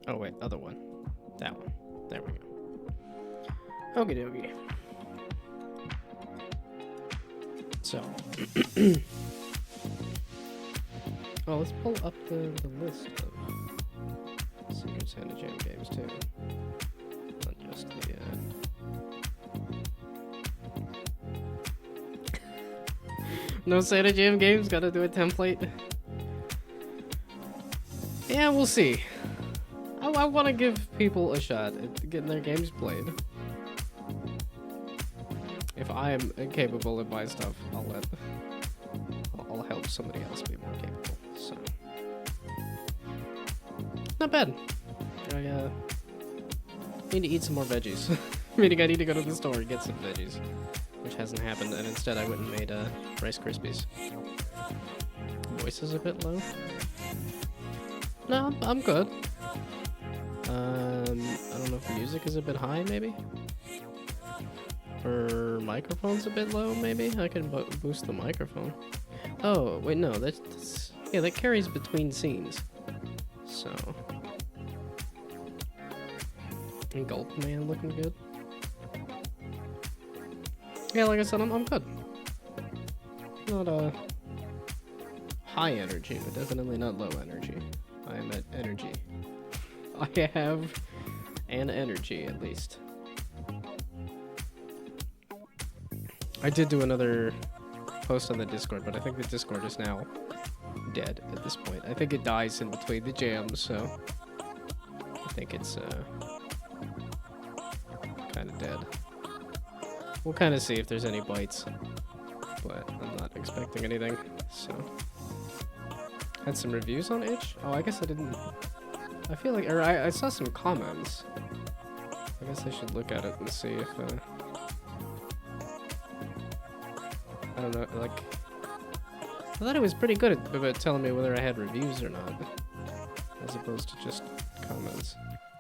Oh wait, other one. That one. There we go. Okie dokie. So. Oh, let's pull up the list of Secret Santa Jam games too. Not just the No Santa Jam games, gotta do a template. Yeah, we'll see. I want to give people a shot at getting their games played. If I am incapable of my stuff, I'll help somebody else be more capable. So, not bad. I need to eat some more veggies. Meaning I need to go to the store and get some veggies, which hasn't happened, and instead I went and made Rice Krispies. Voice is a bit low. No, I'm good. I don't know if music is a bit high, maybe? Or microphone's a bit low, maybe? I can boost the microphone. Oh, wait, no, that's... Yeah, that carries between scenes. So... And Gulp Man looking good. Yeah, like I said, I'm good. Not, high energy, but definitely not low energy. I am at energy. I have an energy, at least. I did do another post on the Discord, but I think the Discord is now dead at this point. I think it dies in between the jams, so I think it's kind of dead. We'll kind of see if there's any bites, but I'm not expecting anything, so. Had some reviews on itch? Oh, I guess I didn't. I feel like, or I saw some comments. I guess I should look at it and see if, I don't know, like, I thought it was pretty good about telling me whether I had reviews or not, as opposed to just comments.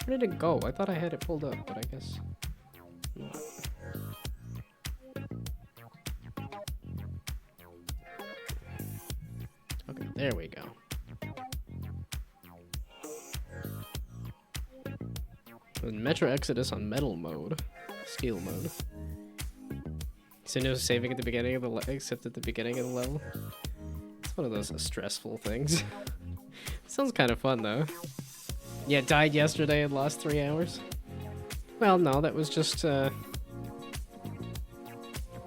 Where did it go? I thought I had it pulled up, but I guess not. Okay, there we go. Metro Exodus on metal mode, steel mode. So no saving at the beginning of the except at the beginning of the level. It's one of those stressful things. Sounds kind of fun though. Yeah, died yesterday and lost 3 hours. Well, no, that was just. I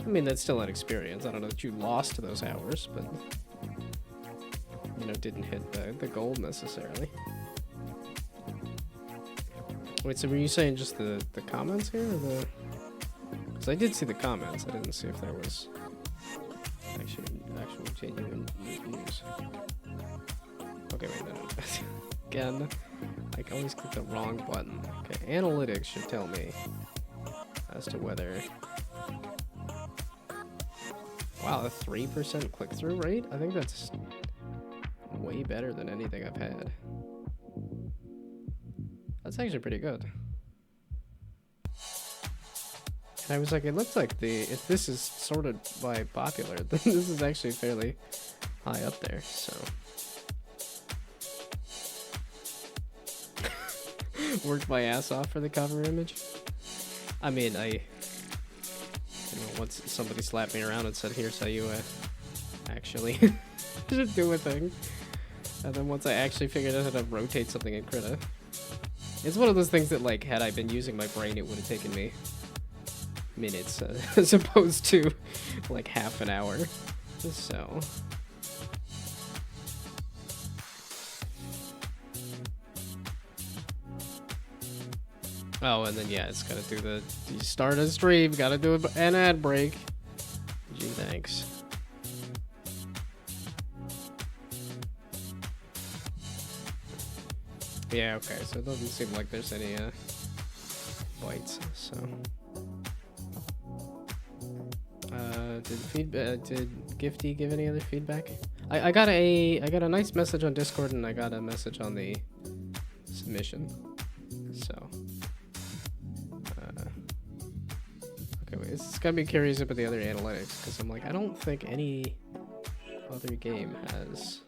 mean, that's still an experience. I don't know that you lost those hours, but you know, didn't hit the goal necessarily. Wait, so were you saying just the comments here, or the... Because I did see the comments, I didn't see if there was actual genuine reviews. Okay, wait, no. Again, I always click the wrong button. Okay, analytics should tell me as to whether... Wow, a 3% click-through rate? I think that's way better than anything I've had. That's actually pretty good. And I was like, it looks like if this is sorted by popular, then this is actually fairly high up there, so. Worked my ass off for the cover image. I mean, once somebody slapped me around and said, here's how you actually should do a thing. And then once I actually figured out how to rotate something in Krita. It's one of those things that, like, had I been using my brain, it would have taken me minutes, as opposed to, like, half an hour. So. Oh, and then, yeah, it's gotta do you start a stream, gotta do an ad break. Gee, thanks. Yeah, okay, so it doesn't seem like there's any bites, so. Did Gifty give any other feedback? I got a nice message on Discord, and I got a message on the submission. So okay, wait, it's gotta be curious about the other analytics, because I'm like, I don't think any other game has.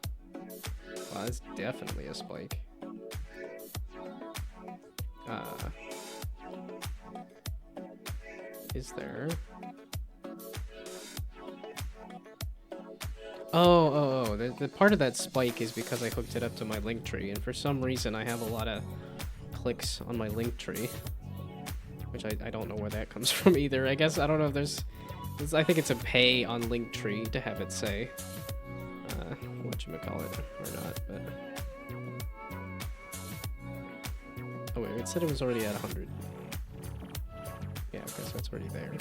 Well, it's definitely a spike. Is there? Oh, the part of that spike is because I hooked it up to my link tree, and for some reason I have a lot of clicks on my link tree, which I don't know where that comes from either. I guess, I don't know if there's I think it's a pay on Linktree to have it say, whatchamacallit, or not, but... Oh wait, it said it was already at 100. Yeah, okay, so it's already there.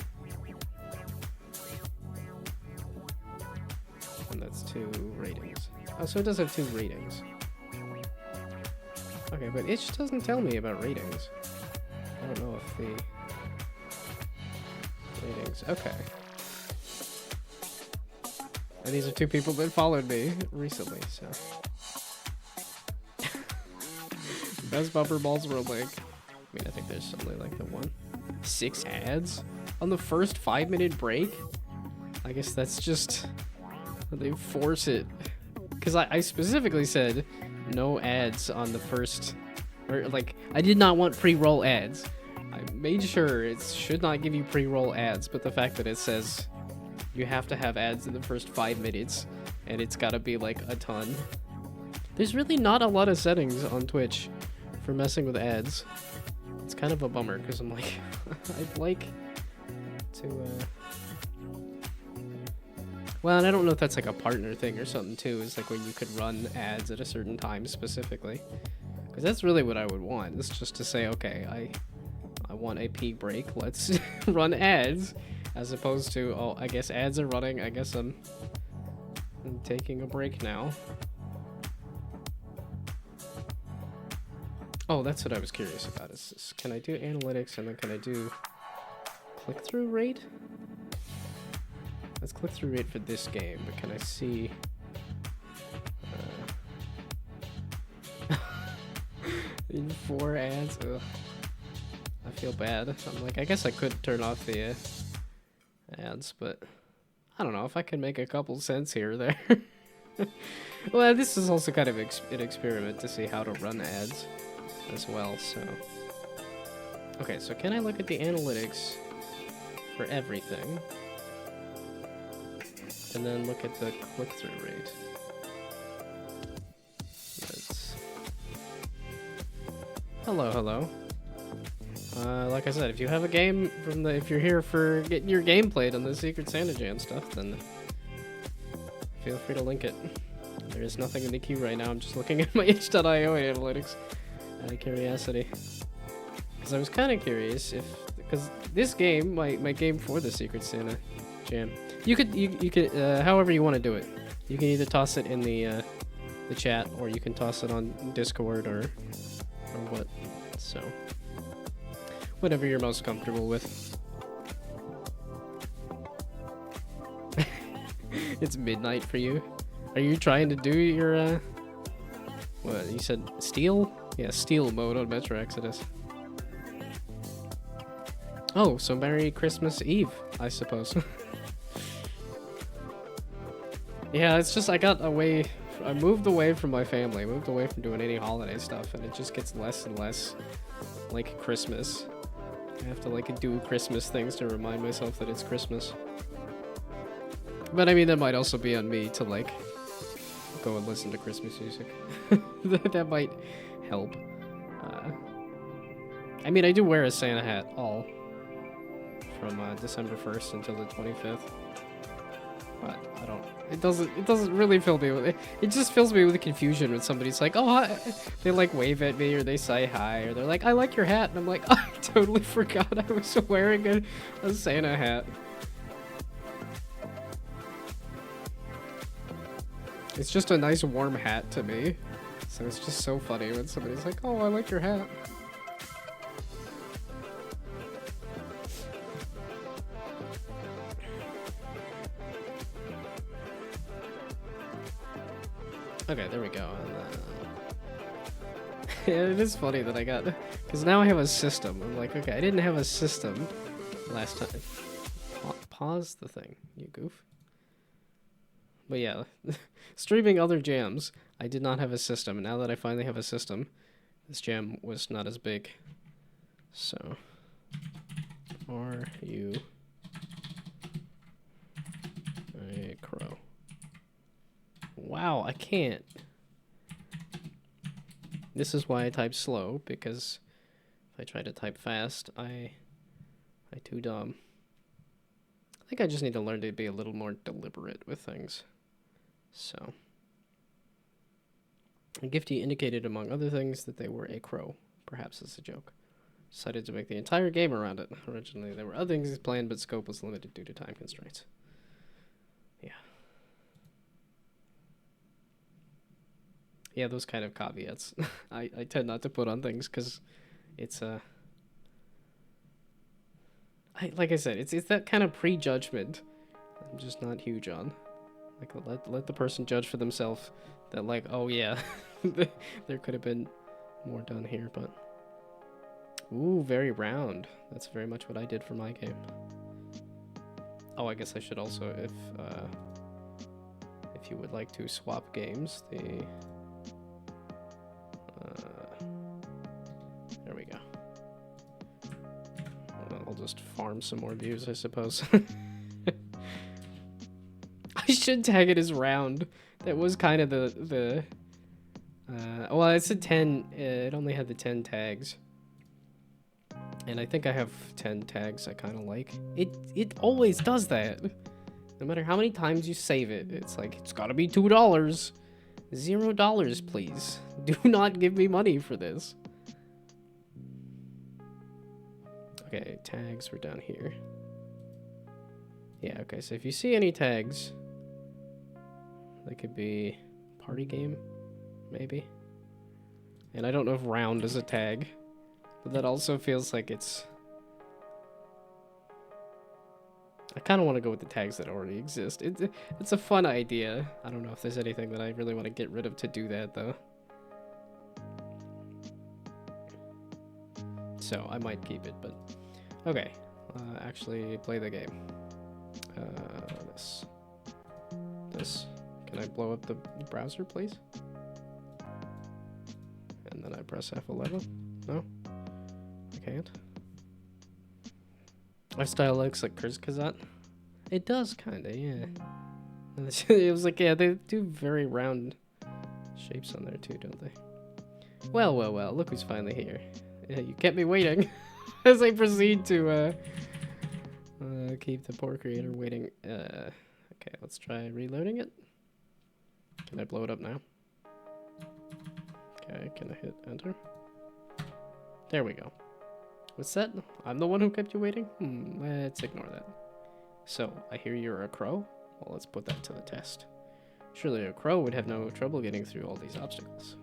And that's 2 ratings. Oh, so it does have 2 ratings. Okay, but it just doesn't tell me about ratings. I don't know if the... ratings, okay. And these are 2 people that followed me recently, so... Best bumper balls were like... I mean, I think there's only like the 6 ads on the first 5-minute break? I guess that's just... They force it. Because I specifically said no ads on the first... Or, like, I did not want pre-roll ads. I made sure it should not give you pre-roll ads, but the fact that it says you have to have ads in the first 5 minutes, and it's gotta be like a ton. There's really not a lot of settings on Twitch for messing with ads. It's kind of a bummer, because I'm like, I'd like to, Well, and I don't know if that's like a partner thing or something too, is like when you could run ads at a certain time specifically. Because that's really what I would want, is just to say, okay, I want a pee break, let's run ads, as opposed to, oh, I guess ads are running, I guess I'm taking a break now. Oh, that's what I was curious about, is can I do analytics, and then can I do click-through rate? That's click-through rate for this game, but can I see... 4 ads? Ugh. I feel bad. I'm like, I guess I could turn off the ads, but I don't know if I can make a couple cents here or there. Well, this is also kind of an experiment to see how to run ads as well, so... Okay, so can I look at the analytics for everything? And then look at the click-through rate. Let's... Hello. Like I said, if you have a game from if you're here for getting your game played on the Secret Santa Jam stuff, then feel free to link it. There is nothing in the queue right now. I'm just looking at my itch.io analytics out of curiosity. Because I was kind of curious if, because this game, my game for the Secret Santa Jam, you could however you want to do it. You can either toss it in the chat, or you can toss it on Discord or what. So whatever you're most comfortable with. It's midnight for you. Are you trying to do your what you said, steal? Yeah, steal mode on Metro Exodus. Oh, so Merry Christmas Eve, I suppose. Yeah, it's just I moved away from my family, moved away from doing any holiday stuff, and it just gets less and less like Christmas. I have to like do Christmas things to remind myself that it's Christmas. But I mean, that might also be on me to like go and listen to Christmas music. that might help. I mean, I do wear a Santa hat all from December 1st until the 25th. But I don't. It doesn't really fill me with it. It just fills me with confusion when somebody's like, "Oh, hi." They like wave at me or they say hi or they're like, "I like your hat," and I'm like, "I totally forgot I was wearing a Santa hat." It's just a nice warm hat to me, so it's just so funny when somebody's like, "Oh, I like your hat." Okay, there we go. Yeah, it is funny that I got... Because now I have a system. I'm like, okay, I didn't have a system last time. Pause the thing, you goof. But yeah, streaming other jams, I did not have a system. And now that I finally have a system, this jam was not as big So, are you a crow? Wow, I can't. This is why I type slow, because if I try to type fast, I too dumb. I think I just need to learn to be a little more deliberate with things. So, a giftee indicated, among other things, that they were a crow, perhaps as a joke. Decided to make the entire game around it. Originally, there were other things planned, but scope was limited due to time constraints. Yeah. Yeah, those kind of caveats. I tend not to put on things because it's like I said, it's that kind of prejudgment I'm just not huge on. Like, let the person judge for themselves that, like, oh yeah, there could have been more done here, but... Ooh, very round. That's very much what I did for my game. Oh, I guess I should also, if you would like to swap games, there we go. I'll just farm some more views, I suppose. I should tag it as round. That was kind of the well, it's a 10. It only had the 10 tags. And I think I have 10 tags I kind of like. It always does that. No matter how many times you save it, it's like, it's gotta be $2. $0, please. Do not give me money for this. Okay, tags were down here. Yeah, okay, so if you see any tags, they could be party game, maybe. And I don't know if round is a tag. But that also feels like it's... I kind of want to go with the tags that already exist. It's a fun idea. I don't know if there's anything that I really want to get rid of to do that, though. So, I might keep it, but... Okay. Actually, play the game. This. Can I blow up the browser, please? And then I press F11? No? Can't. My style looks like Kurzgesagt. It does, kinda, yeah. It was like, yeah, they do very round shapes on there too, don't they? Well, well, well, look who's finally here. Yeah, you kept me waiting as I proceed to keep the poor creator waiting. Okay, let's try reloading it. Can I blow it up now? Okay, can I hit enter? There we go. What's that? I'm the one who kept you waiting? Let's ignore that. So, I hear you're a crow? Well, let's put that to the test. Surely a crow would have no trouble getting through all these obstacles.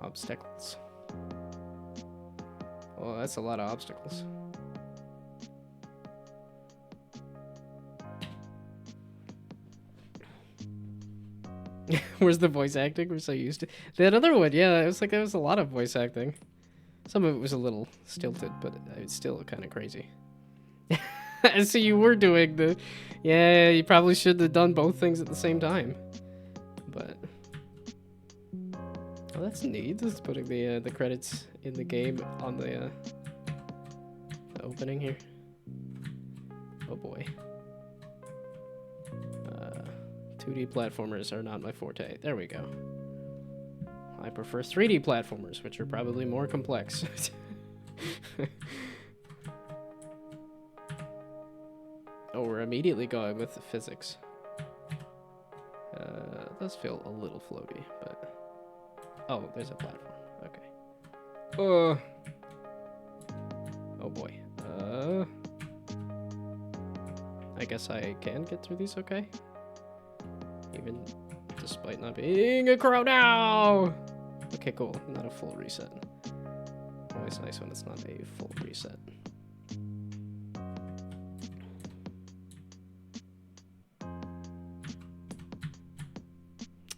Obstacles. Well, that's a lot of obstacles. Where's the voice acting? We're so used to that other one. Yeah, it was like there was a lot of voice acting. Some of it was a little stilted, but it's still kind of crazy. So you were doing the... Yeah, you probably should have done both things at the same time. But... Oh, that's neat. This is putting the credits in the game on the opening here. Oh boy. 2D platformers are not my forte. There we go. I prefer 3D platformers, which are probably more complex. Oh, we're immediately going with the physics. It does feel a little floaty, but... Oh, there's a platform. Okay. Oh boy. I guess I can get through these okay? Even despite not being a crow now! Okay, cool. Not a full reset. Always nice when it's not a full reset.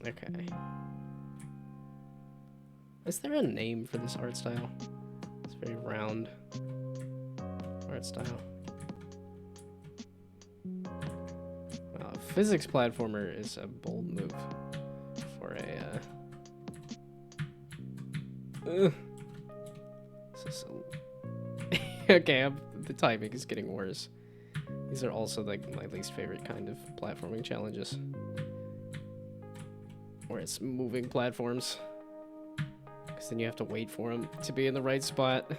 Okay. Is there a name for this art style? It's very round art style. Physics platformer is a bold move for a This is okay, the timing is getting worse. These are also like my least favorite kind of platforming challenges. Where it's moving platforms. Because then you have to wait for them to be in the right spot.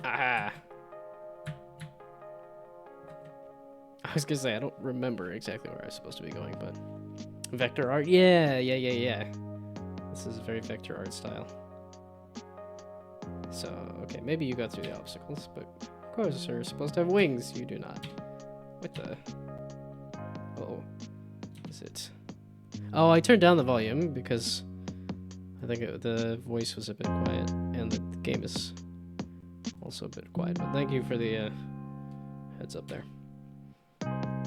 Aha! I was gonna say, I don't remember exactly where I was supposed to be going, but... Vector art? Yeah. This is very vector art style. So, okay, maybe you got through the obstacles, but of course you're supposed to have wings. You do not. What the? Uh-oh. Is it? Oh, I turned down the volume because I think the voice was a bit quiet, and the game is also a bit quiet. But thank you for the heads up there.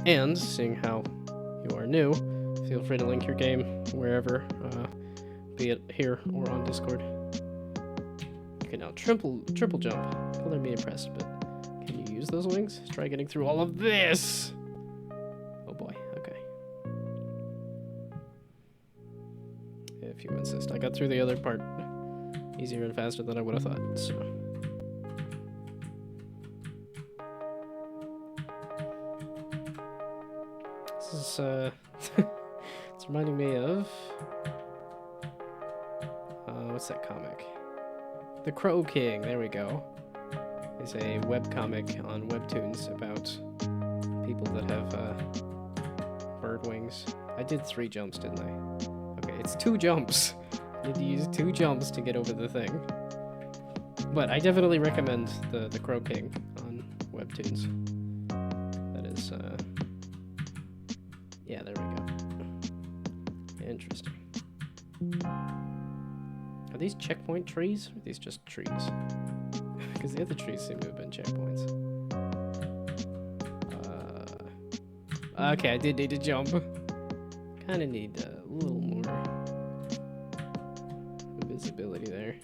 And seeing how you are new, feel free to link your game wherever, be it here or on Discord. Okay, now triple jump. Color me impressed, but can you use those wings? Try getting through all of this. Oh boy. Okay. If you insist, I got through the other part easier and faster than I would have thought. So. This is it's reminding me of what's that comic? The Crow King, there we go. It's a webcomic on Webtoons about people that have bird wings. I did 3 jumps, didn't I? Okay, it's 2 jumps. I need to use 2 jumps to get over the thing. But I definitely recommend the Crow King on Webtoons. That is, yeah, there we go. Interesting. Are these checkpoint trees? Or are these just trees? Because the other trees seem to have been checkpoints. Okay, I did need to jump. Kind of need a little more visibility there.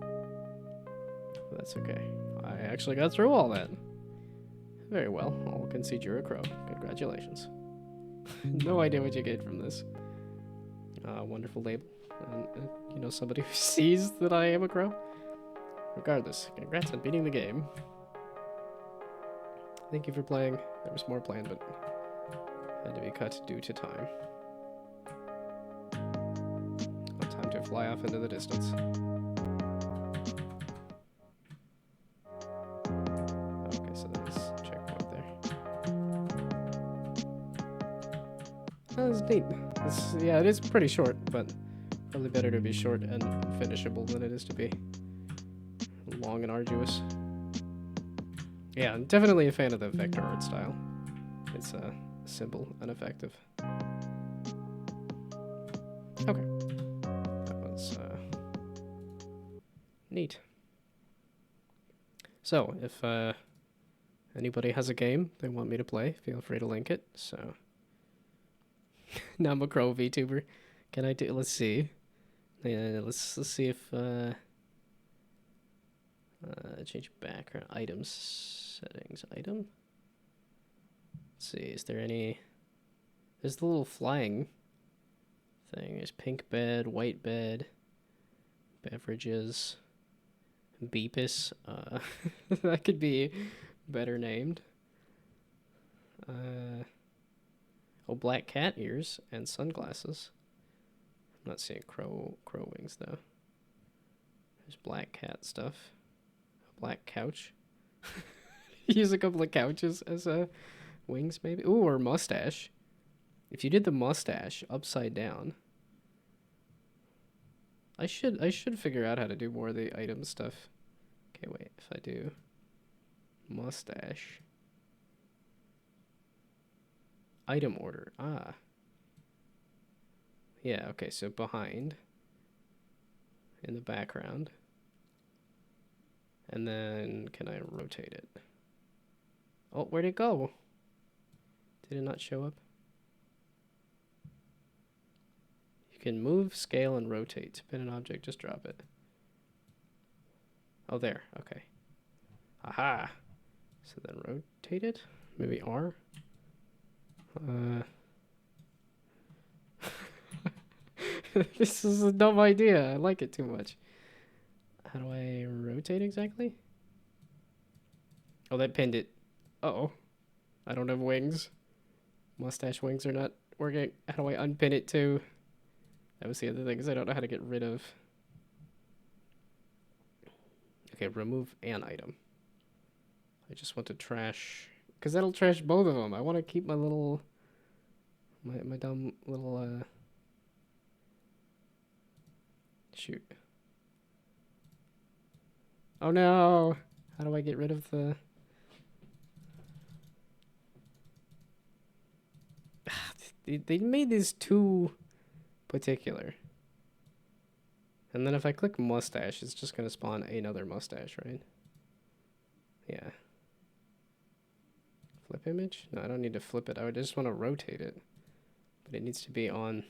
But that's okay. I actually got through all that. Very well. I'll concede you're a crow. Congratulations. No idea what you get from this. Wonderful label. And, you know, somebody who sees that I am a crow. Regardless, congrats on beating the game. Thank you for playing. There was more planned, but had to be cut due to time. Time to fly off into the distance. Okay, so there's a checkpoint there. That was neat. Yeah, it is pretty short, but probably better to be short and finishable than it is to be long and arduous. Yeah, I'm definitely a fan of the vector art style. It's simple and effective. Okay. That was neat. So, if anybody has a game they want me to play, feel free to link it. So, now I'm a crow VTuber. Can I do? Let's see. Yeah, let's see if change background items settings item. Let's see. Is there any? There's the little flying thing. There's pink bed, white bed, beverages, Beepus. That could be better named. Oh, black cat ears and sunglasses. I'm not seeing crow wings though. There's black cat stuff. A black couch. Use a couple of couches as wings maybe. Ooh, or mustache. If you did the mustache upside down. I should figure out how to do more of the item stuff. Okay, wait. If I do mustache. Item order. Ah. Yeah, okay, so behind. In the background. And then can I rotate it? Oh, where'd it go? Did it not show up? You can move, scale, and rotate. To pin an object, just drop it. Oh, there. Okay. Aha! So then rotate it? Maybe R? This is a dumb idea. I like it too much. How do I rotate exactly? Oh, that pinned it. Uh-oh. I don't have wings. Mustache wings are not working. How do I unpin it too? That was the other thing, is I don't know how to get rid of. Okay, remove an item. I just want to trash, because that'll trash both of them. I want to keep my little, my dumb little, shoot. Oh no! How do I get rid of the... They made this too particular. And then if I click mustache, it's just gonna spawn another mustache, right? Yeah. Flip image? No, I don't need to flip it. I just want to rotate it. But it needs to be on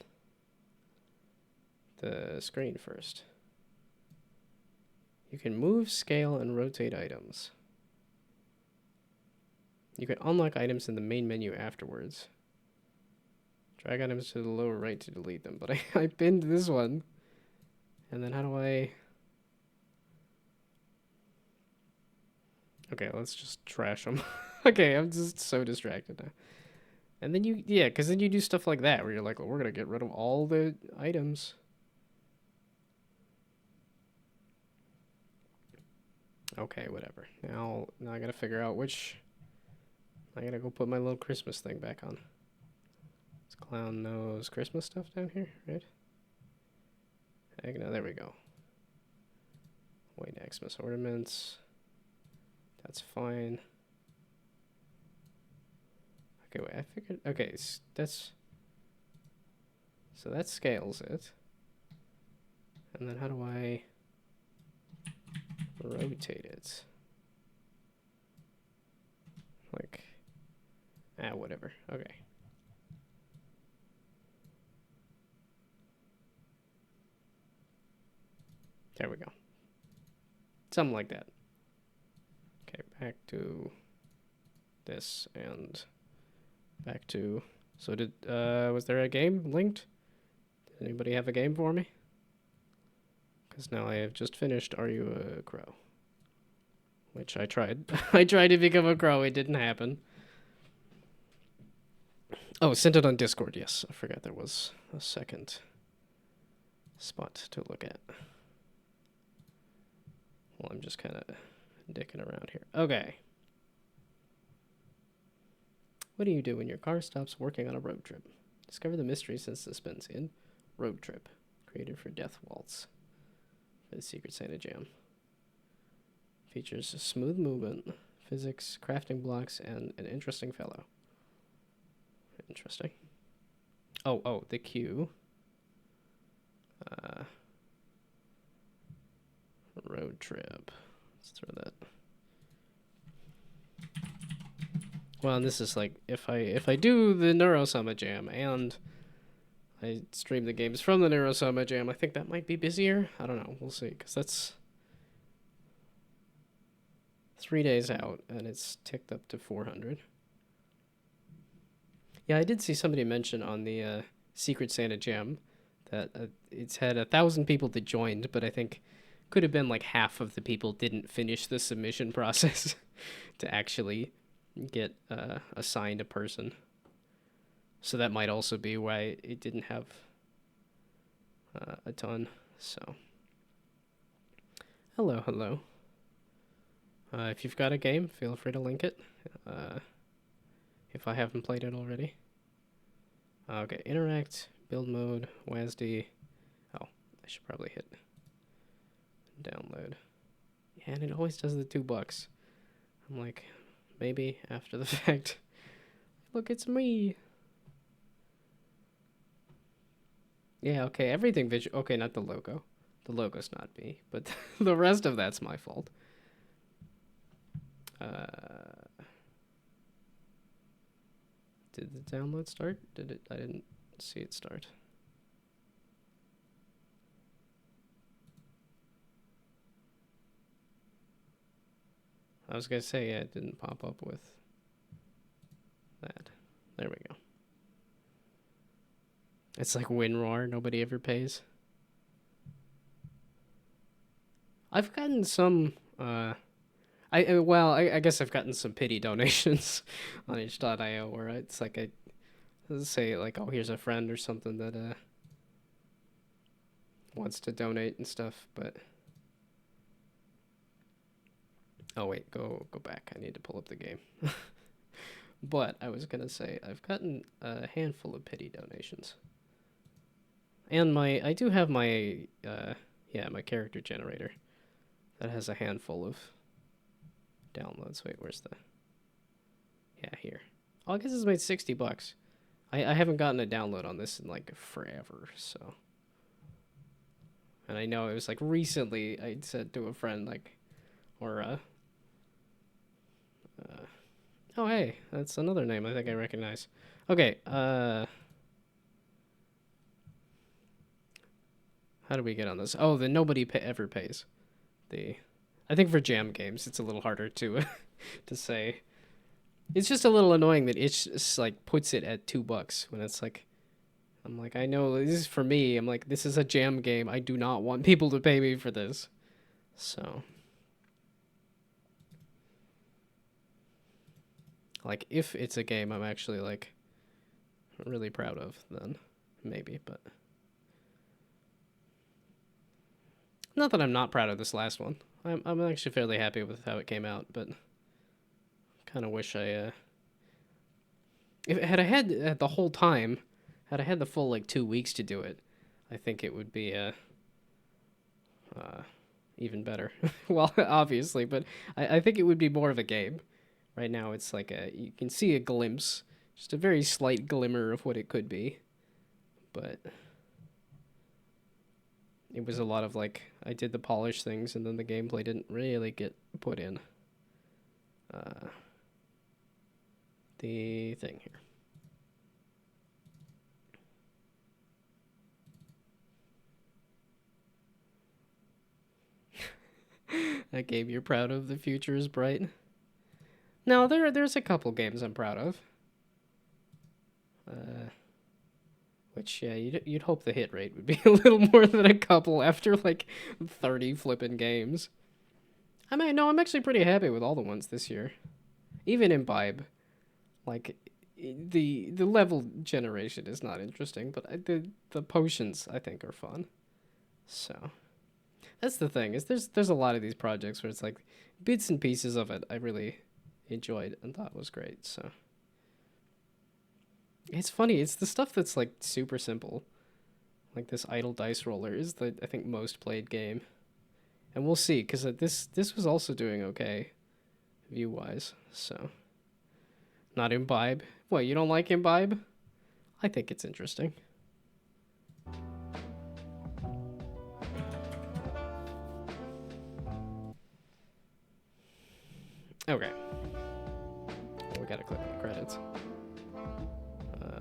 the screen first. You can move, scale, and rotate items. You can unlock items in the main menu afterwards. Drag items to the lower right to delete them. But I pinned this one. And then how do I... Okay, let's just trash them. Okay, I'm just so distracted now. And then you... Yeah, because then you do stuff like that, where you're like, well, we're going to get rid of all the items. Okay, whatever. Now I gotta figure out which... I gotta go put my little Christmas thing back on. It's clown nose Christmas stuff down here, right? No, there we go. White Xmas ornaments. That's fine. Okay, wait, I figured... Okay, that's... So that scales it. And then how do I rotate it? Like... whatever. Okay. There we go. Something like that. Okay, back to this and back to... So did, was there a game linked? Did anybody have a game for me? Because now I have just finished Are You a Crow? Which I tried. I tried to become a crow, it didn't happen. Oh, sent it on Discord, yes. I forgot there was a second spot to look at. Well, I'm just kind of dicking around here. Okay. What do you do when your car stops working on a road trip? Discover the mysteries and suspense in Road Trip, created for Death Waltz for the Secret Santa Jam. Features smooth movement, physics, crafting blocks, and an interesting fellow. Interesting. Oh, the queue. Road Trip. Let's throw that. Well, and this is like, if I do the Neurosummer Jam and I stream the games from the Neurosummer Jam, I think that might be busier. I don't know. We'll see, because that's 3 days out, and it's ticked up to 400. Yeah, I did see somebody mention on the Secret Santa Jam that it's had 1,000 people that joined, but I think could have been like half of the people didn't finish the submission process to actually get assigned a person. So that might also be why it didn't have a ton. So, hello. If you've got a game, feel free to link it. If I haven't played it already. Okay, interact, build mode, WASD. Oh, I should probably hit download. Yeah, and it always does the $2. I'm like, maybe after the fact. Look, it's me. Yeah, okay, everything visual. Okay, not the logo. The logo's not me, but the rest of that's my fault. Did the download start? Did it? I didn't see it start. I was gonna say, yeah, it didn't pop up with that. There we go. It's like WinRAR, nobody ever pays. I've gotten some, I guess I've gotten some pity donations on itch.io where it's like let's say like, oh, here's a friend or something that wants to donate and stuff, but oh wait, go back. I need to pull up the game. But I was gonna say I've gotten a handful of pity donations, and I do have my my character generator that has a handful of downloads. Wait, where's the? Yeah, here. Oh, I guess it's made $60. I haven't gotten a download on this in like forever, so. And I know it was like recently I said to a friend like, or oh hey, that's another name I think I recognize. Okay, how do we get on this? Oh, the nobody ever pays. I think for jam games it's a little harder to to say. It's just a little annoying that it just like puts it at $2 when it's like, I'm like, I know this is for me. I'm like, this is a jam game. I do not want people to pay me for this. So, like, if it's a game I'm actually like really proud of, then maybe. But not that I'm not proud of this last one. I'm actually fairly happy with how it came out, but kind of wish I if had I had the whole time, had I had the full like 2 weeks to do it, I think it would be even better. Well, obviously, but I think it would be more of a game. Right now, it's like you can see a glimpse, just a very slight glimmer of what it could be, but it was a lot of like, I did the polish things and then the gameplay didn't really get put in. The thing here. That game you're proud of, The Future is Bright? No, there's a couple games I'm proud of. Which, yeah, you'd hope the hit rate would be a little more than a couple after, like, 30 flippin' games. I'm actually pretty happy with all the ones this year. Even Imbibe. Like, the level generation is not interesting, but the potions, I think, are fun. So, that's the thing, is there's a lot of these projects where it's like, bits and pieces of it I really enjoyed and thought was great, so. It's funny, it's the stuff that's like super simple. Like this Idle Dice Roller is the, I think, most played game. And we'll see, because this was also doing okay, view-wise, so. Not Imbibe. What, you don't like Imbibe? I think it's interesting. Okay. Well, we gotta click on the credits.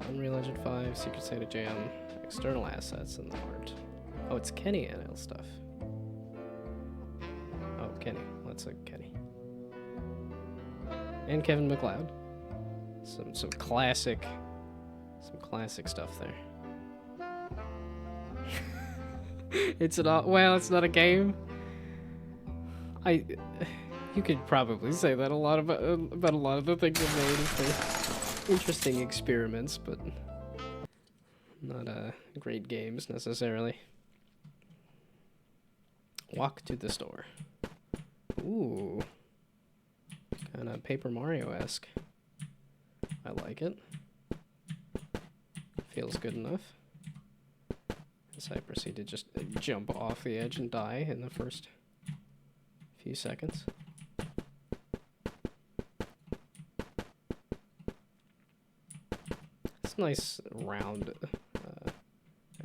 Unreal Engine 5, Secret Santa Jam, external assets, and the art. Oh, it's Kenny NL stuff. Oh, Kenny. Let's look Kenny. And Kevin MacLeod. Some classic stuff there. It's not a game. You could probably say that a lot about a lot of the things I've made if they're interesting experiments, but not great games necessarily. Walk to the store. Ooh, kind of Paper Mario-esque. I like it. Feels good enough. As I proceed to just jump off the edge and die in the first few seconds. It's nice round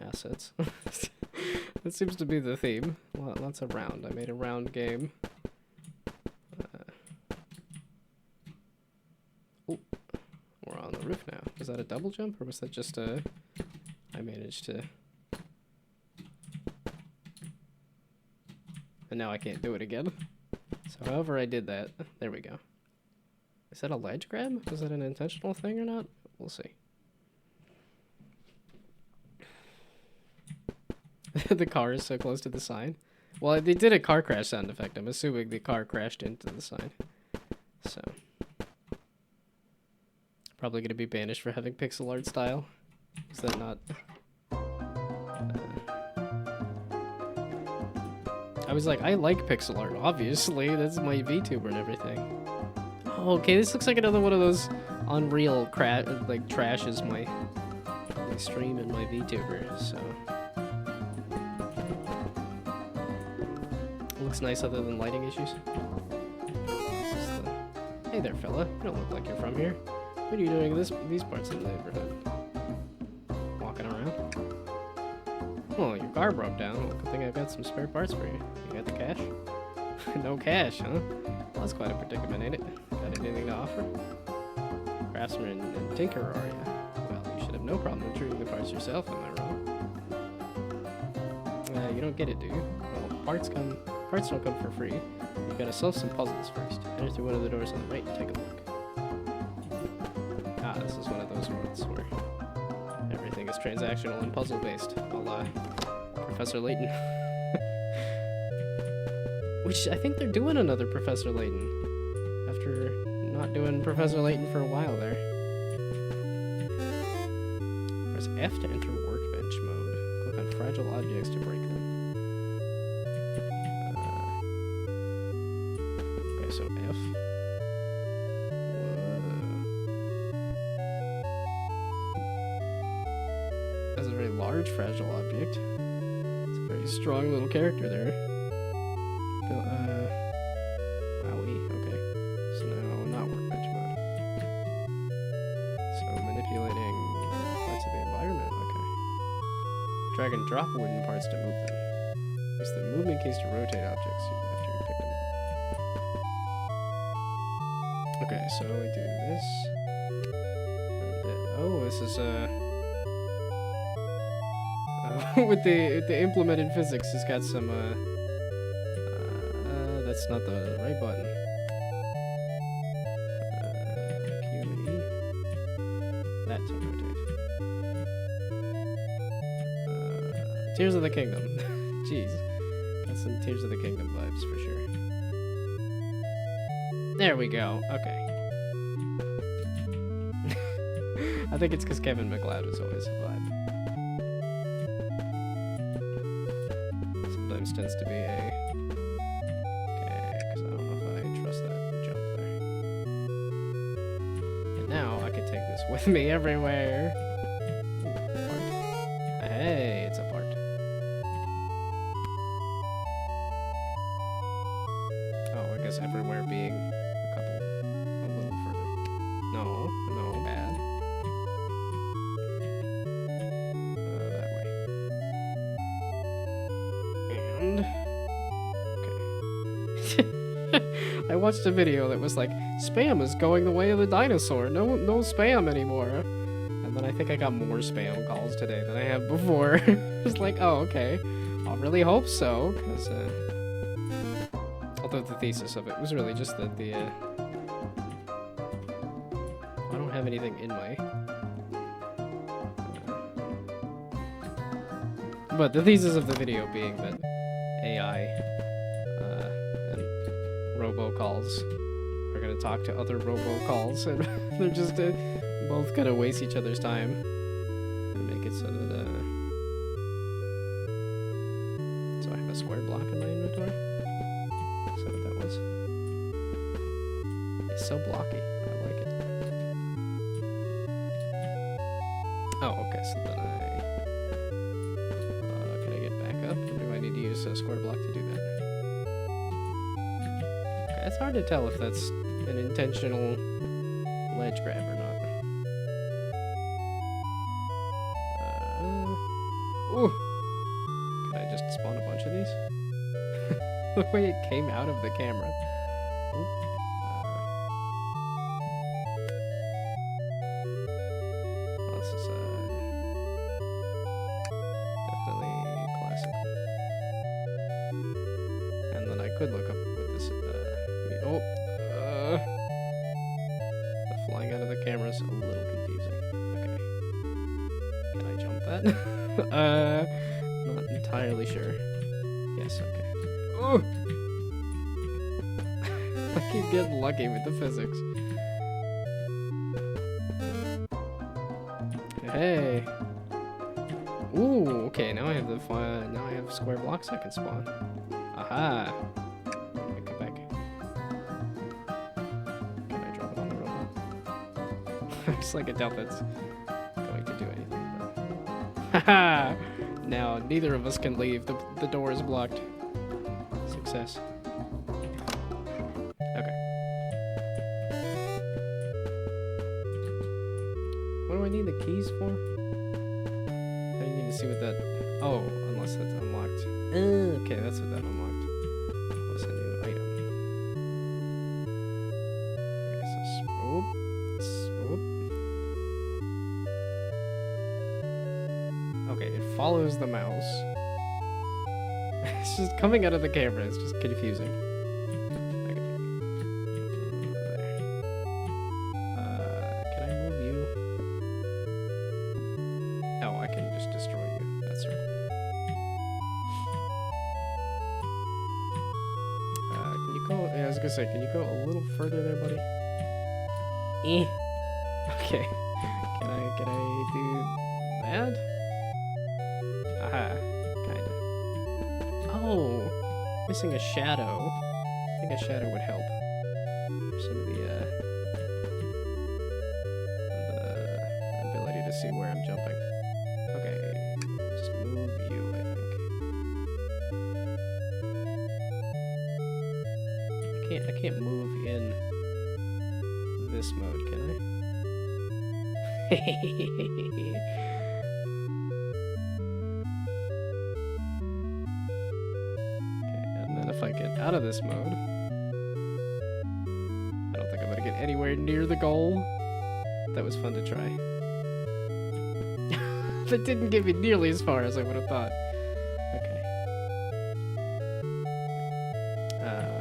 assets. That seems to be the theme. Lots of round. I made a round game. Oh, we're on the roof now. Was that a double jump, or was that just a... I managed to... And now I can't do it again. So however I did that, there we go. Is that a ledge grab? Was that an intentional thing or not? We'll see. The car is so close to the sign. Well, they did a car crash sound effect. I'm assuming the car crashed into the sign. So. Probably going to be banished for having pixel art style. Is that not... I was like, I like pixel art, obviously. That's my VTuber and everything. Oh, okay, this looks like another one of those Unreal like trashes my stream and my VTuber, so... It looks nice other than lighting issues. Hey there, fella. You don't look like you're from here. What are you doing in these parts of the neighborhood? Walking around? Oh, your car broke down. Well, good thing I've got some spare parts for you. You got the cash? No cash, huh? Well, that's quite a predicament, ain't it? Got anything to offer? Craftsman and tinkerer, are you? Well, you should have no problem retrieving the parts yourself, am I wrong? You don't get it, do you? Well, parts don't come for free. You gotta solve some puzzles first. Enter through one of the doors on the right and take a look. Ah, this is one of those worlds where everything is transactional and puzzle-based. I'll, Professor Layton. Which, I think they're doing another Professor Layton. After not doing Professor Layton for a while there. Press F to enter workbench mode. Click on fragile objects to break them. Okay, so F. That's a very large fragile object. It's a very strong little character there. Wowie, okay. So now not workbench mode. So manipulating parts of the environment, okay. Drag and drop wooden parts to move them. Use the movement keys to rotate objects after you pick them up. Okay, so we do this. Oh, this is with the implemented physics, it's got some that's not the right button. Q and E. That to rotate. Tears of the Kingdom. Jeez. Got some Tears of the Kingdom vibes for sure. There we go. Okay. I think it's because Kevin MacLeod was always a vibe. Sometimes tends to be a... with me everywhere. Ooh, hey, it's a part. Oh, I guess everywhere being a little further. No, bad. That way. And okay. I watched a video that was like, spam is going the way of the dinosaur. No spam anymore. And then I think I got more spam calls today than I have before. It's like, oh, okay. I'll really hope so, because although the thesis of it was really just that I don't have anything in my... but the thesis of the video being that AI and robocalls are gonna talk to other robocalls, and they're just both gonna waste each other's time and make it so that so I have a square block in my inventory. Is that what that was? It's so blocky. I like it. Oh, okay. So then can I get back up, or do I need to use a square block to do that? Okay, it's hard to tell if that's an intentional ledge grab or not. Ooh! Can I just spawn a bunch of these? The way it came out of the camera. Ooh. Well, this is definitely classic. And then I could look up with this. The flying out of the camera is a little confusing. Okay. Can I jump that? Not entirely sure. Yes, okay. Oh! I keep getting lucky with the physics. Hey! Ooh, okay, now I have now I have square blocks I can spawn. Aha! Let me come back. Can I drop it on the robot? Looks like I doubt that's going to do anything, bro. Haha! Now, neither of us can leave. The door is blocked. Success. Okay. What do I need the keys for? I didn't even see what that... Oh, unless that's unlocked. Okay, that's what that unlocked. What's a new item? Okay, so swoop. Swoop. Okay, it follows the mouse. It's just coming out of the camera. It's just confusing. Okay. There. Can I move you? Oh, I can just destroy you. That's right. Can you go? Yeah, I was gonna say, can you go a little further there, buddy? Okay. Can I do that? Aha. Kinda. Oh, missing a shadow. I think a shadow would help. Some of the ability to see where I'm jumping. Okay, just move you, I think. I can't move in this mode, can I? If I get out of this mode, I don't think I'm gonna get anywhere near the goal. That was fun to try. That didn't get me nearly as far as I would have thought. Okay.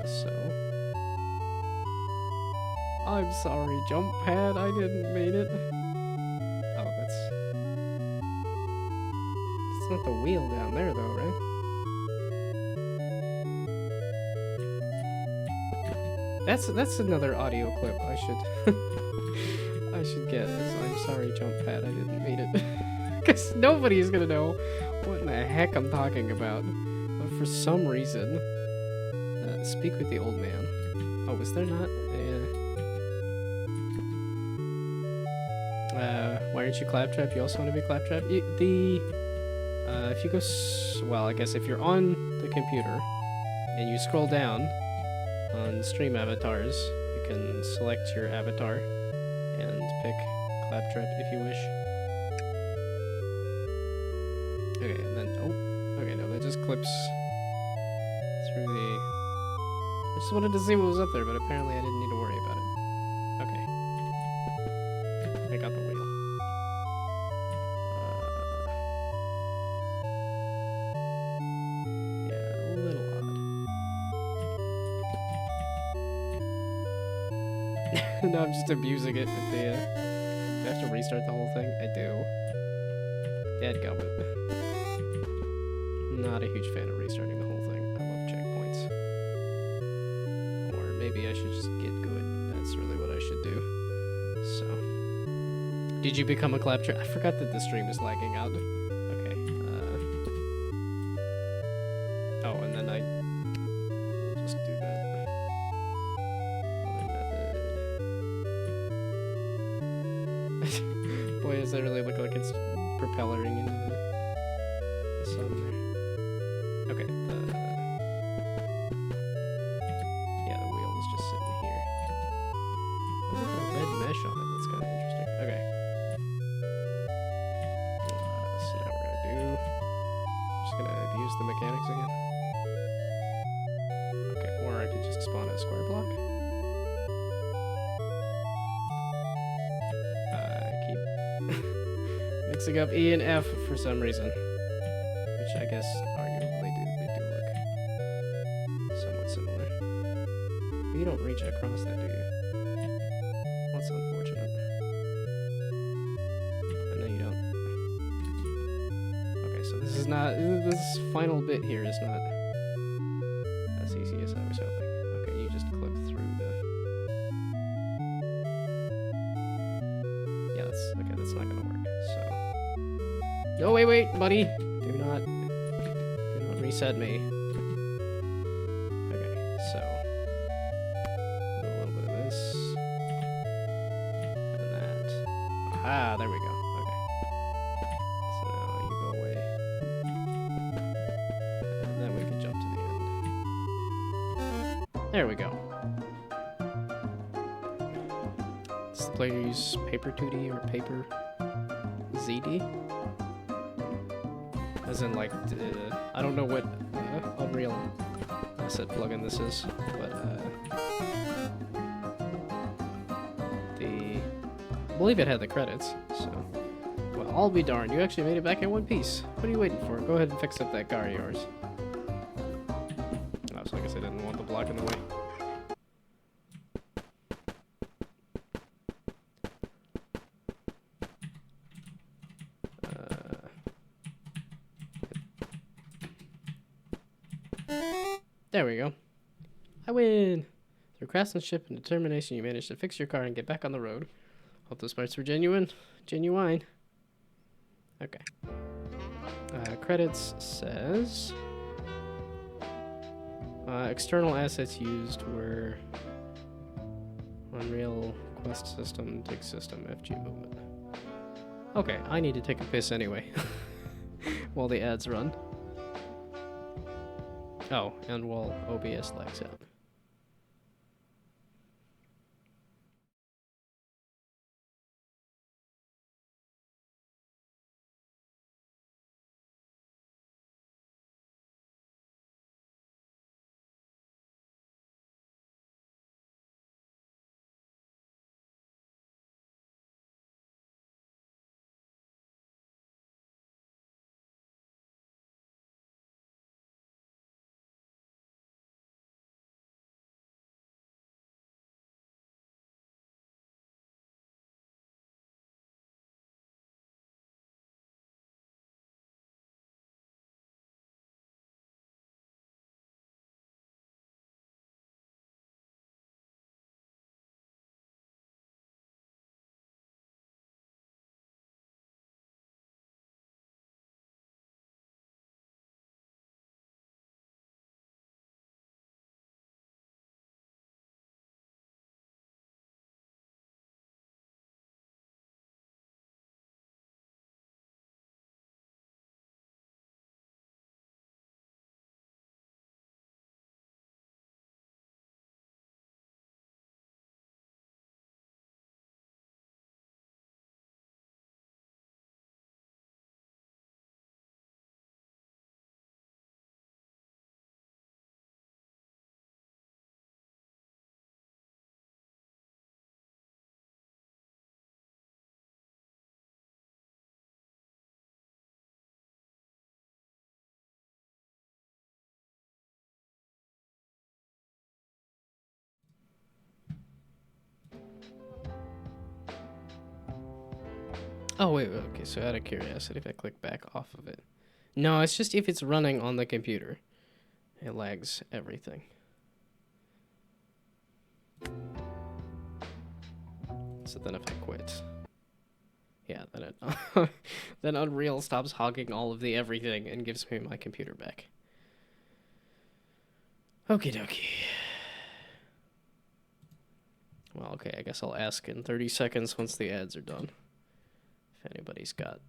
So. I'm sorry, jump pad, I didn't mean it. Oh, that's not the wheel down there though, right? That's another audio clip I should get. I'm sorry, jump pad. I didn't mean it. Because nobody's gonna know what in the heck I'm talking about. But for some reason, speak with the old man. Oh, was there not? Why aren't you Claptrap? You also want to be Claptrap? If you go, well, I guess if you're on the computer and you scroll down on stream avatars, you can select your avatar and pick Claptrap if you wish. Okay, and then, oh, okay, no, that just clips through the... I just wanted to see what was up there, but apparently I didn't need to worry about it. Okay. I got the wheel. No, I'm just abusing it with the, I have to restart the whole thing? I do. Dadgummit. Not a huge fan of restarting the whole thing. I love checkpoints. Or maybe I should just get good. That's really what I should do. So. Did you become a Claptrap? I forgot that the stream is lagging out. Okay. Oh, and then we'll just do that. Boy, does that really look like it's propellering into the sun there. Okay, yeah, the wheel is just sitting here. There's a red mesh on it, that's kind of interesting. Okay. So now we're just gonna abuse the mechanics again. Okay, or I could just spawn a square block. Mixing up E and F for some reason, which I guess arguably they do look somewhat similar. But you don't reach across that, do you? That's unfortunate. I know you don't. Okay, so this is not. This final bit here is not as easy as I was hoping. Okay, you just clip through the. Yeah, that's okay. That's not gonna work. So. No, wait, buddy. Do not reset me. Okay, so a little bit of this and that. Aha, there we go. Okay. So now you go away, and then we can jump to the end. There we go. Does the player use paper 2D or paper ZD? As in, like, I don't know what Unreal asset plugin this is, but I believe it had the credits, so. Well, I'll be darned, you actually made it back in one piece. What are you waiting for? Go ahead and fix up that car of yours. Oh, so I guess I didn't want the block in the way. There we go. I win! Through craftsmanship and determination, you managed to fix your car and get back on the road. Hope those parts were genuine. Genuine. Okay. Credits says... external assets used were... Unreal, Quest System, Dig System, FG Movement. Okay, I need to take a piss anyway. While the ads run. Oh, and while OBS lags out. Oh, wait, okay, so out of curiosity, if I click back off of it. No, it's just if it's running on the computer. It lags everything. So then if I quit. Yeah, then it then Unreal stops hogging all of the everything and gives me my computer back. Okie dokie. Well, okay, I guess I'll ask in 30 seconds once the ads are done. If anybody's got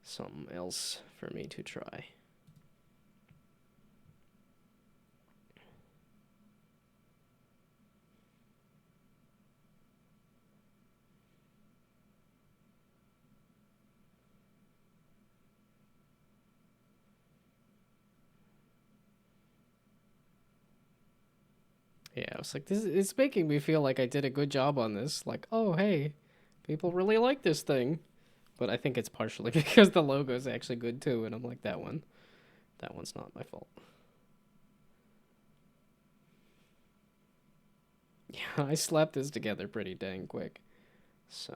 something else for me to try. Yeah, I was like, it's making me feel like I did a good job on this. Like, oh, hey, people really like this thing. But I think it's partially because the logo is actually good too, and I'm like, that one's not my fault. Yeah, I slapped this together pretty dang quick. So.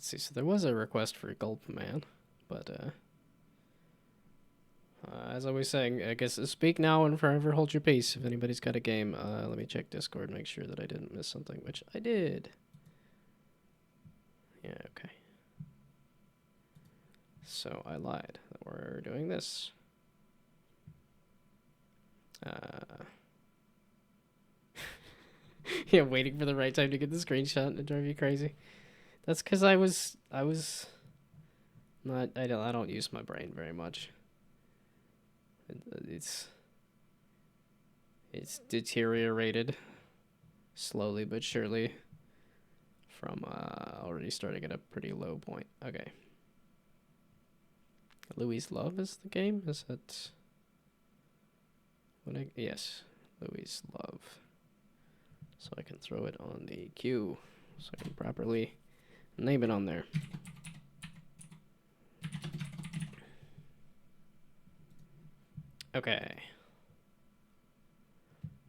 Let's see. So there was a request for Gulp Man, but as I was saying, I guess speak now and forever hold your peace. If anybody's got a game, let me check Discord, make sure that I didn't miss something, which I did. Yeah, okay. So I lied. We're doing this. Yeah, waiting for the right time to get the screenshot to drive you crazy. That's because I was not. I don't use my brain very much. It's deteriorated slowly but surely from already starting at a pretty low point. Okay. Louis Love is the game? Is that what yes, Louis Love. So I can throw it on the queue so I can properly name it on there. Okay.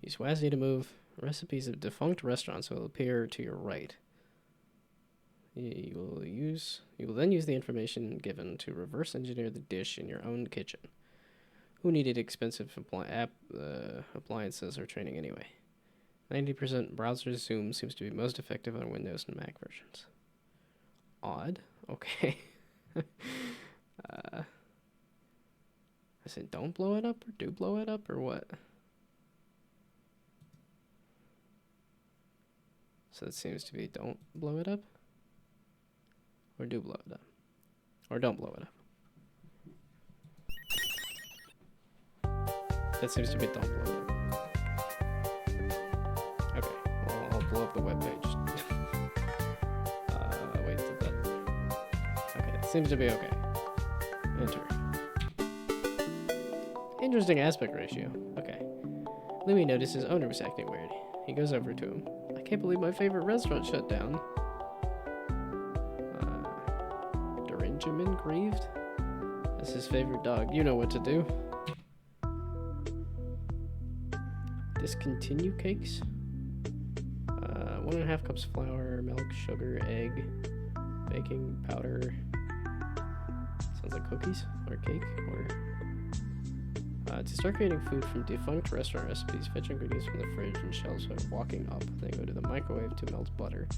Use WASD to move recipes of defunct restaurants will appear to your right. You will then use the information given to reverse engineer the dish in your own kitchen. Who needed expensive appliances or training anyway? 90% browser zoom seems to be most effective on Windows and Mac versions. Odd. Okay. I said don't blow it up or do blow it up or what? So it seems to be don't blow it up or do blow it up or don't blow it up. That seems to be don't blow it up. Okay, well, I'll blow up the webpage. Wait, did that? Okay, it seems to be okay. Enter. Interesting aspect ratio. Okay. Louis noticed his owner was acting weird. He goes over to him. I can't believe my favorite restaurant shut down. Benjamin grieved? That's his favorite dog. You know what to do. Discontinue cakes. 1.5 cups flour, milk, sugar, egg, baking powder. Sounds like cookies or cake. Or to start creating food from defunct restaurant recipes, fetch ingredients from the fridge and shelves by walking up. Then go to the microwave to melt butter.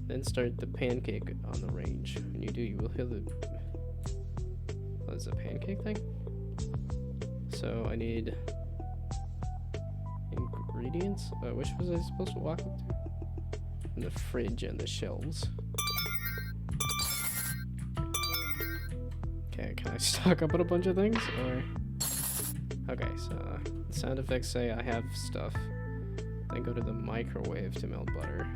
Then start the pancake on the range. When you do, you will hear the... What's a pancake thing? So I need ingredients. Which was I supposed to walk up to? In the fridge and the shelves. Okay, can I stock up on a bunch of things? Or... Okay, so the sound effects say I have stuff. Then go to the microwave to melt butter.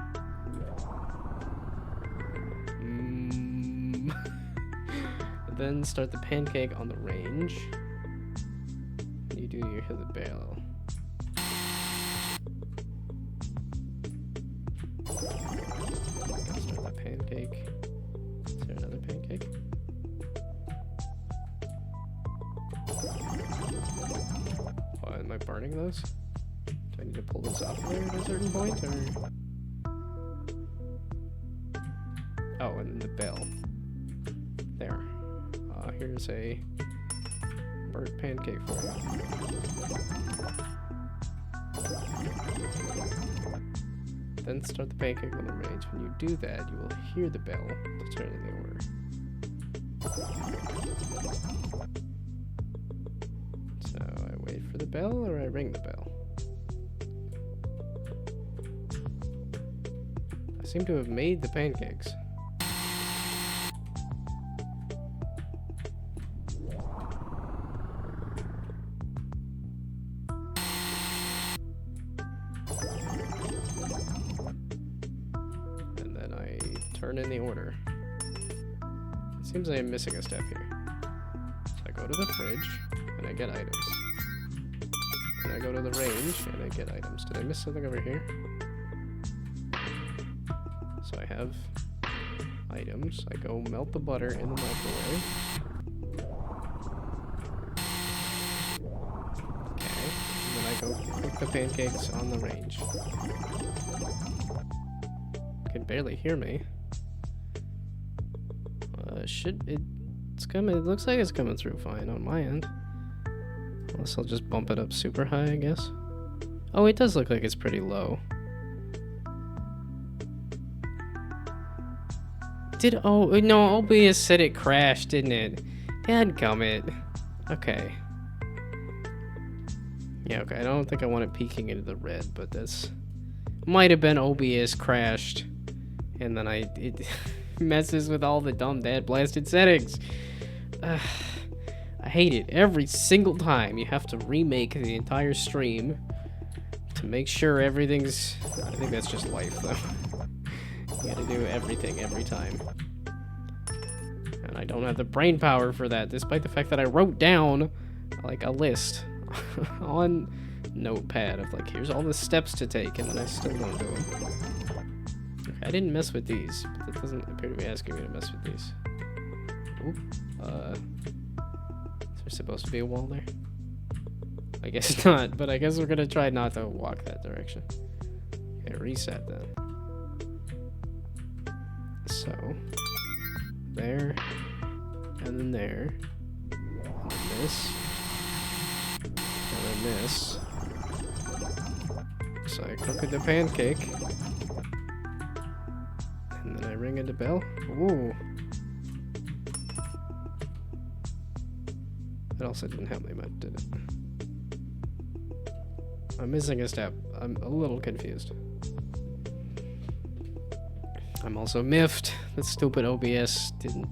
Then start the pancake on the range. You do your hear the bell. Start the pancake. Is there another pancake? Oh, am I burning those? Do I need to pull this off there at a certain point, or? Oh, and the bell. There. Here's a burnt pancake for you. Then start the pancake on the range. When you do that, you will hear the bell to turn in the order. So I wait for the bell or I ring the bell? I seem to have made the pancakes. Turn in the order. It seems I am missing a step here. So I go to the fridge and I get items. And I go to the range and I get items. Did I miss something over here? So I have items. I go melt the butter in the microwave. Okay. And then I go cook the pancakes on the range. You can barely hear me. It's coming. It looks like it's coming through fine on my end. Unless I'll just bump it up super high, I guess. Oh, it does look like it's pretty low. Oh no, OBS said it crashed, didn't it? Dadgummit. Okay. Yeah, okay. I don't think I want it peeking into the red, but that's might have been OBS crashed, and then it messes with all the dumb dad blasted settings. I hate it. Every single time you have to remake the entire stream to make sure everything's. I think that's just life, though. You gotta do everything every time. And I don't have the brain power for that, despite the fact that I wrote down, like, a list on Notepad of, like, here's all the steps to take, and then I still don't do them. Okay, I didn't mess with these, but that doesn't appear to be asking me to mess with these. Oop. Is there supposed to be a wall there? I guess not, but I guess we're gonna try not to walk that direction. Okay, reset then. So, there, and then there, and then this, and then this. So I cook the pancake, and then I ring the bell. Ooh. That also didn't help me much, did it? I'm missing a step. I'm a little confused. I'm also miffed that stupid OBS didn't.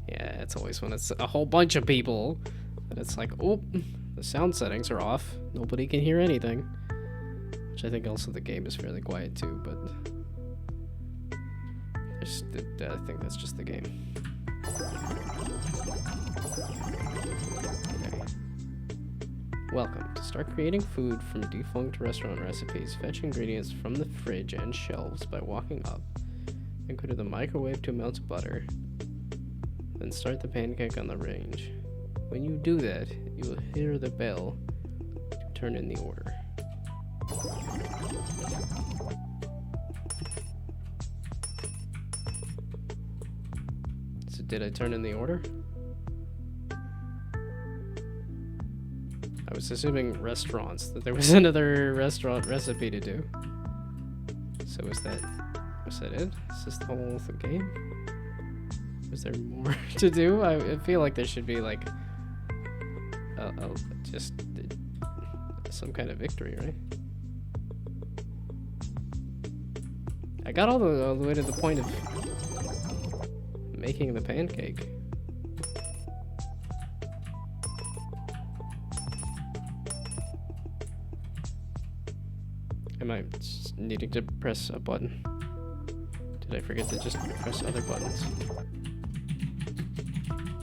Yeah, it's always when it's a whole bunch of people that it's like, oh, the sound settings are off. Nobody can hear anything. Which I think also the game is fairly quiet too, but I think that's just the game. Okay. Welcome. To start creating food from defunct restaurant recipes, fetch ingredients from the fridge and shelves by walking up, then go to the microwave to melt butter, then start the pancake on the range. When you do that, you will hear the bell to turn in the order. So did I turn in the order? I was assuming restaurants, that there was another restaurant recipe to do. So was that it? Is this the whole game? Is there more to do? I feel like there should be like just some kind of victory, right? I got all the way to the point of making the pancake. Am I just needing to press a button? Did I forget to just press other buttons?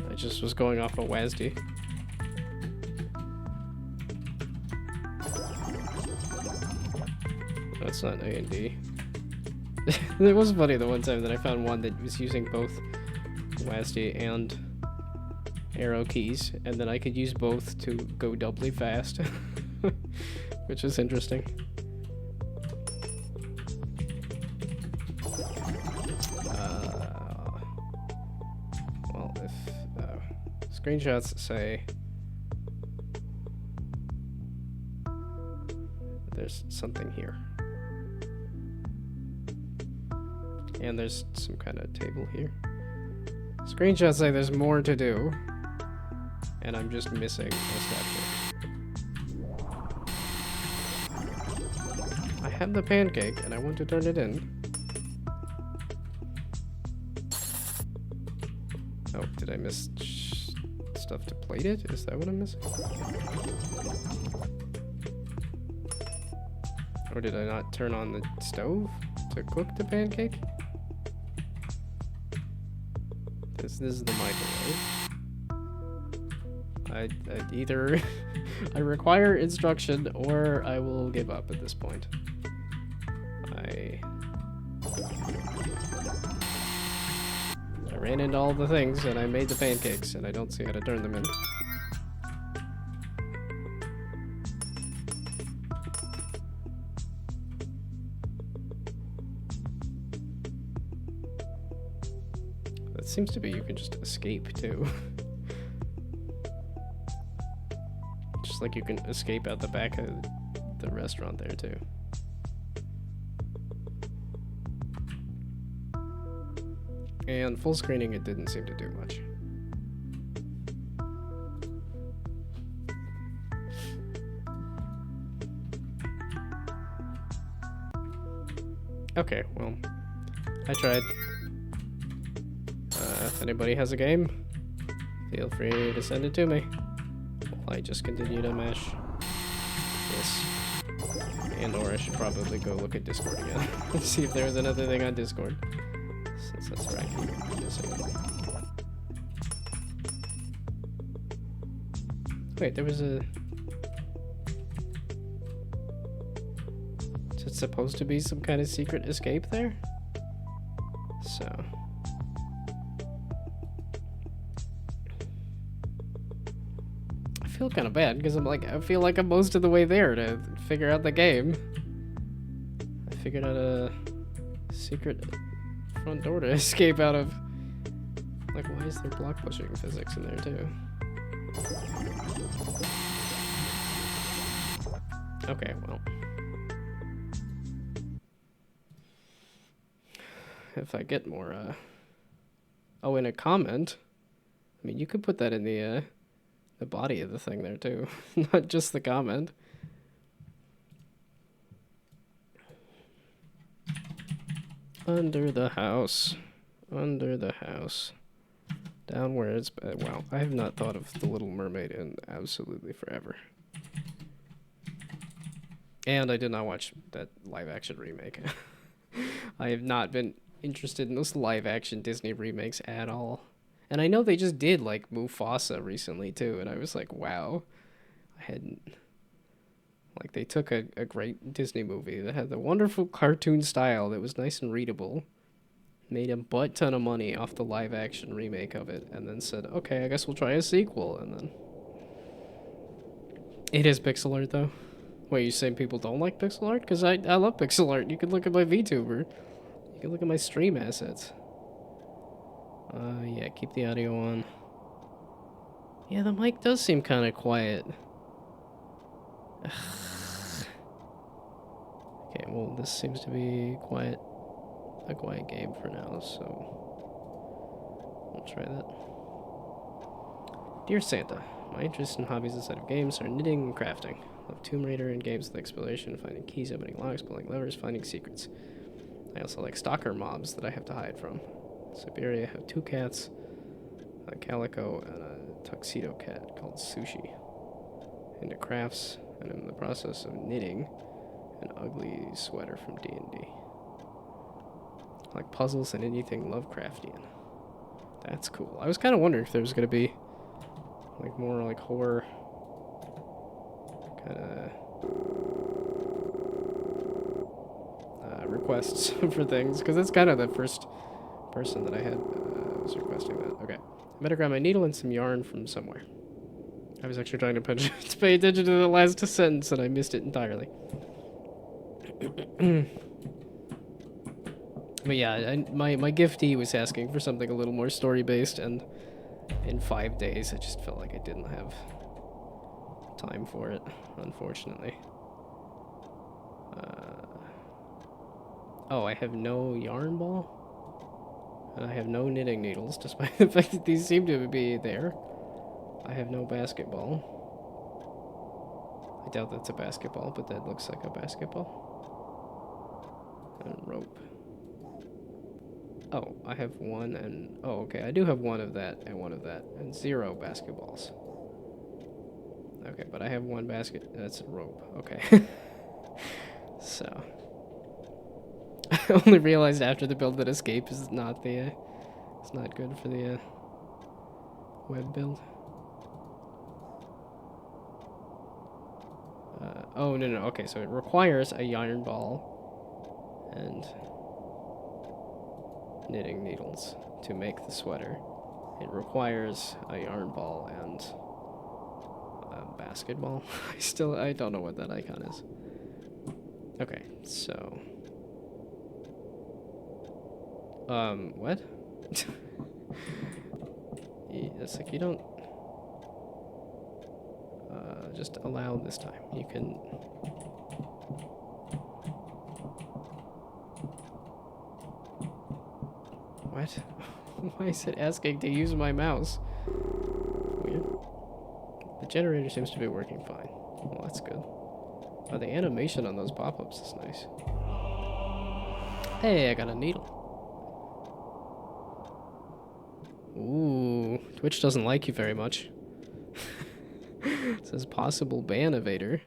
I just was going off a WASD. No, it's not A and D. It was funny the one time that I found one that was using both WASD and arrow keys, and then I could use both to go doubly fast, which is interesting. Well, if screenshots say there's something here. And there's some kind of table here. Screenshots say there's more to do. And I'm just missing a step here. I have the pancake and I want to turn it in. Oh, did I miss stuff to plate it? Is that what I'm missing? Or did I not turn on the stove to cook the pancake? This is the microwave. I either I require instruction or I will give up at this point. I ran into all the things and I made the pancakes and I don't see how to turn them in. seems to be you can just escape too. Just like you can escape out the back of the restaurant there too. And full screening, it didn't seem to do much. Okay, well, I tried. If anybody has a game, feel free to send it to me. While I just continue to mash this. And or I should probably go look at Discord again. See if there's another thing on Discord. Since that's where I keep missing it. Wait, there was a... Is it supposed to be some kind of secret escape there? So... I feel kind of bad, because I feel like I'm most of the way there to figure out the game. I figured out a secret front door to escape out of. Like, why is there block pushing physics in there too? Okay, well. If I get more, oh, in a comment. I mean, you could put that in the body of the thing there too, not just the comment. Under the house. Under the house. Down where it's... wow, I have not thought of The Little Mermaid in absolutely forever. And I did not watch that live-action remake. I have not been interested in those live-action Disney remakes at all. And I know they just did, like, Mufasa recently, too, and I was like, wow. I hadn't... Like, they took a great Disney movie that had the wonderful cartoon style that was nice and readable, made a butt ton of money off the live-action remake of it, and then said, okay, I guess we'll try a sequel, and then... It is pixel art, though. Wait, you saying people don't like pixel art? Because I love pixel art. You can look at my VTuber. You can look at my stream assets. Yeah, keep the audio on. Yeah, the mic does seem kind of quiet. Okay, well, this seems to be a quiet game for now, so we'll try that. Dear Santa, my interests and hobbies inside of games are knitting and crafting. Love Tomb Raider and games with exploration, finding keys, opening locks, pulling levers, finding secrets. I also like stalker mobs that I have to hide from. In Siberia, I have 2 cats, a calico and a tuxedo cat called Sushi. Into crafts, and I'm in the process of knitting an ugly sweater from D&D. I like puzzles and anything Lovecraftian. That's cool. I was kind of wondering if there was going to be like more like horror kind of requests for things, because that's kind of the first person that I had was requesting that. Okay. I better grab my needle and some yarn from somewhere. I was actually trying to pay attention to the last sentence and I missed it entirely. But yeah, my giftee was asking for something a little more story-based, and in 5 days I just felt like I didn't have time for it, unfortunately. Oh, I have no yarn ball? And I have no knitting needles, despite the fact that these seem to be there. I have no basketball. I doubt that's a basketball, but that looks like a basketball. And rope. Oh, I have one and... Oh, okay, I do have one of that and one of that. And 0 basketballs. Okay, but I have 1 basket. That's a rope. Okay. So... I only realized after the build that escape is not the... it's not good for the web build. Oh, no, okay, so it requires a yarn ball and knitting needles to make the sweater. It requires a yarn ball and a basketball. I don't know what that icon is. Okay, so... what? It's like you don't just allow this time. You can. What? Why is it asking to use my mouse? Weird. The generator seems to be working fine. Well, that's good. Oh, the animation on those pop-ups is nice. Hey, I got a needle. Ooh, Twitch doesn't like you very much. It says possible ban evader,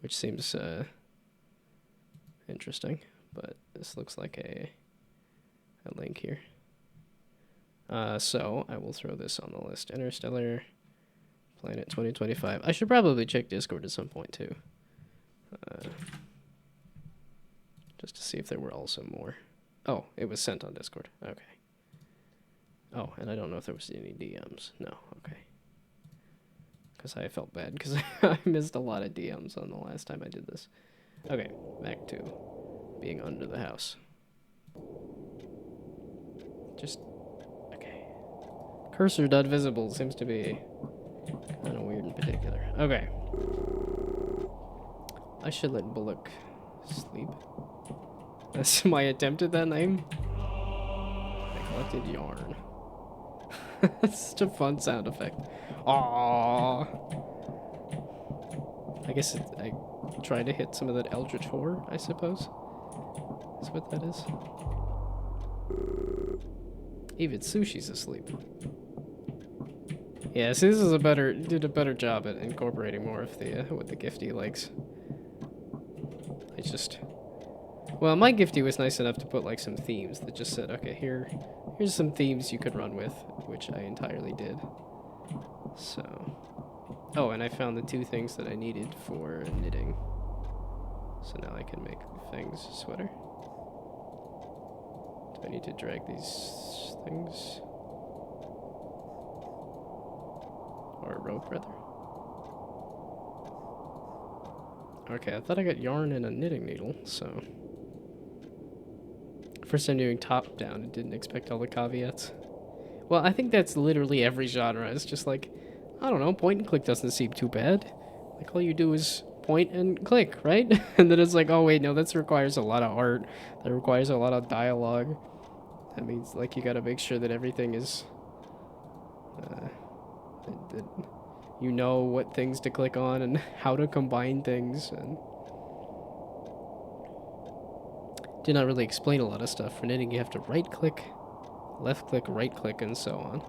which seems interesting, but this looks like a link here. So I will throw this on the list. Interstellar Planet 2025. I should probably check Discord at some point too. Just to see if there were also more. Oh, it was sent on Discord. Okay. Oh, and I don't know if there was any DMs. No, okay. Because I felt bad because I missed a lot of DMs on the last time I did this. Okay, back to being under the house. Just, okay. Cursor dot visible seems to be kind of weird in particular. Okay. I should let Bullock sleep. That's my attempt at that name. I collected yarn. That's such a fun sound effect. Aww. I guess I tried to hit some of that eldritch horror, I suppose. That's what that is. Even Sushi's asleep. Yeah, so this is did a better job at incorporating more of the what the Gifty likes. Well, my Gifty was nice enough to put like some themes that just said, okay, here's some themes you could run with, which I entirely did. So, oh, and I found the 2 things that I needed for knitting. So now I can make things sweater. Do I need to drag these things? Or a rope, rather? Okay, I thought I got yarn and a knitting needle, so... First time doing top down, and didn't expect all the caveats. Well, I think that's literally every genre. It's just like, I don't know, point and click doesn't seem too bad. Like, all you do is point and click, right? And then it's like, oh wait, no, that requires a lot of art. That requires a lot of dialogue. That means, like, you gotta make sure that everything is... that you know what things to click on and how to combine things, and... Did not really explain a lot of stuff. For knitting, you have to right-click, left-click, right-click, and so on.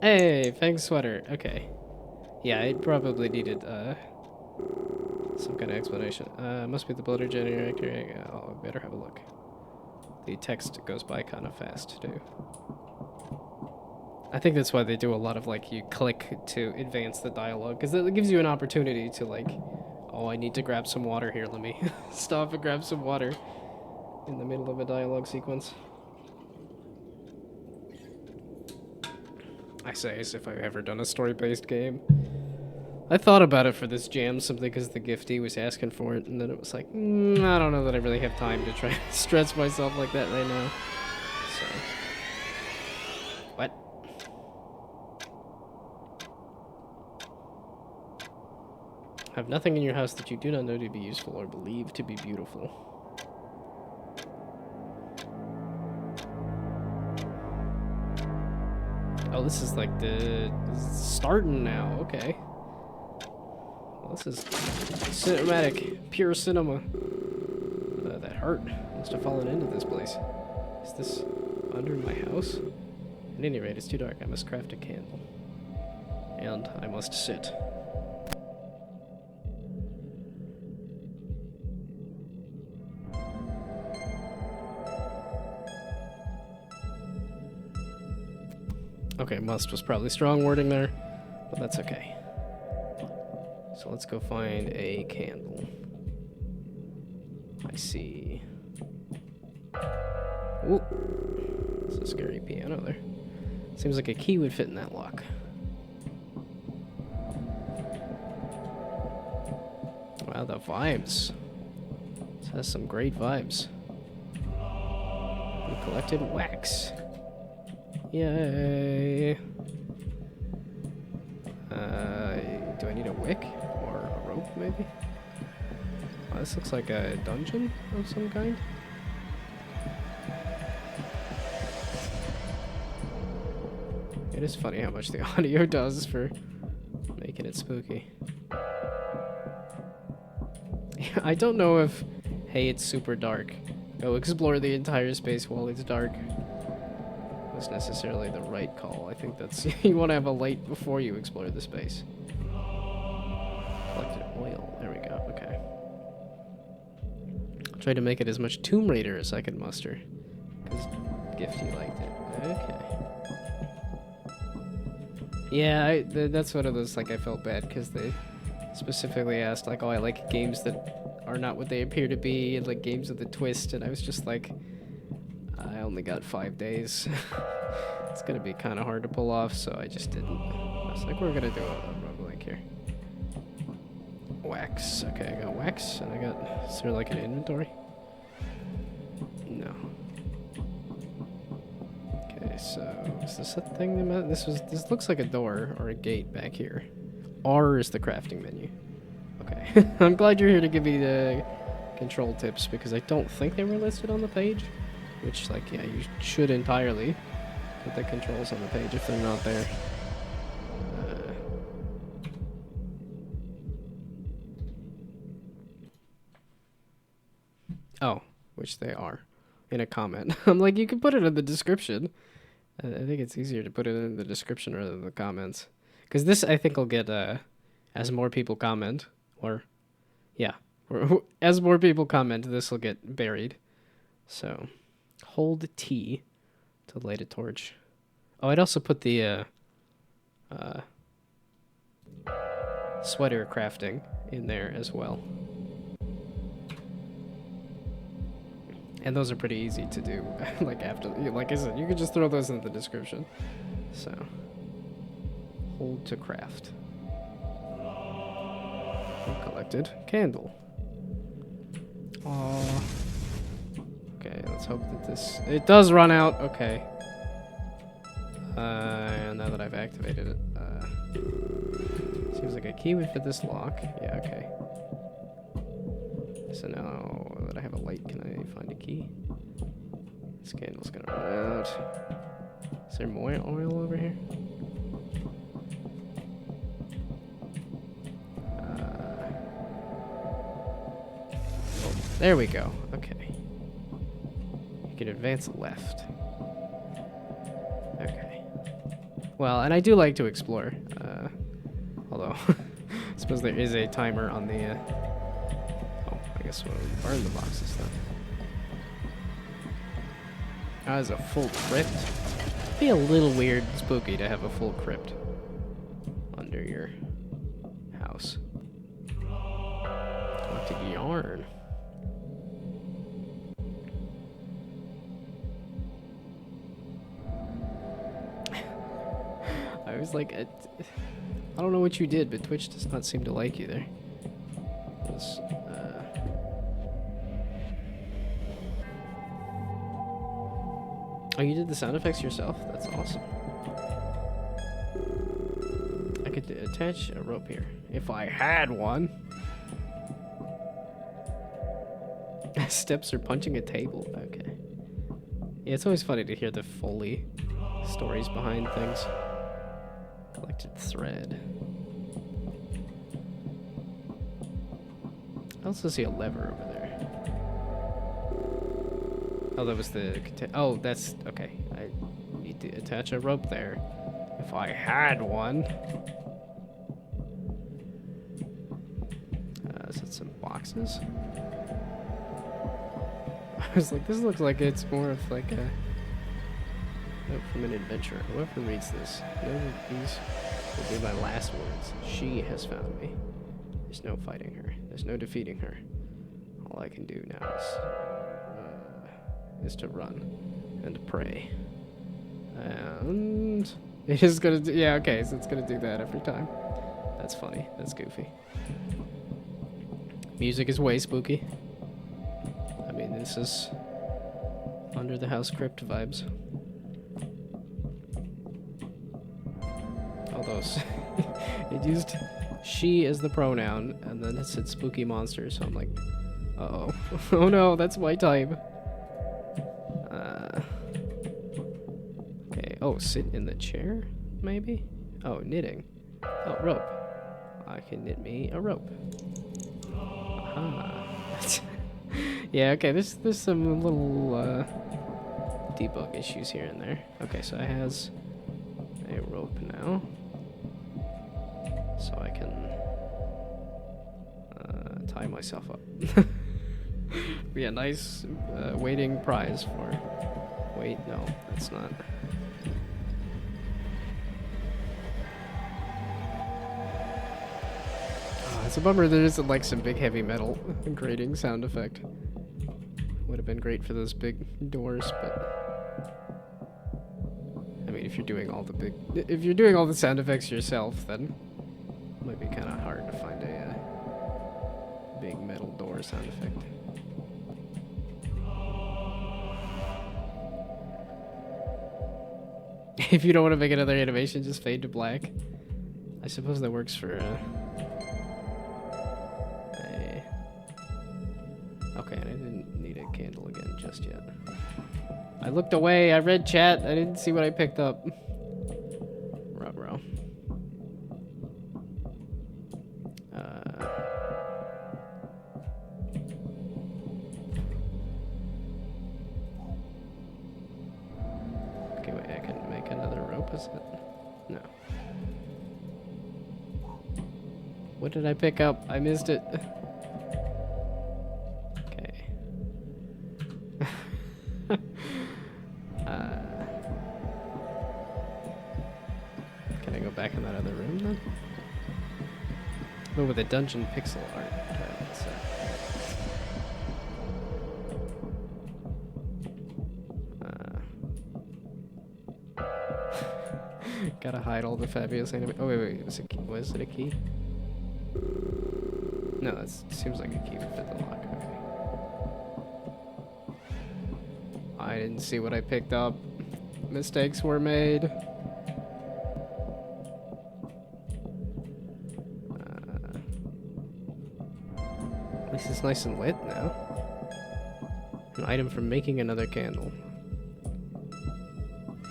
Hey, Fang Sweater. Okay. Yeah, it probably needed some kind of explanation. Must be the bloater generator. Yeah, I'll better have a look. The text goes by kind of fast, too. I think that's why they do a lot of, like, you click to advance the dialogue, because it gives you an opportunity to, like, oh, I need to grab some water here, let me stop and grab some water in the middle of a dialogue sequence. I say as if I've ever done a story-based game. I thought about it for this jam simply because the Gifty was asking for it, and then it was like, I don't know that I really have time to try to stress myself like that right now. So. What? Have nothing in your house that you do not know to be useful or believe to be beautiful. Oh, this is like this is starting now, okay. This is cinematic, pure cinema. That hurt. Must have fallen into this place. Is this under my house? At any rate, it's too dark. I must craft a candle. And I must sit. Okay, must was probably strong wording there, but that's okay. So let's go find a candle. I see. Ooh, that's a scary piano there. Seems like a key would fit in that lock. Wow, the vibes. This has some great vibes. We collected wax. Yay. Do I need a wick? Or a rope, maybe? Oh, this looks like a dungeon of some kind. It is funny how much the audio does for making it spooky. I don't know if, hey, it's super dark, go explore the entire space while it's dark, was necessarily the right call. I think that's, you want to have a light before you explore the space. Collected oil, there we go, okay. I'll try to make it as much Tomb Raider as I can muster, because Gifty liked it. Okay. Yeah, that's one of those, like, I felt bad, because they specifically asked, like, oh, I like games that are not what they appear to be, and, like, games with a twist, and I was just like, I only got 5 days. It's gonna be kind of hard to pull off, so I just didn't. I was like, we're gonna do a roguelike here. Wax. Okay, I got wax, and I got, is there, like, an inventory? No. Okay, so is this a thing? This looks like a door or a gate back here. R is the crafting menu. Okay, I'm glad you're here to give me the control tips because I don't think they were listed on the page. Which, like, yeah, you should entirely put the controls on the page if they're not there. Oh, which they are in a comment. I'm like, you can put it in the description. I think it's easier to put it in the description rather than the comments. Because this, I think, will get, as more people comment, or, yeah, or, as more people comment, this will get buried. So, hold T to light a torch. Oh, I'd also put the, sweater crafting in there as well. And those are pretty easy to do, like after, like I said, you can just throw those in the description. So, hold to craft. Collected candle. Aww. Okay, let's hope that this, it does run out, okay. Now that I've activated it, seems like a key would fit this lock. Yeah, okay. So now that I have a light, can I find a key? This candle's gonna run out. Is there more oil over here? Oh, there we go. Okay. You can advance left. Okay. Well, and I do like to explore. Although, I suppose there is a timer on the... I guess we'll burn the boxes then. That is a full crypt. It'd be a little weird and spooky to have a full crypt under your house. Collected yarn. I was like, I don't know what you did, but Twitch does not seem to like you there. Oh, you did the sound effects yourself? That's awesome. I could attach a rope here. If I had one. Steps are punching a table. Okay. Yeah, it's always funny to hear the Foley stories behind things. Collected thread. I also see a lever over there. Oh, that was the... Oh, that's... Okay. I need to attach a rope there. If I had one. Is that some boxes? I was like, this looks like it's more of like a... note from an adventurer. Whoever reads this, know that these will be my last words. She has found me. There's no fighting her. There's no defeating her. All I can do now is to run and pray. And it is gonna do, yeah, okay, so it's gonna do that every time. That's funny. That's goofy. Music is way spooky. I mean, this is under the house crypt vibes. Although it used she as the pronoun, and then it said spooky monster, so I'm like, uh-oh. Oh no, that's my type. Okay, oh, sit in the chair, maybe? Oh, knitting. Oh, rope. I can knit me a rope. Aha. Yeah, okay, there's some little debug issues here and there. Okay, so I has a rope now. So I can tie myself up. Be a nice waiting prize for... Wait, no, that's not... It's a bummer there isn't like some big heavy metal grating sound effect. Would have been great for those big doors, but I mean, if you're doing all the sound effects yourself, then it might be kind of hard to find a big metal door sound effect. If you don't want to make another animation, just fade to black. I suppose that works for okay, and I didn't need a candle again just yet. I looked away, I read chat, I didn't see what I picked up. Ruh-roh. Okay, wait, I can make another rope, is it? No. What did I pick up? I missed it. Can I go back in that other room then? Oh, with the dungeon pixel art. Gotta hide all the fabulous anime. Oh wait, was it a key? No, that seems like a key would fit the lock. Okay. I didn't see what I picked up. Mistakes were made. At least it's nice and lit now. An item for making another candle.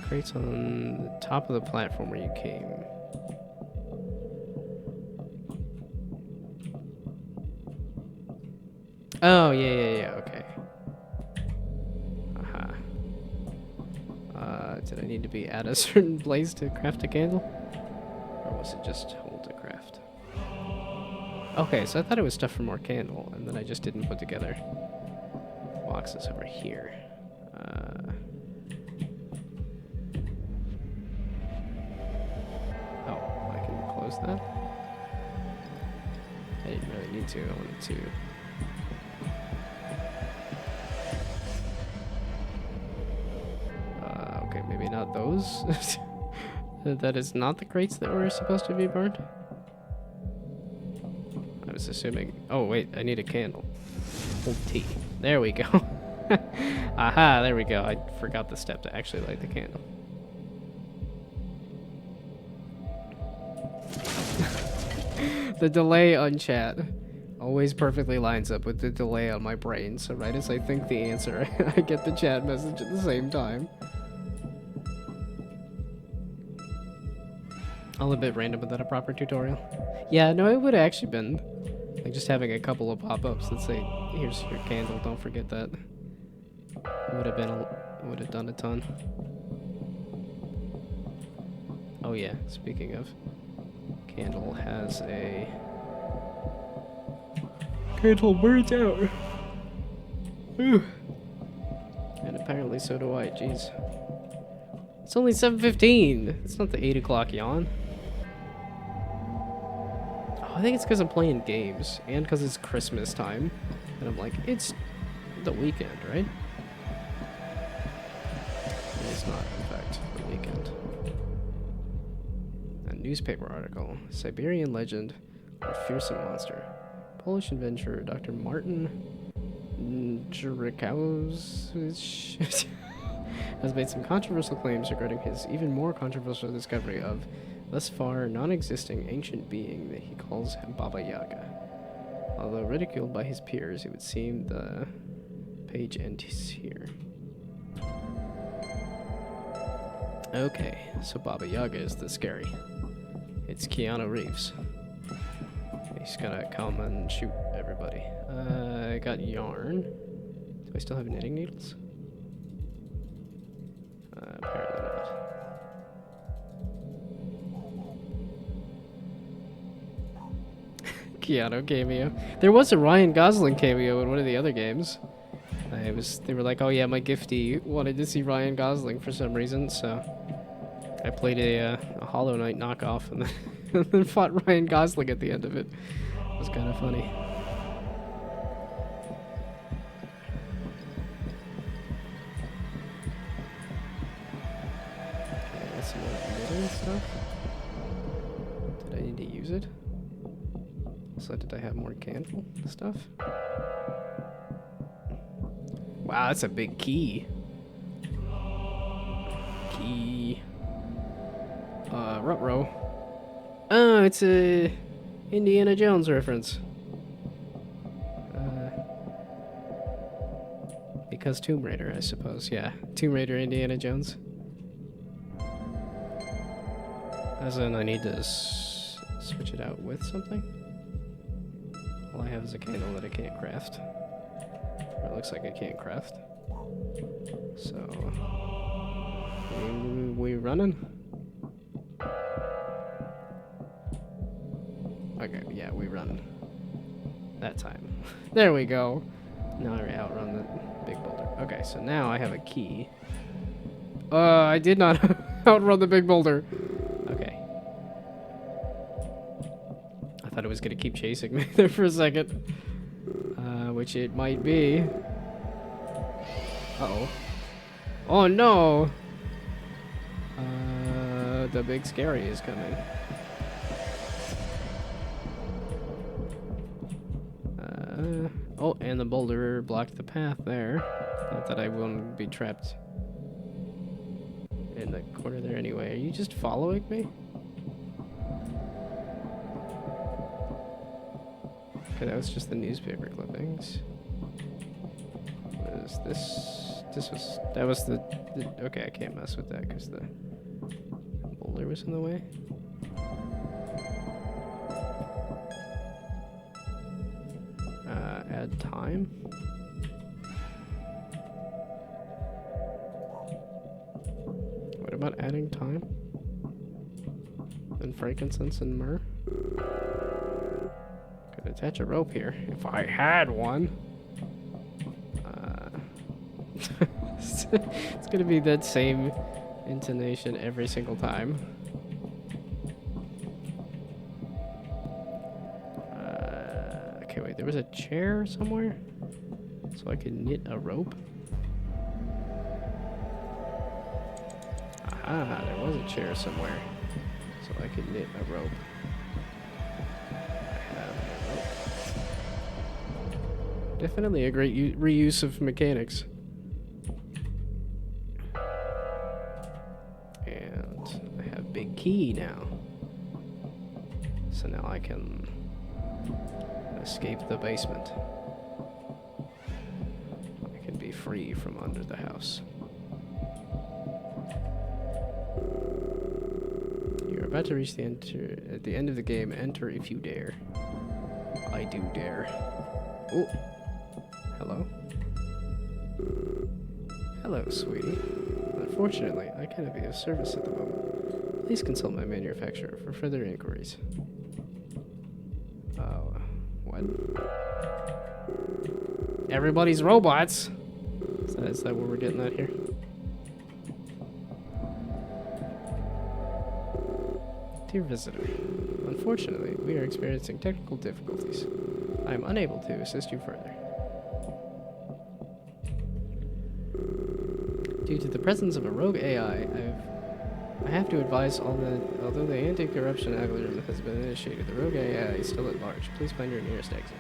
Crates on the top of the platform where you came. Oh, yeah, okay. Did I need to be at a certain place to craft a candle? Or was it just hold to craft? Okay, so I thought it was stuff for more candle, and then I just didn't put together boxes over here. Oh, I can close that? I didn't really need to, I wanted to... Okay, maybe not those. That is not the crates that were supposed to be burned. I was assuming... Oh, wait, I need a candle. Hold T. There we go. Aha, there we go. I forgot the step to actually light the candle. The delay on chat always perfectly lines up with the delay on my brain. So right as I think the answer, I get the chat message at the same time. All a bit random without a proper tutorial. Yeah, no, it would have actually been like just having a couple of pop-ups that say, "Here's your candle. Don't forget that." Would have done a ton. Oh yeah, speaking of, candle has a candle burns out. Ooh. And apparently so do I. Jeez. It's only 7:15. It's not the 8 o'clock yawn. Oh, I think it's because I'm playing games and because it's Christmas time. And I'm like, it's the weekend, right? It's not, in fact, the weekend. A newspaper article. Siberian legend or fearsome monster. Polish adventurer Dr. Martin Jurikaus has made some controversial claims regarding his even more controversial discovery of thus far non-existing ancient being that he calls Baba Yaga. Although ridiculed by his peers, it would seem the page ends here. Okay, so Baba Yaga is the scary. It's Keanu Reeves. He's gonna come and shoot everybody. I got yarn. Do I still have knitting needles? Apparently not. Keanu cameo. There was a Ryan Gosling cameo in one of the other games. They were like, oh yeah, my gifty wanted to see Ryan Gosling for some reason, so I played a Hollow Knight knockoff and then, and then fought Ryan Gosling at the end of it. It was kind of funny. Okay, that's some more knitting stuff. Did I need to use it? So did I have more candle stuff? Wow, that's a big key. Key. Ruh-roh. Oh, it's a Indiana Jones reference. Because Tomb Raider, I suppose. Yeah, Tomb Raider, Indiana Jones. As in, I need to switch it out with something. All I have is a candle that I can't craft. Or it looks like I can't craft. So, we running? Okay, yeah, we run. That time. There we go. Now I outrun the big boulder. Okay, so now I have a key. I did not outrun the big boulder. Okay. I thought it was gonna keep chasing me there for a second. Which it might be. Uh-oh. Oh no! The big scary is coming. Oh, and the boulder blocked the path there. Not that I won't be trapped in the corner there anyway. Are you just following me? Okay, that was just the newspaper clippings. What is this? That was the okay, I can't mess with that because the boulder was in the way. Add time. What about adding time? And frankincense and myrrh? Could attach a rope here if I had one. It's gonna be that same intonation every single time. Okay, wait, there was a chair somewhere? So I could knit a rope? Aha, there was a chair somewhere. So I could knit a rope. I have a rope. Definitely a great reuse of mechanics. And I have big key now. So now I can escape the basement. I can be free from under the house. You're about to reach at the end of the game. Enter if you dare. I do dare. Oh, hello. Hello, sweetie. Unfortunately, I cannot be of service at the moment. Please consult my manufacturer for further inquiries. What? Everybody's robots. Is that what we're getting at here? Dear visitor, unfortunately, we are experiencing technical difficulties. I am unable to assist you further. Due to the presence of a rogue AI, I've I have to advise all that although the anti-corruption algorithm has been initiated, the rogue AI is still at large. Please find your nearest exit.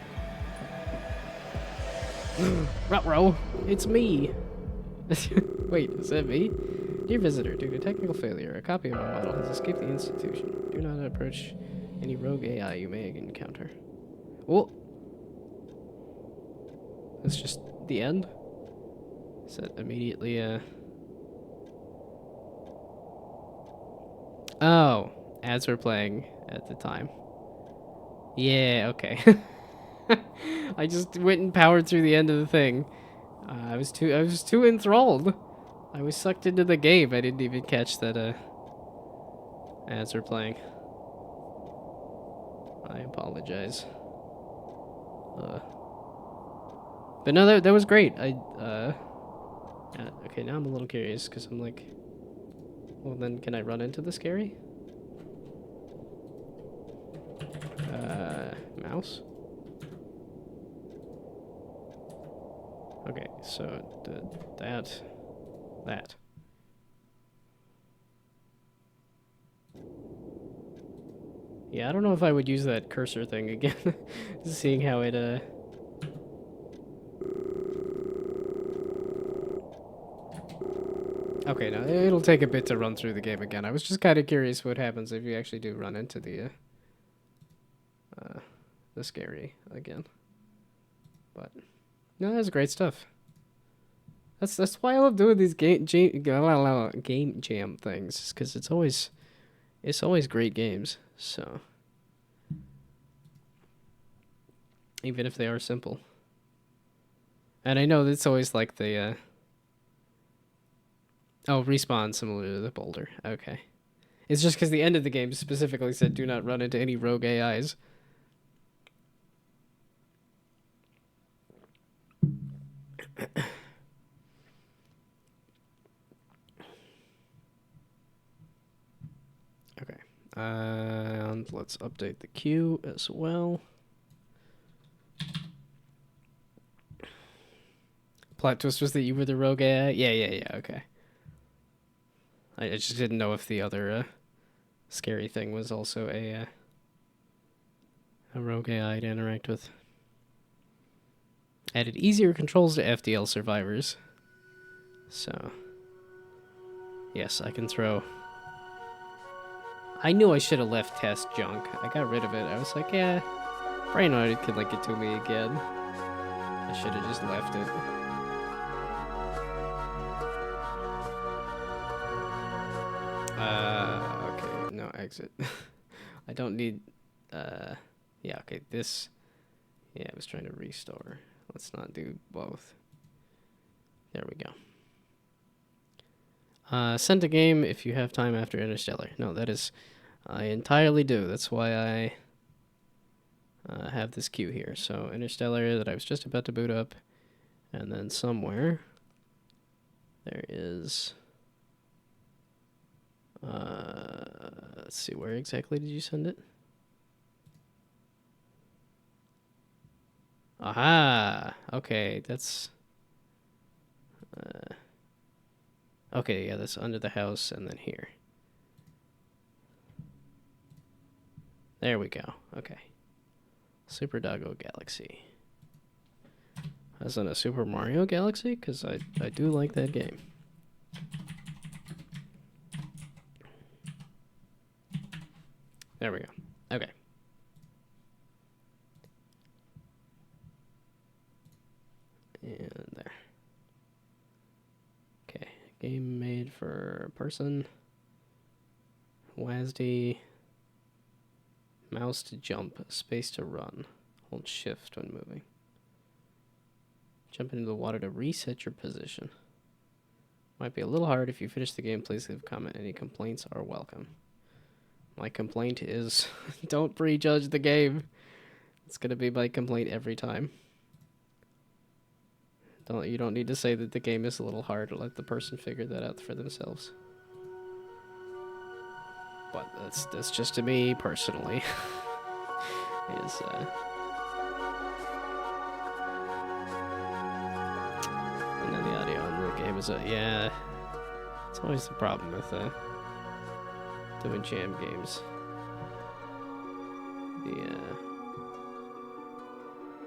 Ruh-roh, it's me. Wait, is that me? Dear visitor, due to technical failure, a copy of my model has escaped the institution. Do not approach any rogue AI you may encounter. Oh! That's just the end? Is that immediately, Oh, ads were playing at the time. Yeah, okay. I just went and powered through the end of the thing. I was too enthralled. I was sucked into the game. I didn't even catch that ads were playing. I apologize. But no, that was great. Okay, now I'm a little curious because I'm like, well then can I run into the scary? Mouse? Okay, so that. Yeah, I don't know if I would use that cursor thing again. Seeing how it, Okay, now it'll take a bit to run through the game again. I was just kind of curious what happens if you actually do run into the scary again. But no, that's great stuff. That's why I love doing these game jam things, because it's always great games. So even if they are simple, and I know it's always like the oh, respawn similar to the boulder. Okay, it's just because the end of the game specifically said do not run into any rogue AIs. Okay. And let's update the queue as well. Plot twist was that you were the rogue AI? Yeah, okay. I just didn't know if the other scary thing was also a rogue AI to interact with. Added easier controls to FDL survivors. So, yes, I can throw... I knew I should have left test junk. I got rid of it. I was like, yeah, Brainard could link it to me again. I should have just left it. Okay, no, exit. I don't need, yeah, okay, this, yeah, I was trying to restore. Let's not do both. There we go. Send a game if you have time after Interstellar. No, that is, I entirely do. That's why I have this queue here. So Interstellar that I was just about to boot up, and then somewhere there is, let's see, where exactly did you send it? Aha! Okay, that's... okay, yeah, that's under the house and then here. There we go. Okay. Super Doggo Galaxy. As in a Super Mario Galaxy? Because I do like that game. There we go. Okay. And there. Okay. Game made for a person. WASD. Mouse to jump. Space to run. Hold shift when moving. Jump into the water to reset your position. Might be a little hard. If you finish the game, please leave a comment. Any complaints are welcome. My complaint is don't prejudge the game. It's gonna be my complaint every time. You don't need to say that the game is a little hard. Let the person figure that out for themselves. But that's just to me personally. Is and then the audio on the game is yeah. It's always the problem with doing jam games.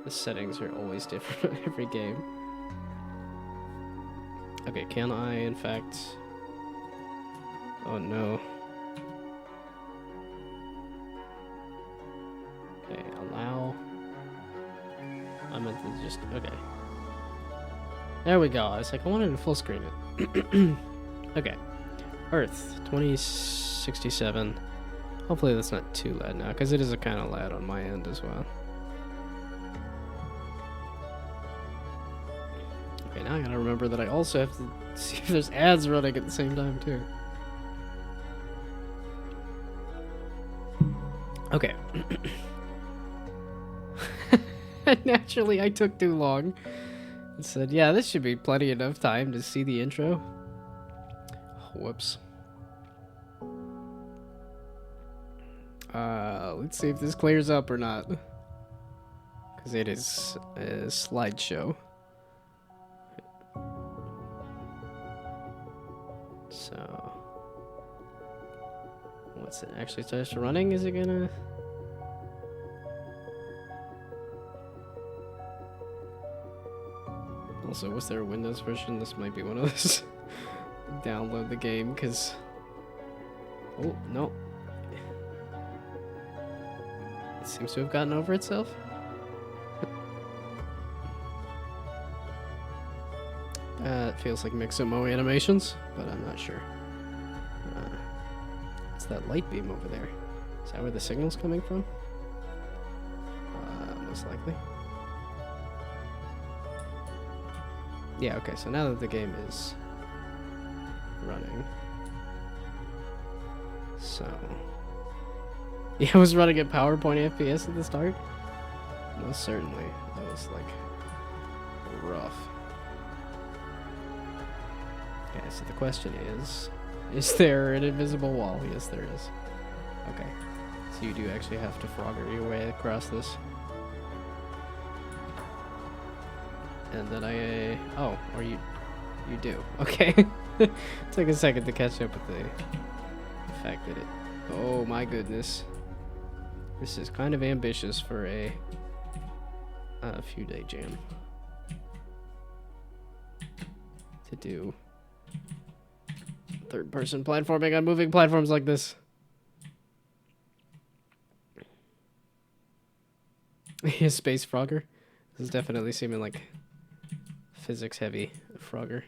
The settings are always different every game. Okay, can I in fact... Oh no. Okay, allow... I meant to just... Okay. There we go. I was like, I wanted to full screen it. Okay. Earth, 2067. Hopefully that's not too loud now, because it is a kind of loud on my end as well. Okay, now I gotta remember that I also have to see if there's ads running at the same time, too. Okay. Naturally, I took too long. And said, yeah, this should be plenty enough time to see the intro. Whoops. Let's see if this clears up or not. Because it is a slideshow. So... Once it actually starts running, is it gonna... Also, was there a Windows version? This might be one of those. Download the game, because... Oh, no. It seems to have gotten over itself. It feels like Mixamo animations, but I'm not sure. What's that light beam over there? Is that where the signal's coming from? Most likely. Yeah, okay, so now that the game is running. So... Yeah, I was running at PowerPoint FPS at the start. Most certainly. That was, like, rough. Okay, so the question is there an invisible wall? Yes, there is. Okay. So you do actually have to frogger your way across this. And then oh, or you do. Okay. Took a second to catch up with the fact that it... Oh my goodness. This is kind of ambitious for a few day jam. To do third person platforming on moving platforms like this. Space Frogger. This is definitely seeming like physics heavy Frogger,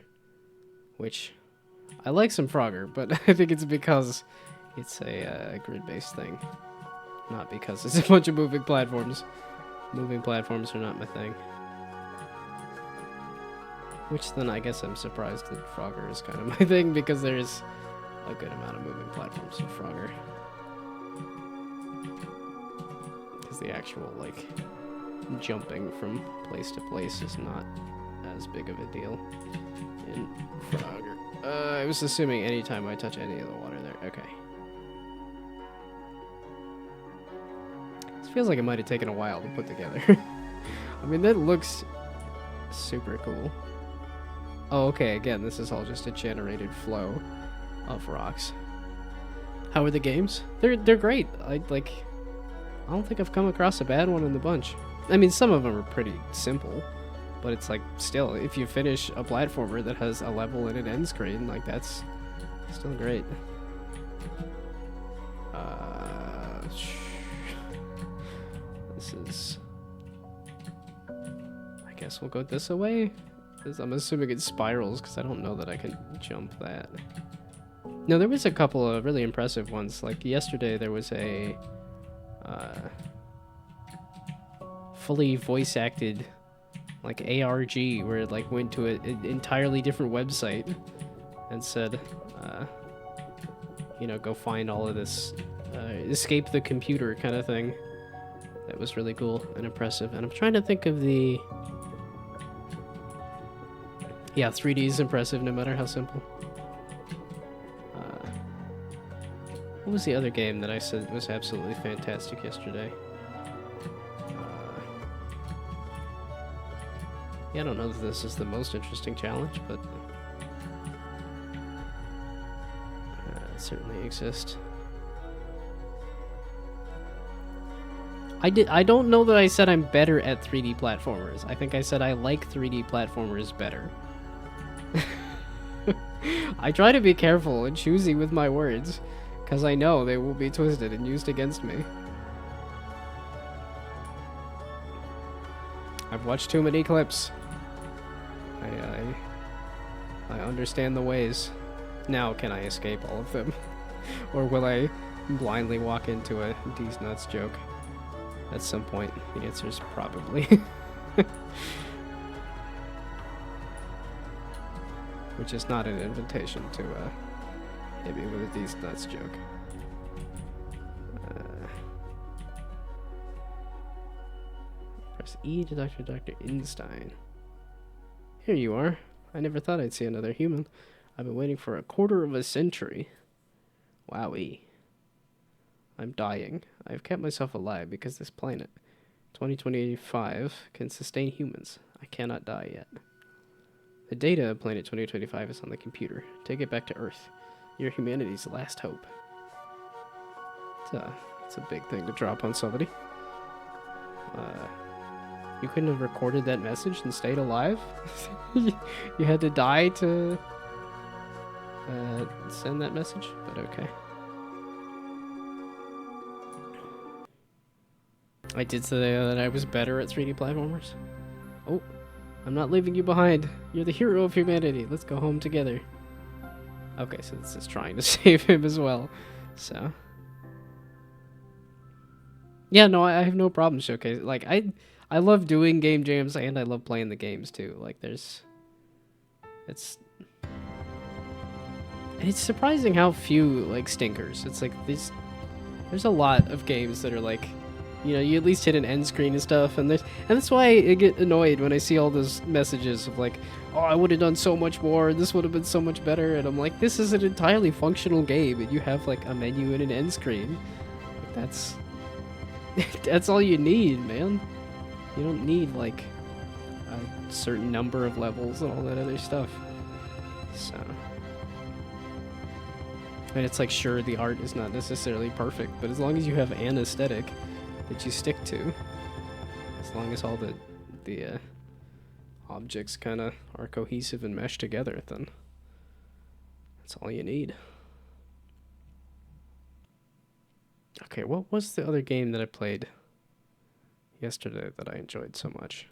which I like some Frogger, but I think it's because it's a grid-based thing, not because it's a bunch of moving platforms. Moving platforms are not my thing. Which then I guess I'm surprised that Frogger is kind of my thing, because there is a good amount of moving platforms in Frogger. Because the actual, like, jumping from place to place is not as big of a deal in Frogger. I was assuming anytime I touch any of the water there. Okay. This feels like it might have taken a while to put together. I mean, that looks super cool. Oh, okay, again, this is all just a generated flow of rocks. How are the games? They're great. I don't think I've come across a bad one in the bunch. I mean, some of them are pretty simple, but it's like, still, if you finish a platformer that has a level and an end screen, like, that's still great. This is... I guess we'll go this way? I'm assuming it spirals, because I don't know that I can jump that. No, there was a couple of really impressive ones. Like, yesterday there was a... fully voice-acted, like, ARG, where it, like, went to an entirely different website and said, you know, go find all of this, escape the computer kind of thing. That was really cool and impressive. And I'm trying to think of the... Yeah, 3D is impressive no matter how simple. What was the other game that I said was absolutely fantastic yesterday? Yeah, I don't know that this is the most interesting challenge, but it certainly exists. I don't know that I said I'm better at 3D platformers. I think I said I like 3D platformers better. I try to be careful and choosy with my words, because I know they will be twisted and used against me. I've watched too many clips. I understand the ways. Now can I escape all of them? Or will I blindly walk into a D's nuts joke? At some point, the answer is probably. Which is not an invitation to hit me with a D's nuts joke. Press E to Dr. Einstein. Here you are. I never thought I'd see another human. I've been waiting for a quarter of a century. Wowee. I'm dying. I've kept myself alive because this planet, 2025, can sustain humans. I cannot die yet. The data of Planet 2025 is on the computer. Take it back to Earth. You're humanity's last hope. It's a big thing to drop on somebody. You couldn't have recorded that message and stayed alive? You had to die to send that message? But okay. I did say that I was better at 3D platformers. Oh, I'm not leaving you behind. You're the hero of humanity. Let's go home together. Okay, so this is trying to save him as well. So. Yeah, no, I have no problem showcasing. Like, I love doing game jams and I love playing the games too. Like, it's surprising how few, like, stinkers. It's like, there's a lot of games that are like, you know, you at least hit an end screen and stuff, and that's why I get annoyed when I see all those messages of like, oh, I would have done so much more, this would have been so much better, and I'm like, this is an entirely functional game, and you have like a menu and an end screen. Like, that's all you need, man. You don't need like a certain number of levels and all that other stuff. So, and it's like, sure, the art is not necessarily perfect, but as long as you have an aesthetic that you stick to, as long as all the objects kind of are cohesive and mesh together, then that's all you need. Okay, what was the other game that I played yesterday that I enjoyed so much?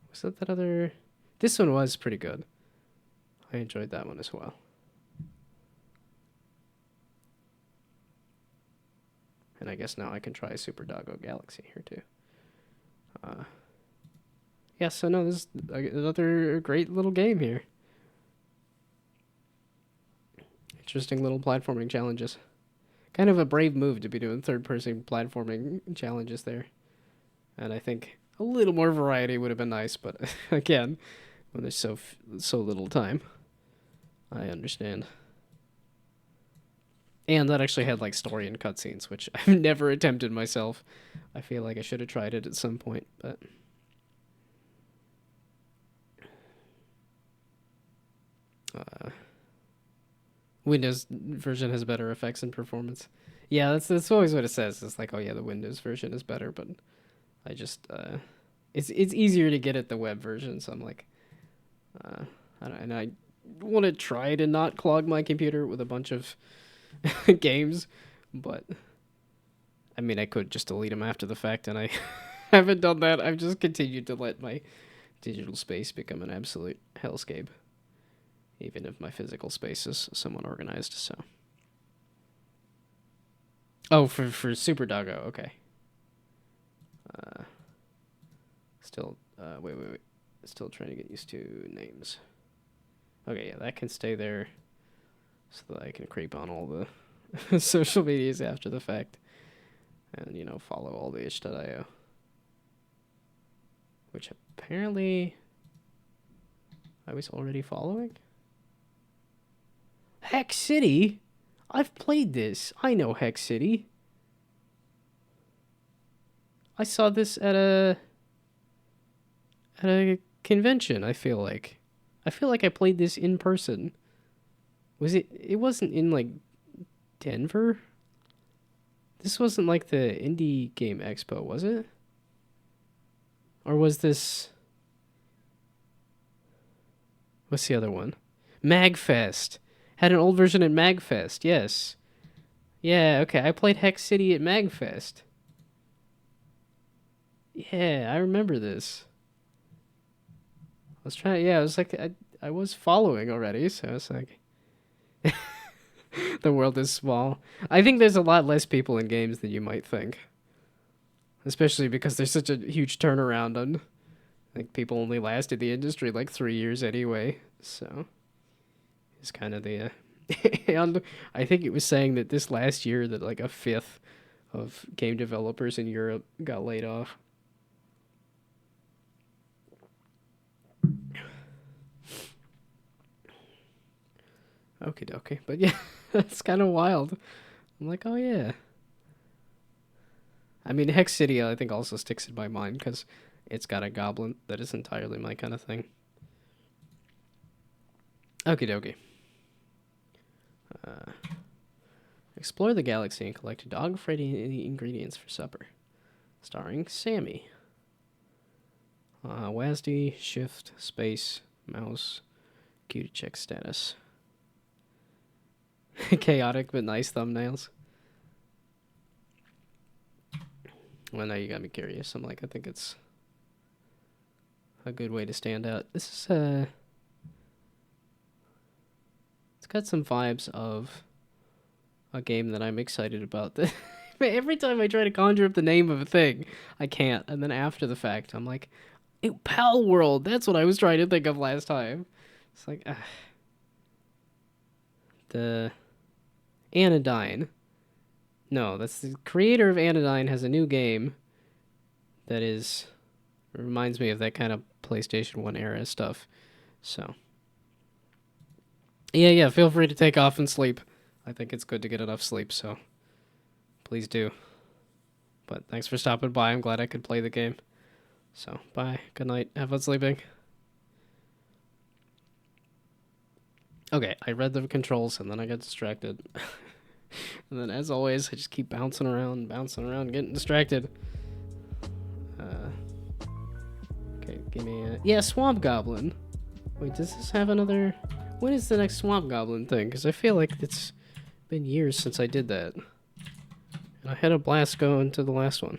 Was that other? This one was pretty good. I enjoyed that one as well. And I guess now I can try Super Doggo Galaxy here too. Yeah, so no, this is another great little game here. Interesting little platforming challenges. Kind of a brave move to be doing third-person platforming challenges there. And I think a little more variety would have been nice, but again, when there's so little time, I understand. And that actually had like story and cutscenes, which I've never attempted myself. I feel like I should have tried it at some point, but Windows version has better effects and performance. Yeah, that's always what it says. It's like, oh yeah, the Windows version is better, but I just it's easier to get at the web version, so I'm like, I want to try to not clog my computer with a bunch of games, but I mean, I could just delete them after the fact, and I haven't done that. I've just continued to let my digital space become an absolute hellscape, even if my physical space is somewhat organized. So, oh, for Super Doggo, okay. Still, wait. Still trying to get used to names. Okay, yeah, that can stay there, so that I can creep on all the social medias after the fact, and, you know, follow all the itch.io, which apparently I was already following. Hex City? I've played this. I know Hex City. I saw this at a convention, I feel like. I played this in person. Was it? It wasn't in, like, Denver? This wasn't like the Indie Game Expo, was it? Or was this... What's the other one? Magfest. Had an old version at Magfest, yes. Yeah, okay, I played Hex City at Magfest. Yeah, I remember this. I was trying, yeah, I was like, I was following already, so I was like... The world is small. I think there's a lot less people in games than you might think. Especially because there's such a huge turnaround on... Like, people only lasted the industry like 3 years anyway, so... It's kind of the... And I think it was saying that this last year that like a fifth of game developers in Europe got laid off. Okie dokie. But yeah, that's kind of wild. I'm like, oh yeah. I mean, Hex City I think also sticks in my mind because it's got a goblin that is entirely my kind of thing. Okie dokie. Explore the galaxy and collect dog-friendly ingredients for supper. Starring Sammy. WASD, shift, space, mouse, Q to check status. Chaotic but nice thumbnails. Well, now you got me curious. I'm like, I think it's a good way to stand out. This is, it's got some vibes of a game that I'm excited about. Every time I try to conjure up the name of a thing, I can't. And then after the fact, I'm like, Pal World! That's what I was trying to think of last time. It's like, the Anodyne. No, that's the creator of Anodyne has a new game that is... reminds me of that kind of PlayStation 1 era stuff. So... Yeah, feel free to take off and sleep. I think it's good to get enough sleep, so please do. But thanks for stopping by. I'm glad I could play the game. So, bye. Good night. Have fun sleeping. Okay, I read the controls, and then I got distracted. And then, as always, I just keep bouncing around, getting distracted. Okay, give me a... Yeah, Swamp Goblin. Wait, does this have another... When is the next Swamp Goblin thing? Because I feel like it's been years since I did that. And I had a blast going to the last one.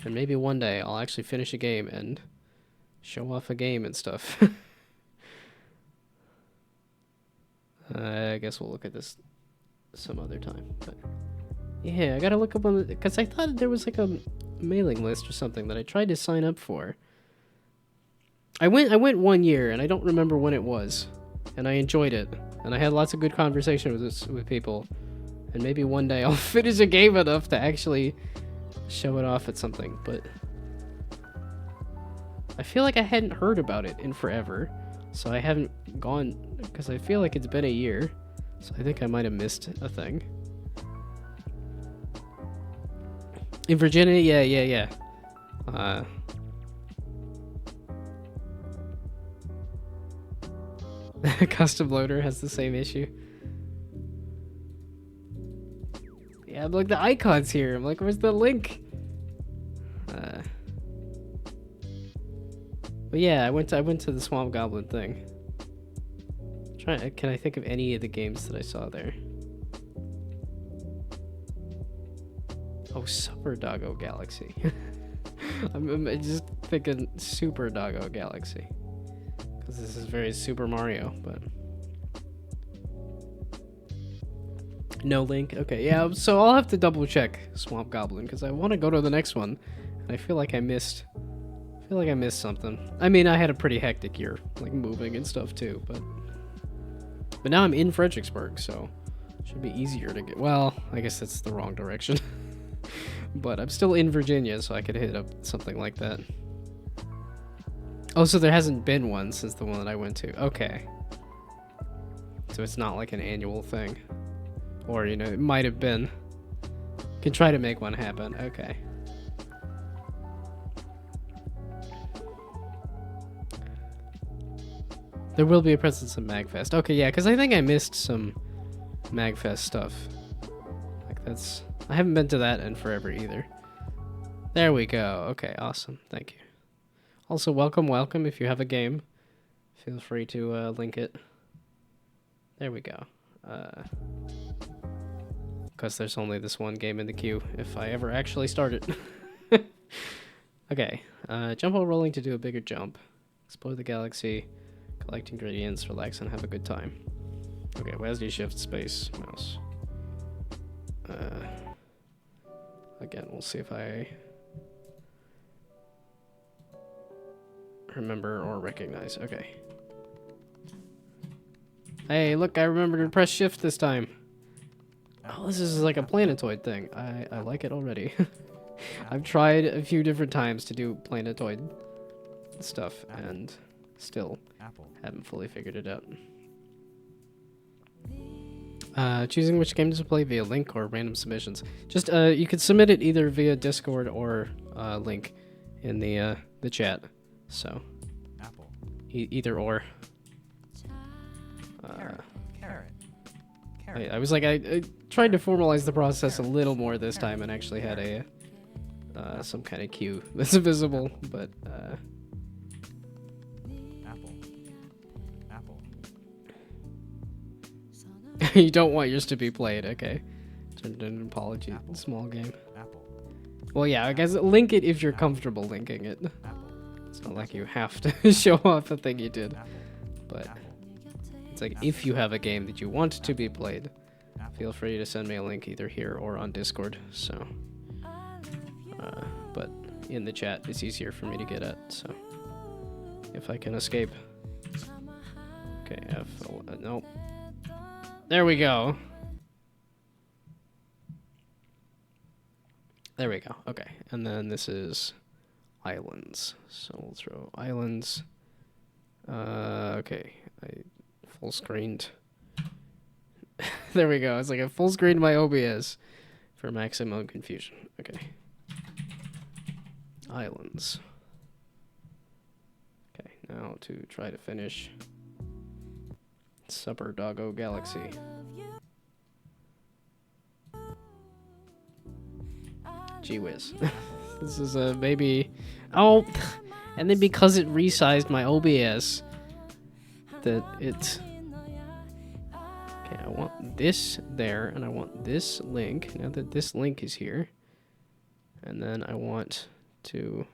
And maybe one day I'll actually finish a game and show off a game and stuff. I guess we'll look at this some other time. But yeah, I gotta look up on the... Because I thought there was like a mailing list or something that I tried to sign up for. I went 1 year, and I don't remember when it was. And I enjoyed it. And I had lots of good conversation with people. And maybe one day I'll finish a game enough to actually show it off at something. But I feel like I hadn't heard about it in forever. So I haven't gone... Because I feel like it's been a year. So I think I might have missed a thing. In Virginia? Yeah. Custom loader has the same issue. Yeah, I'm like, the icon's here. I'm like, where's the link? But yeah, I went to the Swamp Goblin thing. Can I think of any of the games that I saw there? Oh, Super Doggo Galaxy. I'm just thinking Super Doggo Galaxy. Because this is very Super Mario, but... No link? Okay, yeah, so I'll have to double check Swamp Goblin, because I want to go to the next one, and I feel like I missed something. I mean, I had a pretty hectic year, like moving and stuff too, but now I'm in Fredericksburg, so it should be easier to get... Well, I guess that's the wrong direction. But I'm still in Virginia, so I could hit up something like that. Oh, so there hasn't been one since the one that I went to. Okay. So it's not like an annual thing. Or, you know, it might have been. Can try to make one happen. Okay. There will be a presence of MagFest. Okay, yeah, because I think I missed some MagFest stuff. That's I haven't been to that in forever either. There we go. Okay, awesome. Thank you. Also, welcome. If you have a game, feel free to link it. There we go. Because there's only this one game in the queue if I ever actually start it. Okay. Jump while rolling to do a bigger jump. Explore the galaxy. Collect ingredients. Relax and have a good time. Okay, WASD shift space mouse. Again, we'll see if I remember or recognize. Okay. Hey, look, I remember to press shift this time. Oh, this is like a planetoid thing. I like it already. I've tried a few different times to do planetoid stuff and still haven't fully figured it out. Choosing which game to play via link or random submissions. Just you could submit it either via Discord or link in the chat. So either or. I was like I tried to formalize the process a little more this time and actually had a some kind of queue that's visible, but you don't want yours to be played, okay? Turned an apology. Small game. Well, yeah, I guess link it if you're comfortable linking it. It's not like you have to show off the thing you did, but it's like if you have a game that you want to be played, feel free to send me a link either here or on Discord. So, but in the chat, it's easier for me to get at. So, if I can escape. Okay, nope. There we go. There we go. Okay, and then this is islands. So we'll throw islands. Okay, I full screened. There we go. It's like a full screen my OBS for maximum confusion. Okay. Islands. Okay, now to try to finish Supper Doggo Galaxy. Gee whiz. This is a maybe. Oh, and then because it resized my OBS, that it. Okay, I want this there, and I want this link. Now that this link is here, and then I want to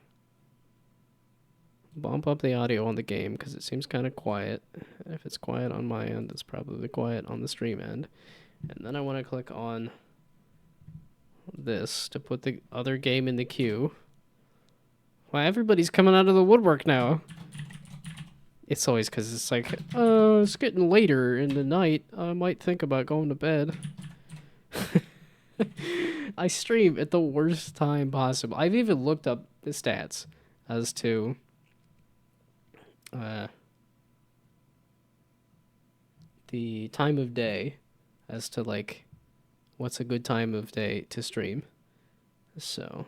bump up the audio on the game because it seems kind of quiet. If it's quiet on my end, it's probably quiet on the stream end. And then I want to click on this to put the other game in the queue. Wow, everybody's coming out of the woodwork now. It's always because it's like, it's getting later in the night. I might think about going to bed. I stream at the worst time possible. I've even looked up the stats as to the time of day, as to like what's a good time of day to stream. So,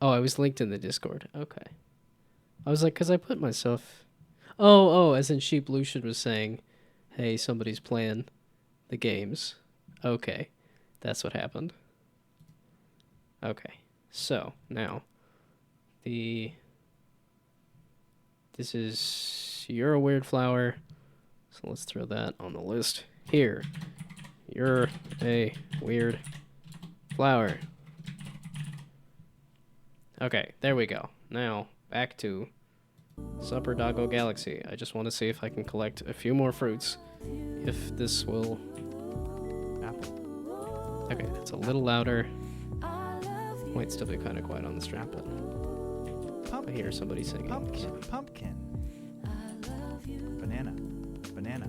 oh, I was linked in the Discord. Okay, I was like, because I put myself. Oh, as in Sheep Lucian was saying, hey, somebody's playing the games. Okay, that's what happened. Okay, so now this is You're a Weird Flower, so let's throw that on the list here. You're a weird flower. Okay, there we go. Now back to Supper Doggo Galaxy. I just want to see if I can collect a few more fruits. If this will. Okay, that's a little louder. Might still be kind of quiet on the stream, but I hear somebody singing. Pumpkin. Banana.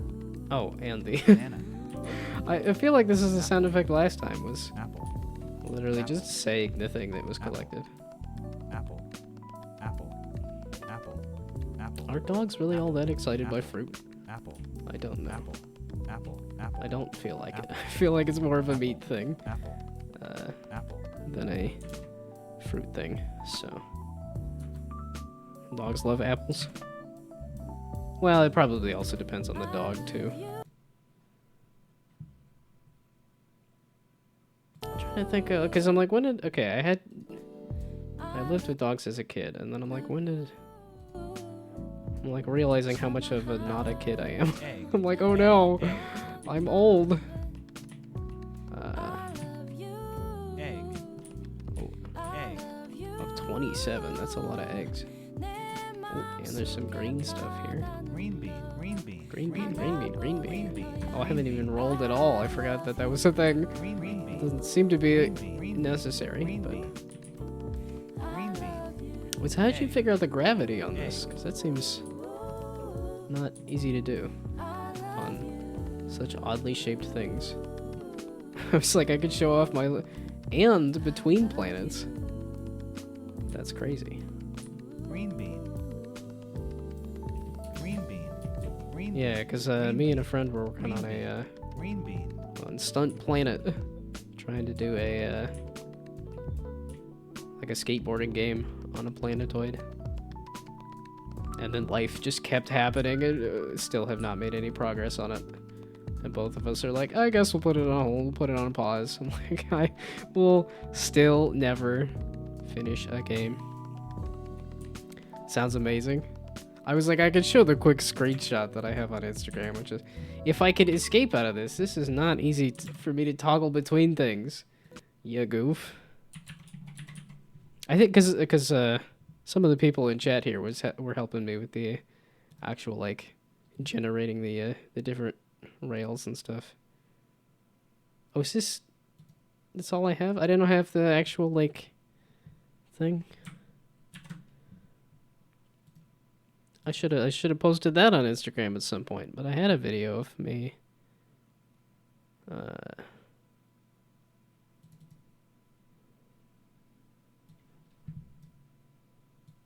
Oh, and the. Banana. I feel like this is the sound effect last time. Was Apple. literally just saying the thing that was collected. Apple. Are dogs really all that excited by fruit? Apple. I don't know. Apple. I don't feel like it. I feel like it's more of a meat thing Apple. than a fruit thing. So, dogs love apples. Well, it probably also depends on the dog too. trying to think, because I'm like, when did, okay, I lived with dogs as a kid, and then I'm like, when did, I'm like realizing how much of a not a kid I am. Egg. I'm like, oh no, Egg. I'm old. Egg. Egg. Of 27, that's a lot of eggs. Oh, and there's some green stuff here. Green bean. Green bean. Green bean, green bean, green Green bean. bean. Oh, I haven't even rolled at all. I forgot that that was a thing. Green bean. Doesn't seem to be Green necessary, Green but... bean. Green bean. Wait, so how'd you Egg. figure out the gravity on this? Because that seems not easy to do on such oddly shaped things. I was like, I could show off my... And between planets. That's crazy. Green bean. Green bean. Green Yeah, because me and a friend were working on a... Green bean. on Stunt Planet, trying to do a like a skateboarding game on a planetoid, and then life just kept happening and still have not made any progress on it. And both of us are like, I guess we'll put it on hold, we'll put it on pause. I'm like, I will still never finish a game. Sounds amazing. I was like, I could show the quick screenshot that I have on Instagram, which is, if I could escape out of this, this is not easy for me to toggle between things. Ya goof. I think because some of the people in chat here were helping me with the actual, like, generating the different rails and stuff. Oh, is this... That's all I have? I didn't have the actual, like, thing. I should have posted that on Instagram at some point, but I had a video of me.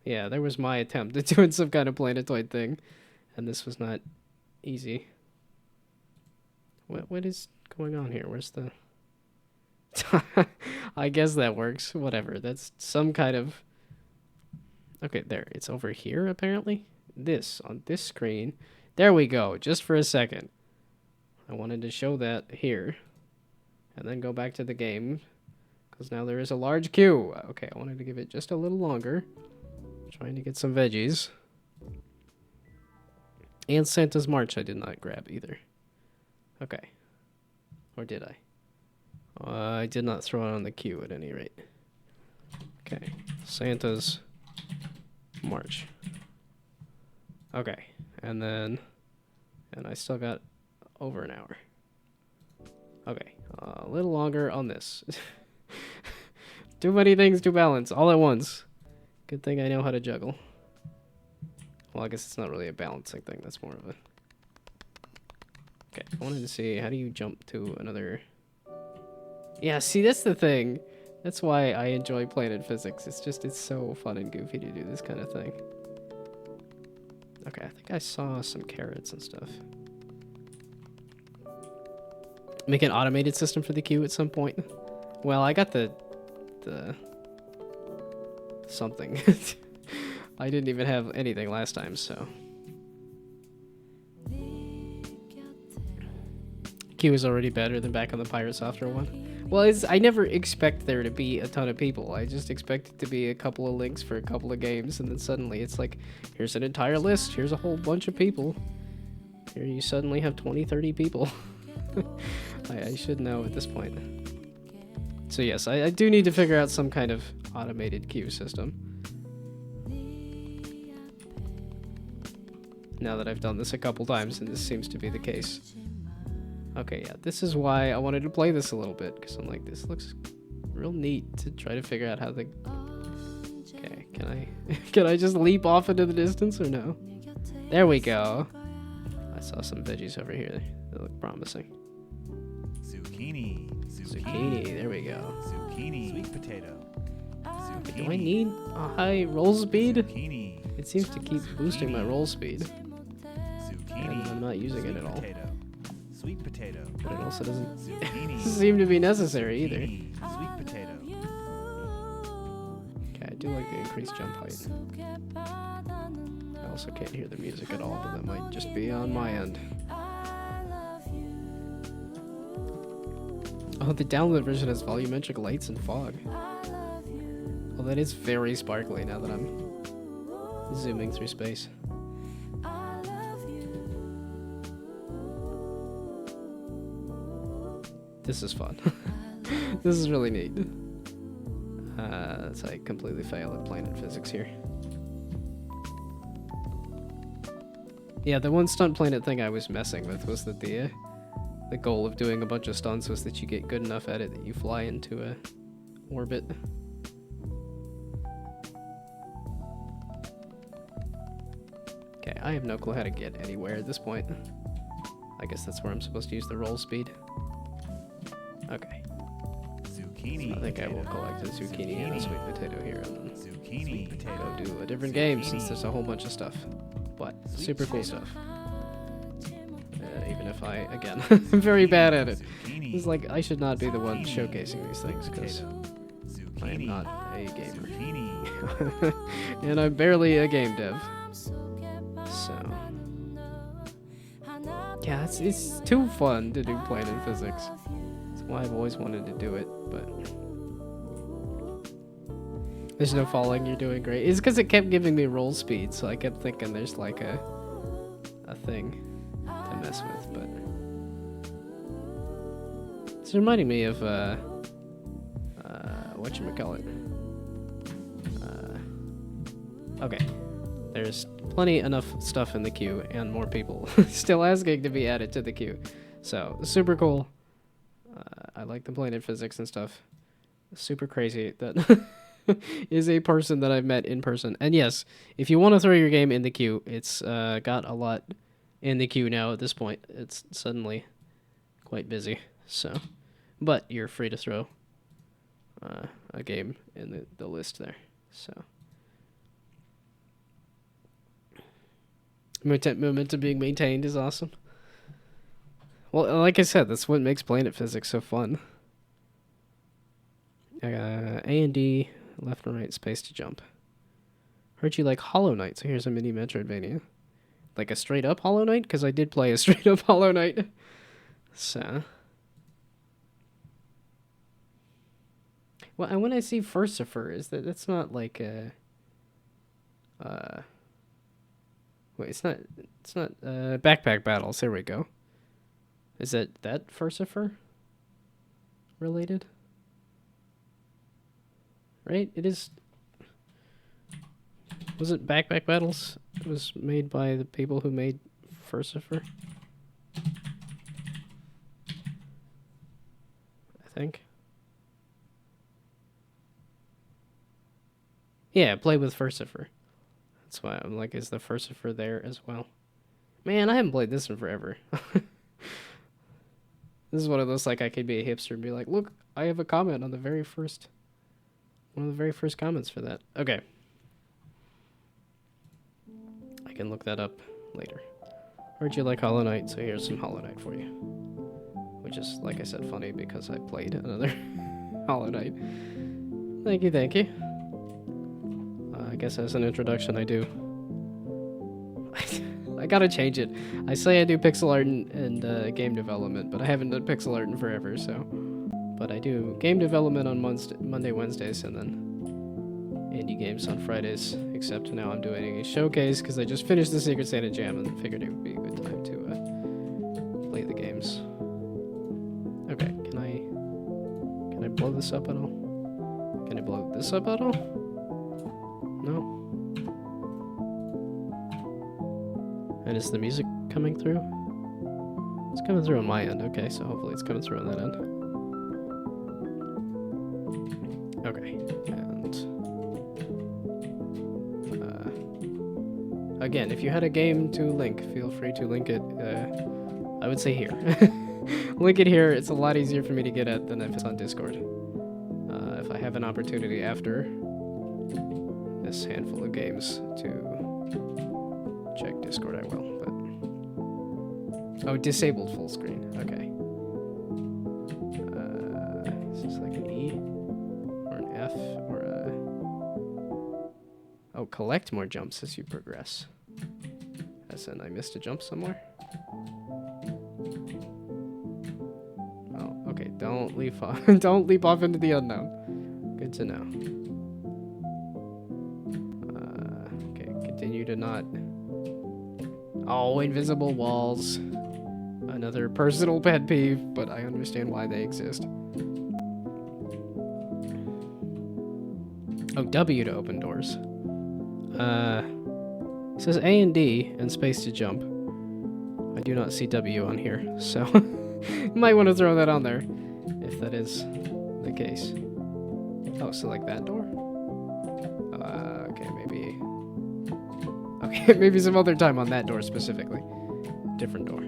Yeah, there was my attempt at doing some kind of planetoid thing, and this was not easy. What is going on here? Where's the... I guess that works. Whatever. That's some kind of... Okay, there. It's over here, apparently. This, on this screen. There we go. Just for a second. I wanted to show that here. And then go back to the game. Because now there is a large queue. Okay, I wanted to give it just a little longer. Trying to get some veggies. And Santa's March I did not grab either. Okay. Or did I? I did not throw it on the queue at any rate. Okay. Santa's March. Okay. And then... And I still got over an hour. Okay. A little longer on this. Too many things to balance all at once. Good thing I know how to juggle. Well, I guess it's not really a balancing thing. That's more of a... Okay, I wanted to see, how do you jump to another... Yeah, see, that's the thing. That's why I enjoy Planet Physics. It's just, it's so fun and goofy to do this kind of thing. Okay, I think I saw some carrots and stuff. Make an automated system for the queue at some point. Well, I got the something. I didn't even have anything last time, so. Queue is already better than back on the Pirate Software one. Well, I never expect there to be a ton of people. I just expect it to be a couple of links for a couple of games, and then suddenly it's like, here's an entire list, here's a whole bunch of people. Here you suddenly have 20, 30 people. I should know at this point. So yes, I do need to figure out some kind of automated queue system. Now that I've done this a couple times, and this seems to be the case. Okay, yeah, this is why I wanted to play this a little bit, because I'm like, this looks real neat to try to figure out how the... Okay, can I just leap off into the distance or no? There we go. I saw some veggies over here. They look promising. Zucchini. Zucchini, there we go. Zucchini. Sweet potato. Zucchini. Do I need a high roll speed? Zucchini. It seems to keep boosting my roll speed. Zucchini. And I'm not using it at all. Potato. Sweet potato. But it also doesn't Zucchini. seem to be necessary either. Zucchini. Sweet potato. Okay, I do like the increased jump height. I also can't hear the music at all, but that might just be on my end. Oh, the download version has volumetric lights and fog. Well, that is very sparkly now that I'm zooming through space. This is fun. This is really neat. So I completely fail at planet physics here. Yeah, the one stunt planet thing I was messing with was that the goal of doing a bunch of stunts was that you get good enough at it that you fly into a orbit. Okay, I have no clue how to get anywhere at this point. I guess that's where I'm supposed to use the roll speed. Okay. Zucchini. I think I will collect a zucchini and a sweet potato here and then Zucchini. Potato. go do a different game since there's a whole bunch of stuff. But super cool stuff. Even if I, again, I'm very bad at it. It's like I should not be the one showcasing these things because I am not a gamer. And I'm barely a game dev. So yeah, it's too fun to do planet physics. That's why I've always wanted to do it, but there's no falling, you're doing great. It's because it kept giving me roll speed, so I kept thinking there's like a thing to mess with, but it's reminding me of whatchamacallit. Okay. There's plenty enough stuff in the queue and more people still asking to be added to the queue. So, super cool. I like the planet physics and stuff. Super crazy that is a person that I've met in person. And yes, if you want to throw your game in the queue, it's got a lot in the queue now at this point. It's suddenly quite busy. So, but you're free to throw a game in the list there. So. Momentum being maintained is awesome. Well, like I said, that's what makes planet physics so fun. A and D, left and right, space to jump. Heard you like Hollow Knight, so here's a mini Metroidvania. Like a straight up Hollow Knight? Because I did play a straight up Hollow Knight. So. Well, and when I see Furcifer, that's not like a... Wait, it's not Backpack Battles. There we go. Is that Furcifer related? Right? It is. Was it Backpack Battles? It was made by the people who made Furcifer. I think. Yeah, play with Furcifer. That's why I'm like, is the Furcifer there as well? Man, I haven't played this in forever. This is one of those, like, I could be a hipster and be like, look, I have a comment on the very first... One of the very first comments for that. Okay. I can look that up later. Heard you like Hollow Knight, so here's some Hollow Knight for you. Which is, like I said, funny because I played another Hollow Knight. Thank you, thank you. I guess as an introduction, I do. I gotta change it. I say I do pixel art and game development, but I haven't done pixel art in forever, so... But I do game development on Monday, Wednesdays, and then indie games on Fridays, except now I'm doing a showcase because I just finished the Secret Santa Jam and figured it would be a good time to play the games. Okay, can I blow this up at all? Can I blow this up at all? No? And is the music coming through? It's coming through on my end, okay, so hopefully it's coming through on that end. Okay, and again, if you had a game to link, feel free to link it, I would say here. Link it here, it's a lot easier for me to get at than if it's on Discord. If I have an opportunity after this handful of games to check Discord, I will, but... Oh, disabled full screen, okay. Is this like an E? Or an F? Or a... Oh, collect more jumps as you progress. As in, I missed a jump somewhere? Oh, okay. Okay, don't leap off. Don't leap off into the unknown. Good to know. Okay, continue to not. Oh, invisible walls. Another personal pet peeve, but I understand why they exist. Oh, W to open doors. It says A and D and space to jump. I do not see W on here, so you might want to throw that on there if that is the case. Oh, so like that door? Okay, maybe. Okay, maybe some other time on that door specifically. Different door.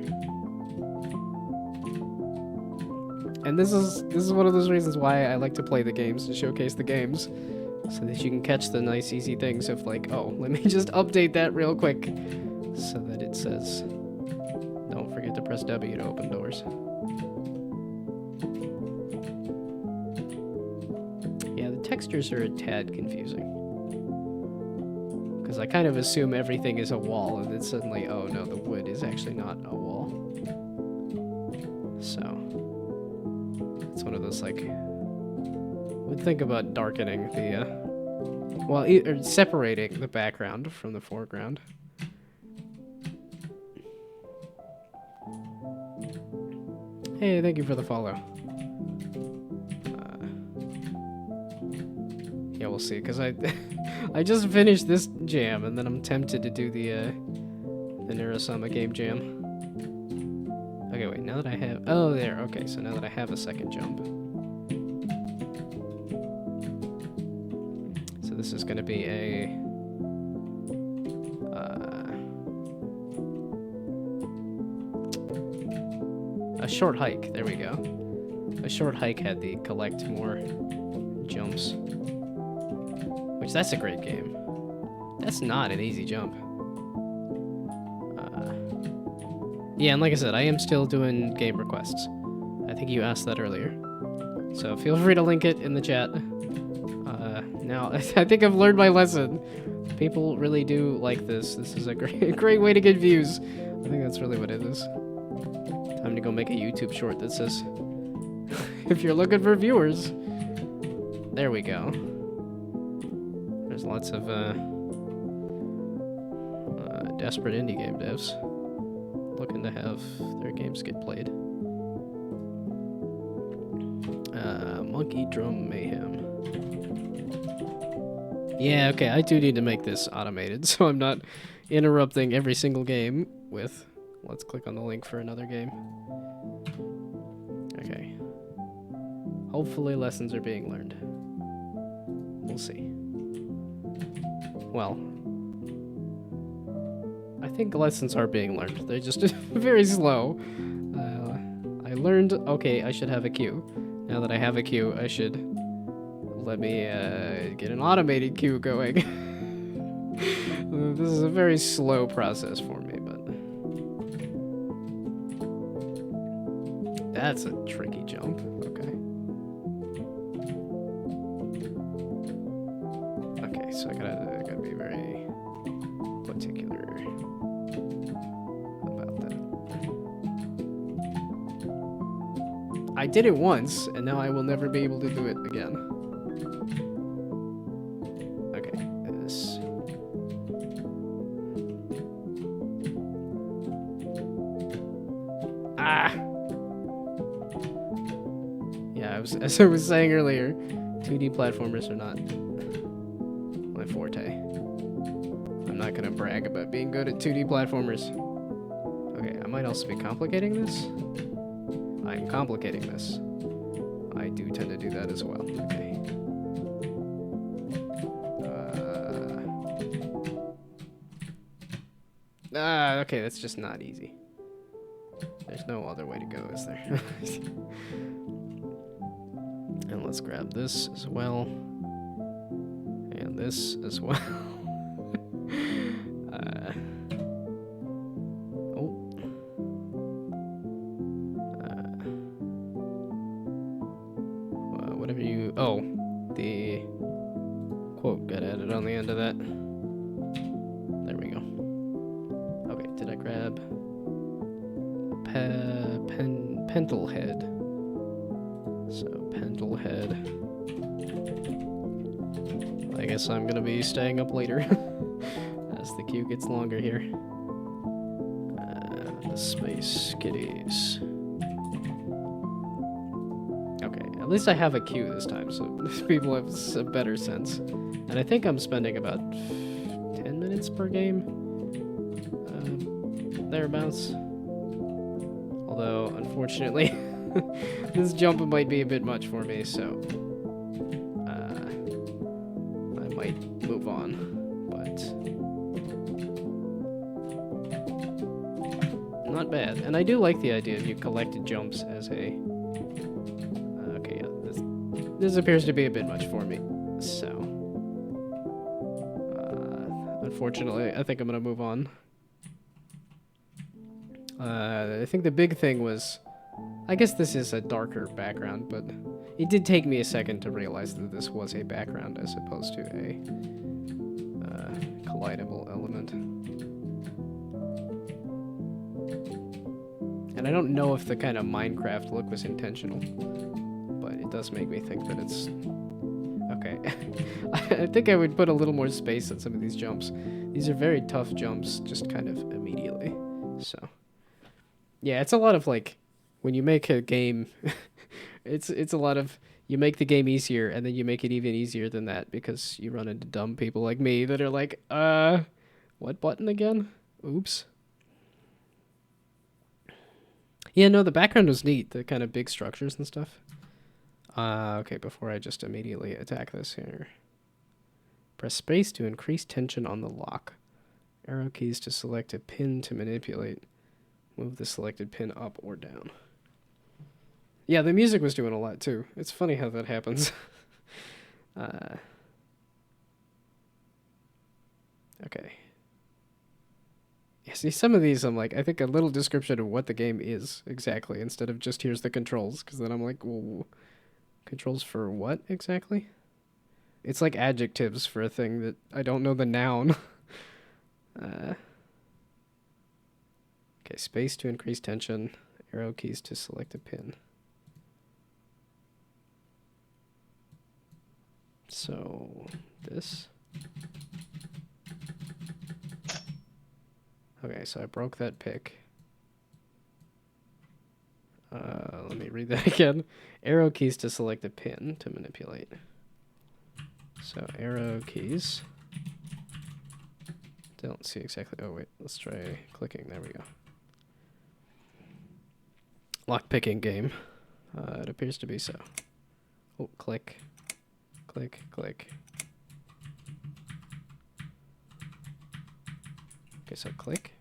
And this is one of those reasons why I like to play the games, to showcase the games, so that you can catch the nice easy things of like, oh, let me just update that real quick, so that it says, don't forget to press W to open doors. Yeah, the textures are a tad confusing. Because I kind of assume everything is a wall, and then suddenly, oh no, the wood is actually not a wall. So, it's one of those, like, would think about darkening the, well, or separating the background from the foreground. Hey, thank you for the follow. Yeah, we'll see, because I I just finished this jam, and then I'm tempted to do the Neurosama game jam. Okay, wait, now that I have... Oh, there, okay, so now that I have a second jump. So this is going to be a short hike, there we go. A short hike had the collect more jumps. Which, that's a great game. That's not an easy jump. Yeah, and like I said, I am still doing game requests. I think you asked that earlier. So feel free to link it in the chat. Now, I think I've learned my lesson. People really do like this. This is a great way to get views. I think that's really what it is. Time to go make a YouTube short that says, if you're looking for viewers. There we go. There's lots of desperate indie game devs looking to have their games get played. Monkey Drum Mayhem. Yeah, okay, I do need to make this automated, so I'm not interrupting every single game with, let's click on the link for another game. Okay. Hopefully lessons are being learned. We'll see. Well, I think lessons are being learned. They're just very slow. I learned, okay, I should have a queue. Now that I have a queue, I should let me get an automated queue going. This is a very slow process for me, but that's a tricky jump. Okay. Okay, so I gotta be very particular about that. I did it once, and now I will never be able to do it again. Okay, this. Ah! Yeah, as I was saying earlier, 2D platformers are not my forte. I'm not gonna brag about being good at 2D platformers. Okay, I might also be complicating this. I'm complicating this. I do tend to do that as well. Okay. Okay, that's just not easy. There's no other way to go, is there? And let's grab this as well. And this as well. Whatever you... Oh, the quote got added on the end of that. There we go. Okay, did I grab... Pentel head? guess I'm gonna be staying up later as the queue gets longer here. The Space Kitties. Okay, at least I have a queue this time, so people have a better sense. And I think I'm spending about 10 minutes per game, thereabouts. Although, unfortunately, this jump might be a bit much for me, so I might move on. But not bad. And I do like the idea of you collected jumps as a... okay, yeah, this appears to be a bit much for me, so... unfortunately, I think I'm gonna move on. I think the big thing was... I guess this is a darker background, but it did take me a second to realize that this was a background as opposed to a collidable element. And I don't know if the kind of Minecraft look was intentional, but it does make me think that it's... okay. I think I would put a little more space on some of these jumps. These are very tough jumps, just kind of immediately, so... yeah, it's a lot of, like, when you make a game, it's a lot of, you make the game easier, and then you make it even easier than that, because you run into dumb people like me that are like, what button again? Oops. Yeah, no, the background was neat, the kind of big structures and stuff. Okay, before I just immediately attack this here. Press space to increase tension on the lock. Arrow keys to select a pin to manipulate. Move the selected pin up or down. Yeah, the music was doing a lot too. It's funny how that happens. Okay. Yeah, see, some of these I'm like, I think a little description of what the game is exactly instead of just here's the controls, because then I'm like, well, controls for what exactly? It's like adjectives for a thing that I don't know the noun. Okay, space to increase tension, arrow keys to select a pin. So, this. Okay, so I broke that pick. Let me read that again. Arrow keys to select a pin to manipulate. So, arrow keys. Don't see exactly. Oh, wait. Let's try clicking. There we go. Lock-picking game. It appears to be so. Oh, click. Click, click. Okay, so click.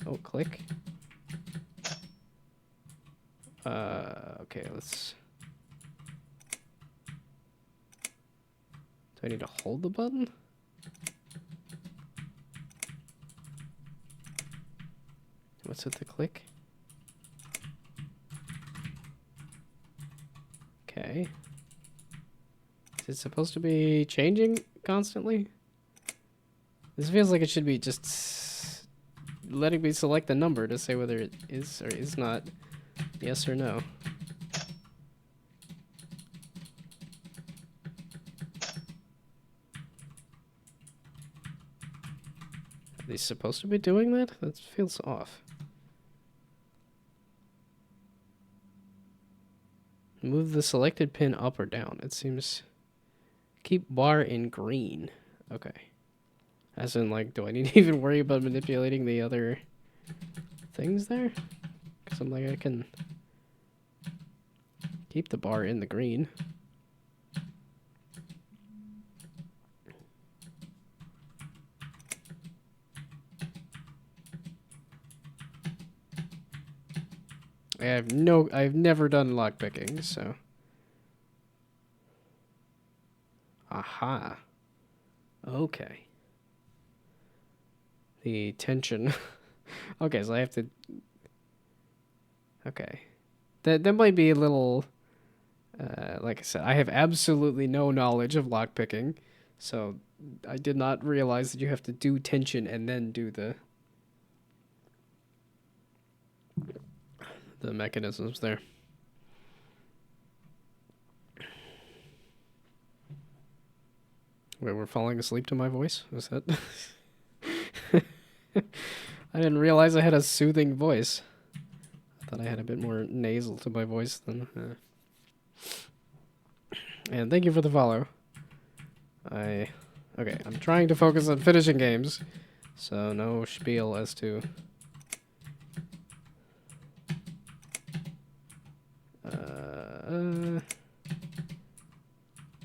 Oh, click. Okay, let's... do I need to hold the button? What's with the click? Okay. Is it supposed to be changing constantly? This feels like it should be just letting me select the number to say whether it is or is not yes or no. Are they supposed to be doing that? That feels off. Move the selected pin up or down. It seems... keep bar in green. Okay. As in, like, do I need to even worry about manipulating the other things there? Because I'm like, I can keep the bar in the green. I've never done lockpicking, so. Aha. Okay. The tension. Okay, so I have to... okay. That might be a little... like I said, I have absolutely no knowledge of lockpicking, so I did not realize that you have to do tension and then do the mechanisms there. Wait, we're falling asleep to my voice? Was that? I didn't realize I had a soothing voice. I thought I had a bit more nasal to my voice than. And thank you for the follow. Okay, I'm trying to focus on finishing games, so no spiel as to.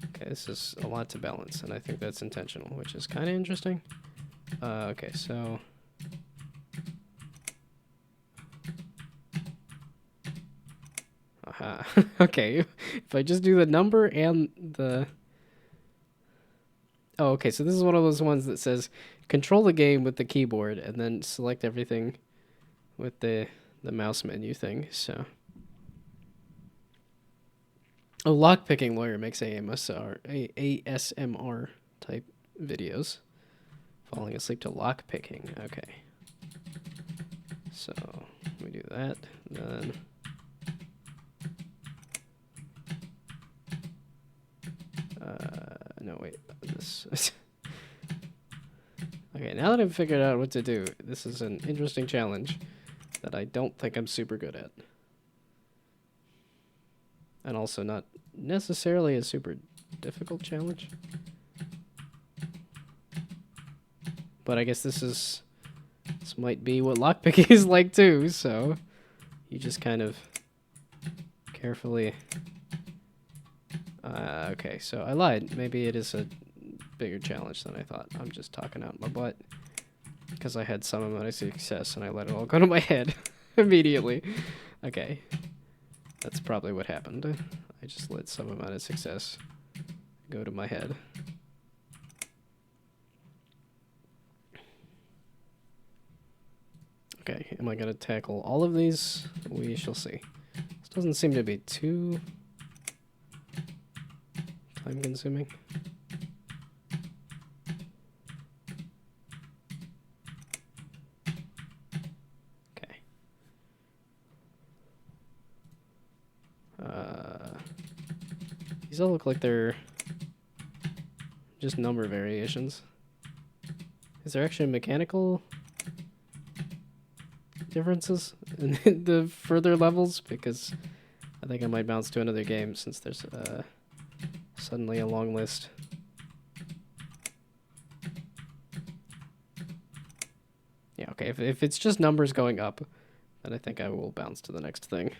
Okay, this is a lot to balance, and I think that's intentional, which is kind of interesting. Okay, so. Aha. Okay, if I just do the number and the. Oh, okay, so this is one of those ones that says control the game with the keyboard and then select everything with the mouse menu thing, so. A lockpicking lawyer makes ASMR type videos. Falling asleep to lockpicking. Okay. So we do that. Then no wait. This Okay, now that I've figured out what to do, this is an interesting challenge that I don't think I'm super good at. And also not necessarily a super difficult challenge. But I guess this might be what lockpicking is like too, so you just kind of carefully. Okay, so I lied. Maybe it is a bigger challenge than I thought. I'm just talking out my butt because I had some amount of success and I let it all go to my head immediately. Okay, that's probably what happened. I just let some amount of success go to my head. Okay, am I going to tackle all of these? We shall see. This doesn't seem to be too time-consuming. Okay. These all look like they're just number variations. Is there actually mechanical differences in the further levels? Because I think I might bounce to another game since there's suddenly a long list. Yeah, okay, if it's just numbers going up, then I think I will bounce to the next thing,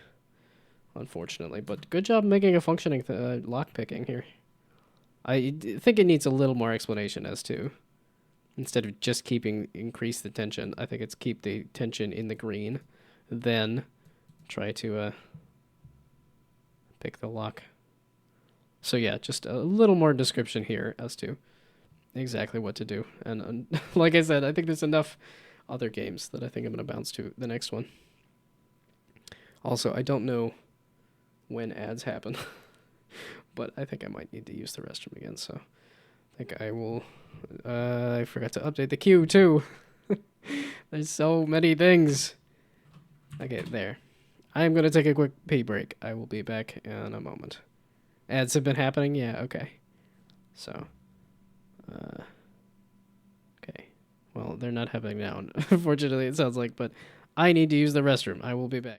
unfortunately. But good job making a functioning lockpicking here. Think it needs a little more explanation as to, instead of just increase the tension, I think it's keep the tension in the green, then try to pick the lock. So yeah, just a little more description here as to exactly what to do. And like I said, I think there's enough other games that I think I'm going to bounce to the next one. Also, I don't know when ads happen, but I think I might need to use the restroom again, so I think I will. I forgot to update the queue too. There's so many things. Okay, there. I'm going to take a quick pee break. I will be back in a moment. Ads have been happening? Yeah, okay. So, okay. Well, they're not happening now, unfortunately, it sounds like, but I need to use the restroom. I will be back.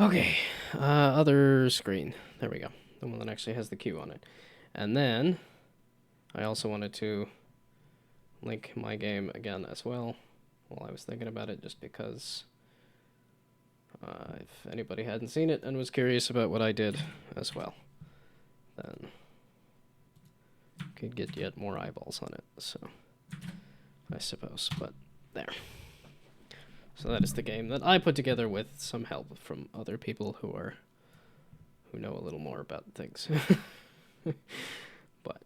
Okay, other screen. There we go. The one that actually has the queue on it. And then I also wanted to link my game again as well while I was thinking about it, just because if anybody hadn't seen it and was curious about what I did as well, then could get yet more eyeballs on it, so I suppose, but there. So that is the game that I put together with some help from other people who know a little more about things. But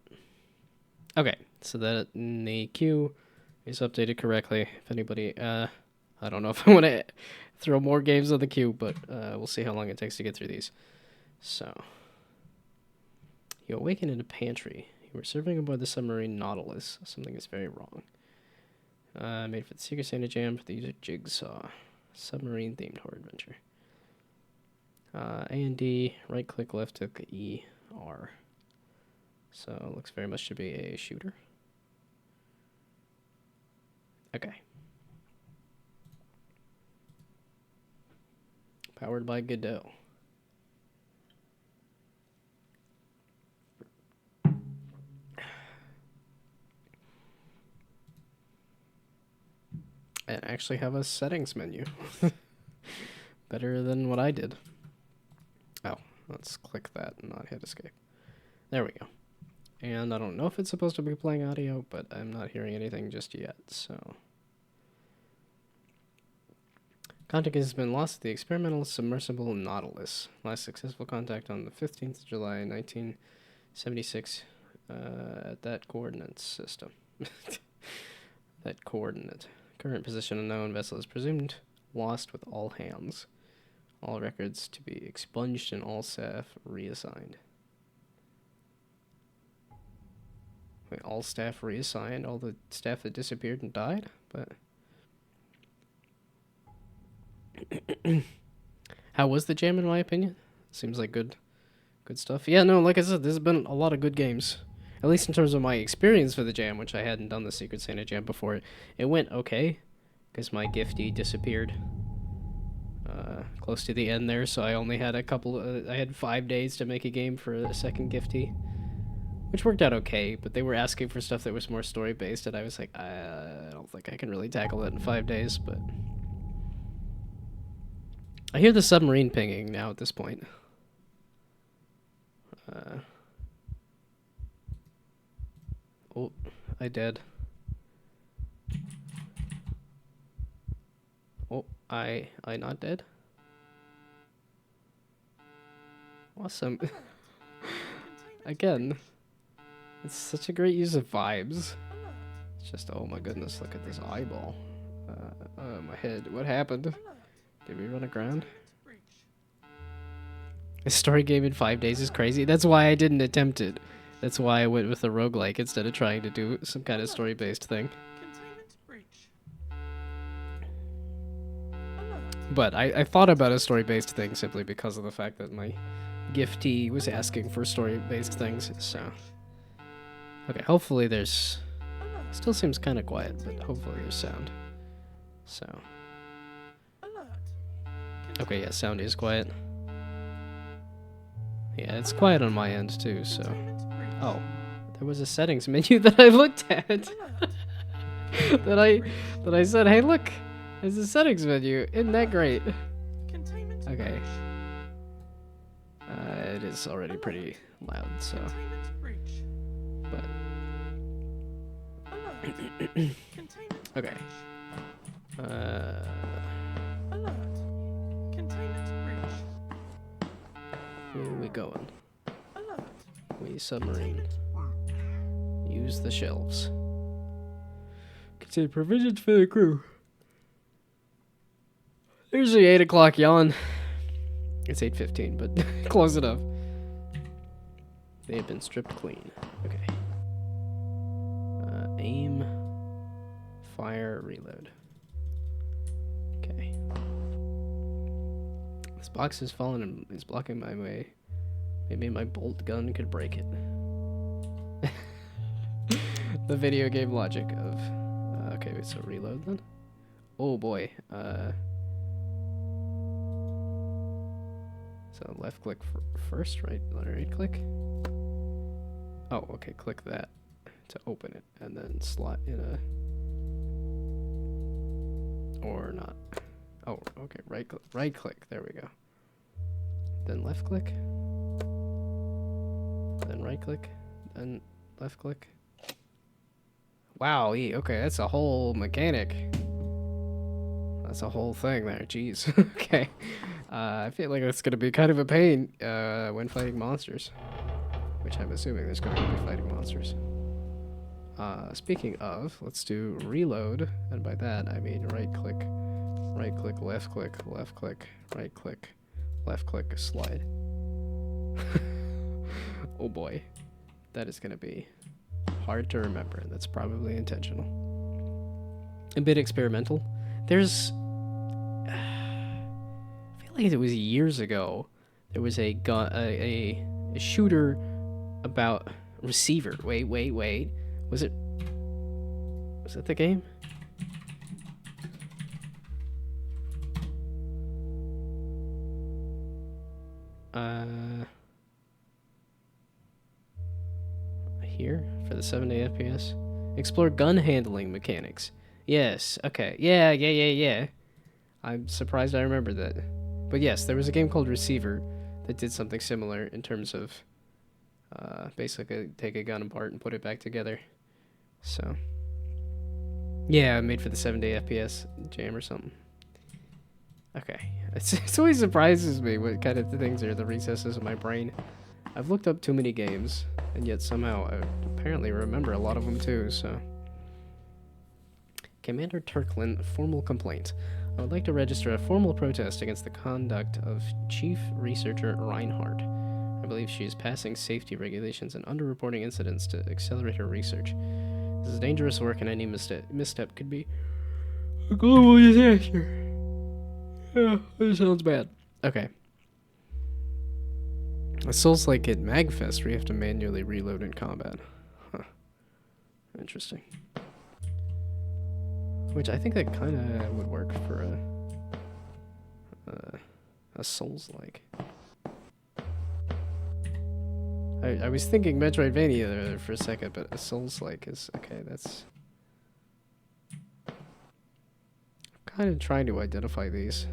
okay, so that the queue is updated correctly. If anybody, I don't know if I want to throw more games on the queue, but we'll see how long it takes to get through these. So, you awaken in a pantry. You were serving aboard the submarine Nautilus. Something is very wrong. Made for the Secret Santa Jam for the user Jigsaw. Submarine-themed horror adventure. A and D, right-click, left-click, E, R. So, it looks very much to be a shooter. Okay. Powered by Godot. And actually have a settings menu. Better than what I did. Oh, let's click that and not hit escape. There we go. And I don't know if it's supposed to be playing audio, but I'm not hearing anything just yet, so. Contact has been lost at the experimental submersible Nautilus. Last successful contact on the 15th of July, 1976, at that coordinate system. That coordinate. Current position unknown. Vessel is presumed lost with all hands. All records to be expunged and all staff reassigned. Wait, all staff reassigned? All the staff that disappeared and died? But how was the jam in my opinion? Seems like good stuff. Yeah, no, like I said, there's been a lot of good games. At least in terms of my experience for the jam, which I hadn't done the Secret Santa jam before. It went okay, because my gifty disappeared close to the end there, so I only had I had 5 days to make a game for a second gifty, which worked out okay, but they were asking for stuff that was more story-based, and I was like, I don't think I can really tackle that in 5 days, but I hear the submarine pinging now at this point. Oh, I did. Oh, I not dead? Awesome. Again, it's such a great use of vibes. It's just, oh my goodness, look at this eyeball. My head. What happened? Did we run aground? A story game in 5 days is crazy. That's why I didn't attempt it. That's why I went with the roguelike instead of trying to do some kind of story-based thing. But I thought about a story-based thing simply because of the fact that my giftee was asking for story-based things, so. Okay, hopefully there's. Still seems kind of quiet, but hopefully there's sound. So. Okay, yeah, sound is quiet. Yeah, it's quiet on my end too, so. Oh, there was a settings menu that I looked at. that I said, hey, look, there's a settings menu. Isn't that great? Okay. It is already pretty loud, so. But. Okay. Where are we going? We submarine. Use the shelves. Contain provisions for the crew. There's the 8 o'clock yawn. It's 8:15, but close enough. They have been stripped clean. Okay. Aim. Fire. Reload. Okay. This box has fallen and is blocking my way. Maybe my bolt gun could break it. The video game logic of... okay, wait, so reload then? Oh boy. So left click first, right click. Oh, okay, click that to open it, and then slot in a, or not. Oh, okay, right click, there we go. Then left click, then right click, then left click. Wow, okay, that's a whole mechanic. That's a whole thing there, jeez. Okay. I feel like it's gonna be kind of a pain when fighting monsters. Which I'm assuming there's going to be fighting monsters. Speaking of, let's do reload, and by that I mean right click, left click, right click, slide. Oh boy, that is going to be hard to remember, and that's probably intentional. A bit experimental. There's, I feel like it was years ago, there was a shooter about receiver. Wait. Was it the game? Here for the 70 FPS. Explore gun handling mechanics. Yes. Okay. Yeah. I'm surprised I remember that. But yes, there was a game called Receiver that did something similar in terms of basically take a gun apart and put it back together. So yeah, made for the 70 FPS jam or something. Okay, it always surprises me what kind of things are the recesses of my brain. I've looked up too many games, and yet somehow I apparently remember a lot of them too, so. Commander Turklin, formal complaint. I would like to register a formal protest against the conduct of Chief Researcher Reinhardt. I believe she is passing safety regulations and underreporting incidents to accelerate her research. This is dangerous work, and any misstep could be a global disaster. Yeah, that sounds bad. Okay. It sounds like at Magfest where you have to manually reload in combat. Huh. Interesting. Which I think that kind of would work for a Souls-like. I was thinking Metroidvania there for a second, but a Souls-like is okay. That's kind of trying to identify these.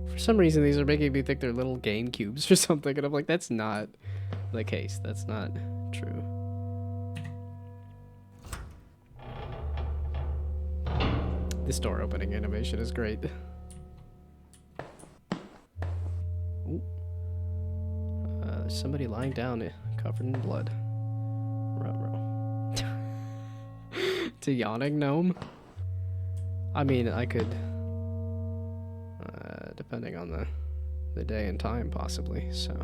For some reason, these are making me think they're little game cubes or something, and I'm like, that's not the case. That's not true. This door opening animation is great. Ooh. There's somebody lying down, covered in blood. Ruh-roh. To yawning gnome? I mean, I could, depending on the day and time, possibly, so.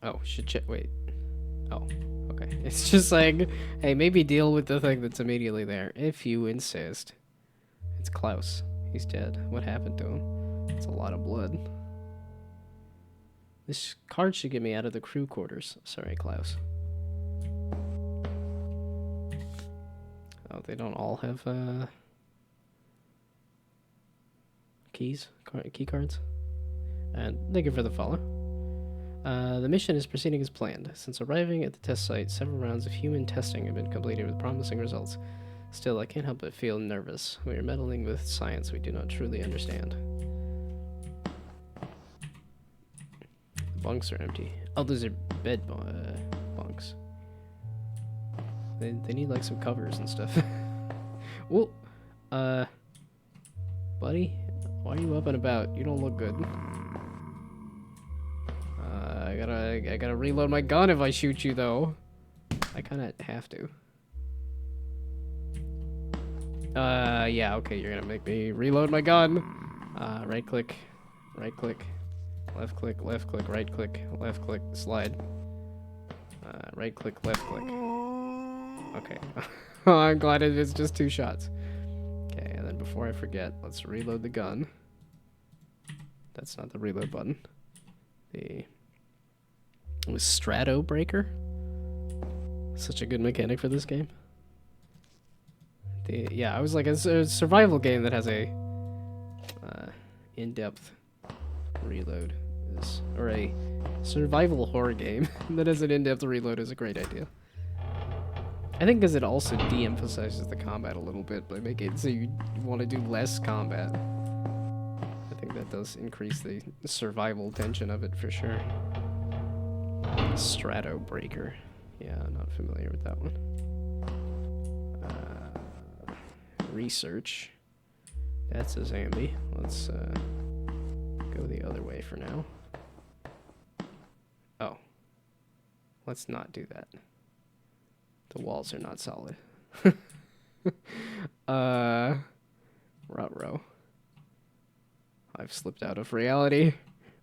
Oh, should check, wait. Oh, okay. It's just like, hey, maybe deal with the thing that's immediately there, if you insist. It's Klaus. He's dead. What happened to him? It's a lot of blood. This card should get me out of the crew quarters. Sorry, Klaus. Oh, they don't all have, key cards? And thank you for the follow. The mission is proceeding as planned. Since arriving at the test site, several rounds of human testing have been completed with promising results. Still, I can't help but feel nervous. We are meddling with science we do not truly understand. The bunks are empty. Oh, those are bed bunks. They need like some covers and stuff. Whoa, buddy, why are you up and about? You don't look good. I gotta reload my gun if I shoot you, though. I kinda have to. Yeah, okay, you're gonna make me reload my gun. Right click, left click, right click, left click, slide. Right click, left click. Okay. Oh, I'm glad it's just 2 shots. Okay, and then before I forget, let's reload the gun. That's not the reload button. It was Strato Breaker. Such a good mechanic for this game. Yeah, I was like, it's a survival game that has a in-depth reload is, or a survival horror game that has an in-depth reload is a great idea. I think because it also de-emphasizes the combat a little bit by making it so you want to do less combat. I think that does increase the survival tension of it for sure. Strato Breaker. Yeah, I'm not familiar with that one. Research. That's a zombie. Let's go the other way for now. Oh. Let's not do that. The walls are not solid. Ruh-roh. I've slipped out of reality.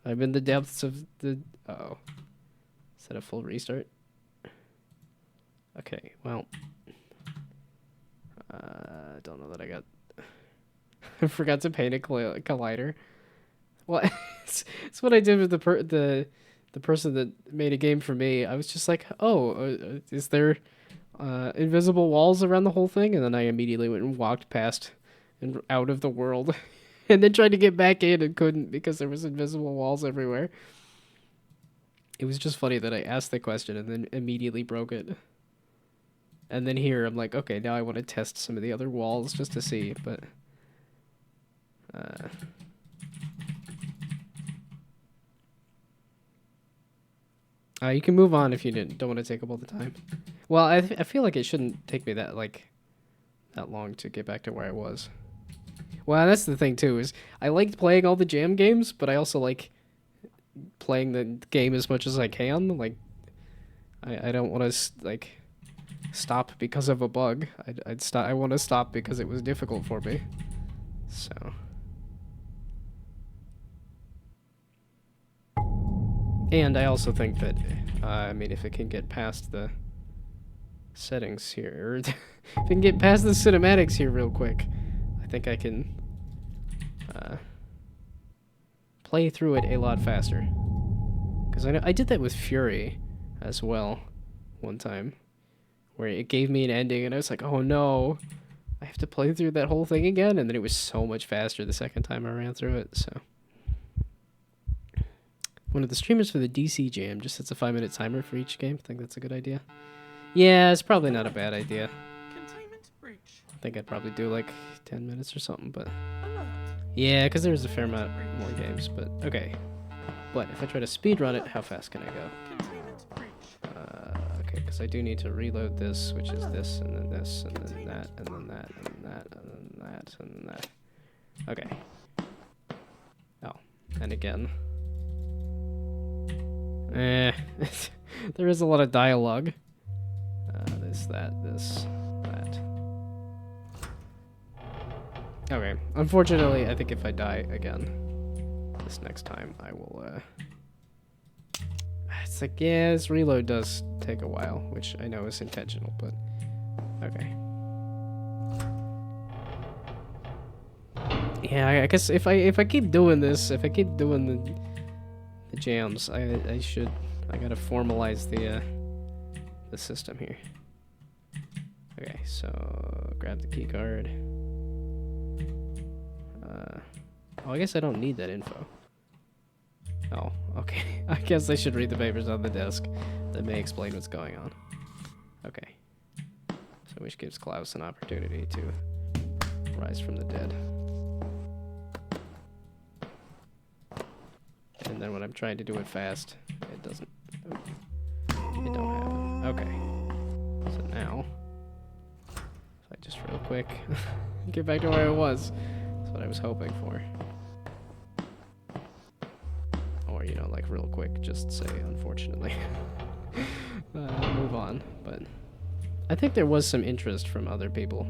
I'm in the depths of the... Uh-oh. Is that a full restart? Okay, well... I don't know that I got... I forgot to paint a collider. Well, it's what I did with the person that made a game for me. I was just like, oh, is there invisible walls around the whole thing? And then I immediately went and walked past and out of the world. And then tried to get back in and couldn't because there was invisible walls everywhere. It was just funny that I asked the question and then immediately broke it. And then here I'm like, okay, now I want to test some of the other walls just to see, but... you can move on if you don't want to take up all the time. Well, I feel like it shouldn't take me that long to get back to where I was. Well, that's the thing too, is I liked playing all the jam games, but I also like playing the game as much as I can. Like, I don't want to like stop because of a bug. I'd stop. I want to stop because it was difficult for me. So. And I also think that, I mean, if it can get past the settings here, if it can get past the cinematics here real quick, I think I can play through it a lot faster. Because I know I did that with Fury as well one time, where it gave me an ending and I was like, oh no, I have to play through that whole thing again, and then it was so much faster the second time I ran through it, so... One of the streamers for the DC Jam just sets a 5-minute timer for each game. I think that's a good idea. Yeah, it's probably not a bad idea. Containment breach. I think I'd probably do like 10 minutes or something, but... Yeah, because there's a fair amount more games, but... Okay. But if I try to speedrun it, how fast can I go? Containment breach. Okay, because I do need to reload this, which is this, and then this, and then that, and then that, and then that, and then that, and then that. Okay. Oh, and again. There is a lot of dialogue. This, that, that. Okay, unfortunately, I think if I die again, this next time, I will, It's like, yeah, this reload does take a while, which I know is intentional, but... Okay. Yeah, I guess if I keep doing this, if I keep doing the jams, I gotta formalize the system here. Okay, so grab the key card. Oh, I guess I don't need that info. Oh, okay. I guess I should read the papers on the desk. That may explain what's going on. Okay. So which gives Klaus an opportunity to rise from the dead. And then when I'm trying to do it fast, it doesn't... It don't happen. Okay. So now... If I just real quick... get back to where I was. That's what I was hoping for. Or, you know, like real quick, just say, unfortunately. Move on. But I think there was some interest from other people.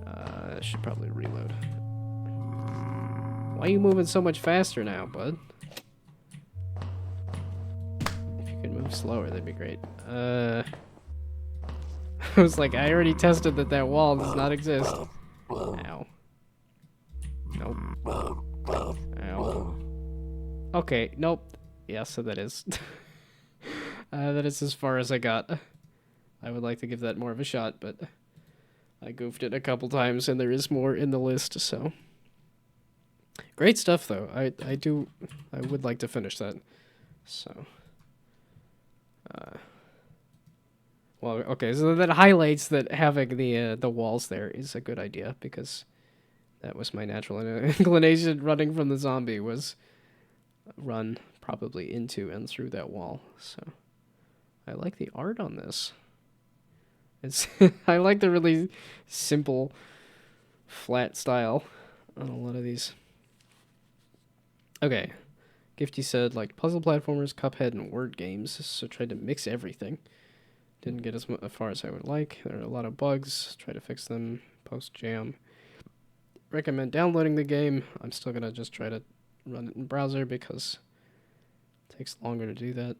I should probably reload. Why are you moving so much faster now, bud? Slower, that'd be great. I was like, I already tested that wall does not exist. Ow. Nope. Ow. Okay, nope. Yeah, so that is. That is as far as I got. I would like to give that more of a shot, but I goofed it a couple times and there is more in the list, so. Great stuff, though. I would like to finish that. So, well, okay. So that highlights that having the walls there is a good idea, because that was my natural inclination. Running from the zombie was run probably into and through that wall. So, I like the art on this. It's I like the really simple, flat style on a lot of these. Okay. Gifty said, like, puzzle platformers, Cuphead, and word games, so tried to mix everything. Didn't get as far as I would like. There are a lot of bugs. Try to fix them post-jam. Recommend downloading the game. I'm still going to just try to run it in browser because it takes longer to do that.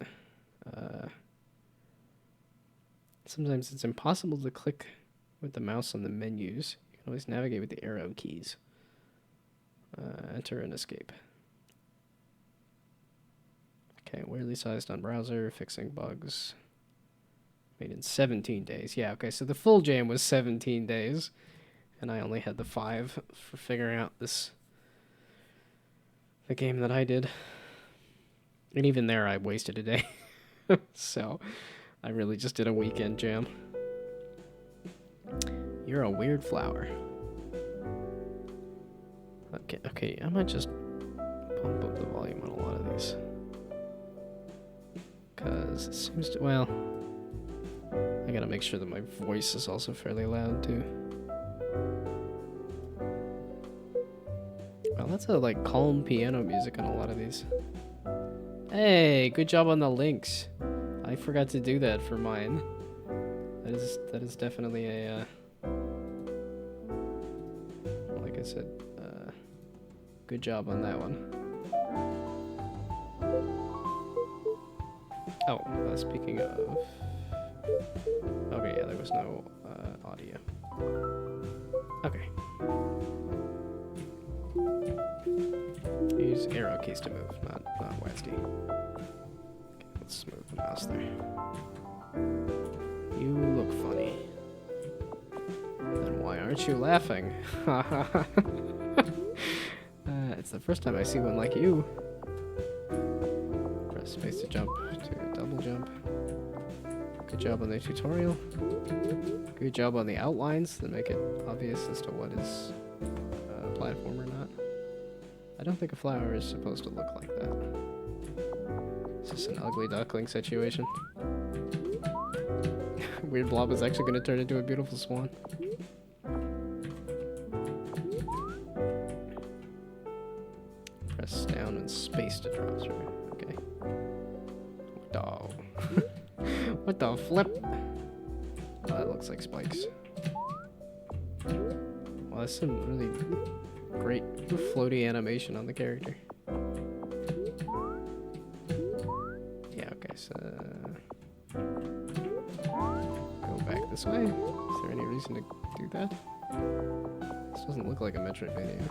Sometimes it's impossible to click with the mouse on the menus. You can always navigate with the arrow keys. Enter and escape. Okay, weirdly sized on browser, fixing bugs. Made in 17 days. Yeah, okay, so the full jam was 17 days, and I only had the 5 for figuring out the game that I did. And even there, I wasted a day. So, I really just did a weekend jam. You're a weird flower. Okay, I might just pump up the volume on a lot of these. Because it seems to, well, I gotta make sure that my voice is also fairly loud too. Well, that's a like calm piano music on a lot of these. Hey, good job on the links. I forgot to do that for mine. That is definitely a like I said, good job on that one. Oh, speaking of... Okay, yeah, there was no audio. Okay. Use arrow keys to move, not WASD. Okay, let's move the mouse there. You look funny. Then why aren't you laughing? It's the first time I see one like you. Press space to jump, to double jump. Good job on the tutorial. Good job on the outlines that make it obvious as to what is a platform or not. I don't think a flower is supposed to look like that. It's just an ugly duckling situation. Weird blob is actually going to turn into a beautiful swan. Press down and space to drop through. Okay. Oh. What the flip? Oh, that looks like spikes. Well, that's some really great floaty animation on the character. Yeah, okay, so... go back this way. Is there any reason to do that? This doesn't look like a Metroidvania.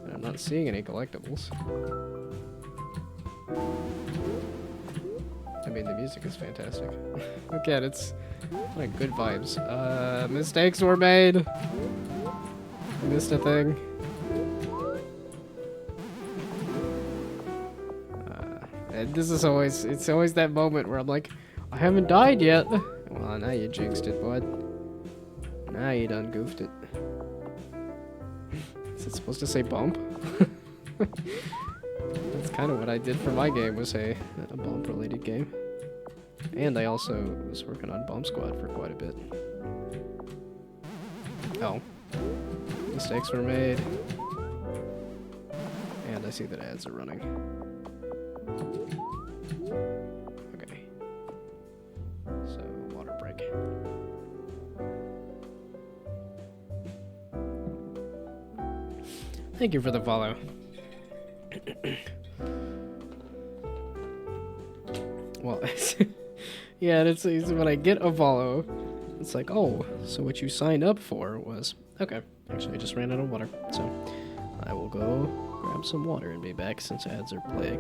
And I'm not seeing any collectibles. I mean, the music is fantastic. Look at it, it's like good vibes. Mistakes were made. I missed a thing. And this is always, it's always that moment where I'm like, I haven't died yet. Well, now you jinxed it, bud. Now you done goofed it. Is it supposed to say bump? That's kind of what I did for my game, was a bump-related game. And I also was working on Bump Squad for quite a bit. Oh. Mistakes were made. And I see that ads are running. Okay. So, water break. Thank you for the follow. Well, yeah, it's when I get a follow, it's like, oh, so what you signed up for was... Okay, actually I just ran out of water, so I will go grab some water and be back since ads are playing.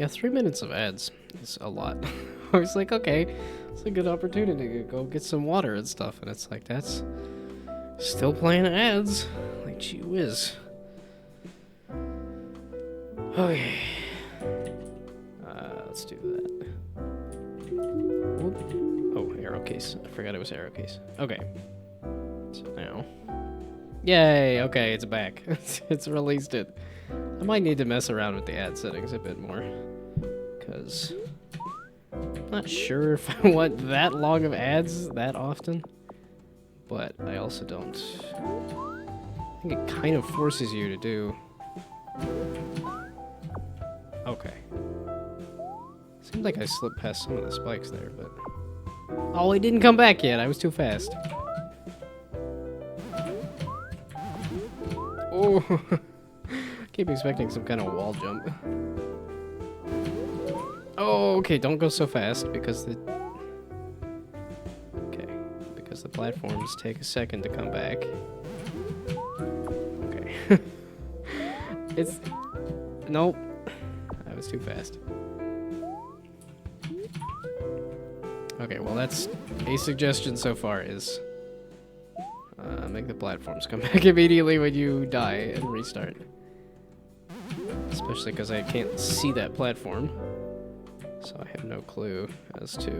Yeah, 3 minutes of ads is a lot. I was like, okay, it's a good opportunity to go get some water and stuff, and it's like, that's still playing ads. Like, gee whiz. Okay. Let's do that. Whoop. Oh, arrow case. I forgot it was arrow case. Okay. So now. Yay! Okay, it's back. It's released it. I might need to mess around with the ad settings a bit more. Because I'm not sure if I want that long of ads that often. But I also don't. I think it kind of forces you to do. Okay. Seemed like I slipped past some of the spikes there, but... Oh, it didn't come back yet. I was too fast. Oh! Keep expecting some kind of wall jump. Oh, okay. Don't go so fast because the... Okay. Because the platforms take a second to come back. Okay. It's... Nope. I was too fast. Okay, well that's a suggestion so far is make the platforms come back immediately when you die and restart. Especially because I can't see that platform. So I have no clue as to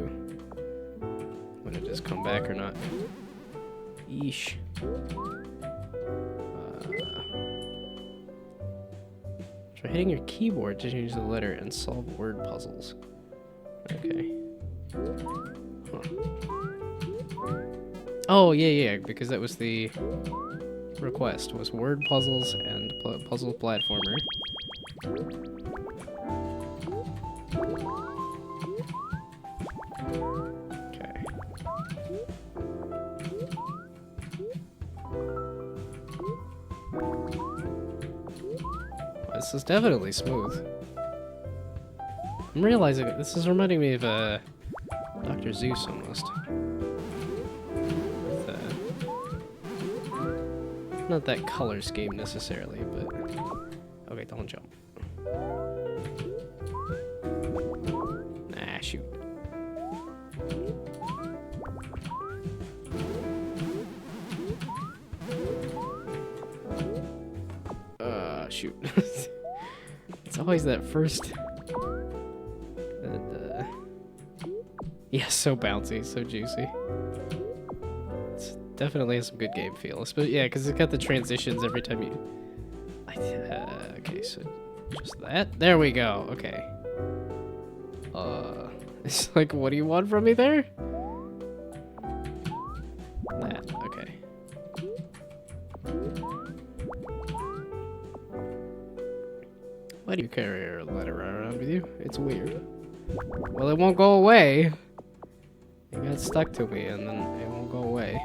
when it has come back or not. Yeesh. Try hitting your keyboard to change the letter and solve word puzzles. Okay. Huh. Oh, yeah, because that was the request, was word puzzles and puzzle platformer. Okay. Well, this is definitely smooth. I'm realizing this is reminding me of Dr. Zeus almost. With, not that color scheme necessarily, but... Okay, don't jump. Nah, shoot. Shoot. It's always that first... Yeah, so bouncy, so juicy. It's definitely has some good game feel. Yeah, because it's got the transitions every time you... okay, so just that. There we go. Okay. It's like, what do you want from me there? That. Okay. Why do you carry a letter around with you? It's weird. Well, it won't go away. It got stuck to me, and then it won't go away.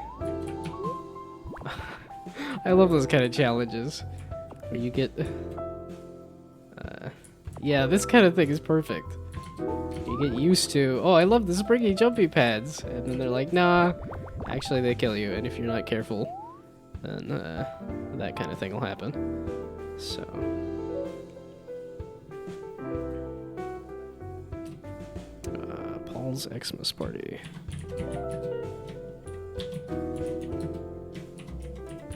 I love those kind of challenges where you get... yeah, this kind of thing is perfect. You get used to, oh, I love the springy jumpy pads, and then they're like, nah, actually they kill you, and if you're not careful, then that kind of thing will happen. So... Paul's Xmas party.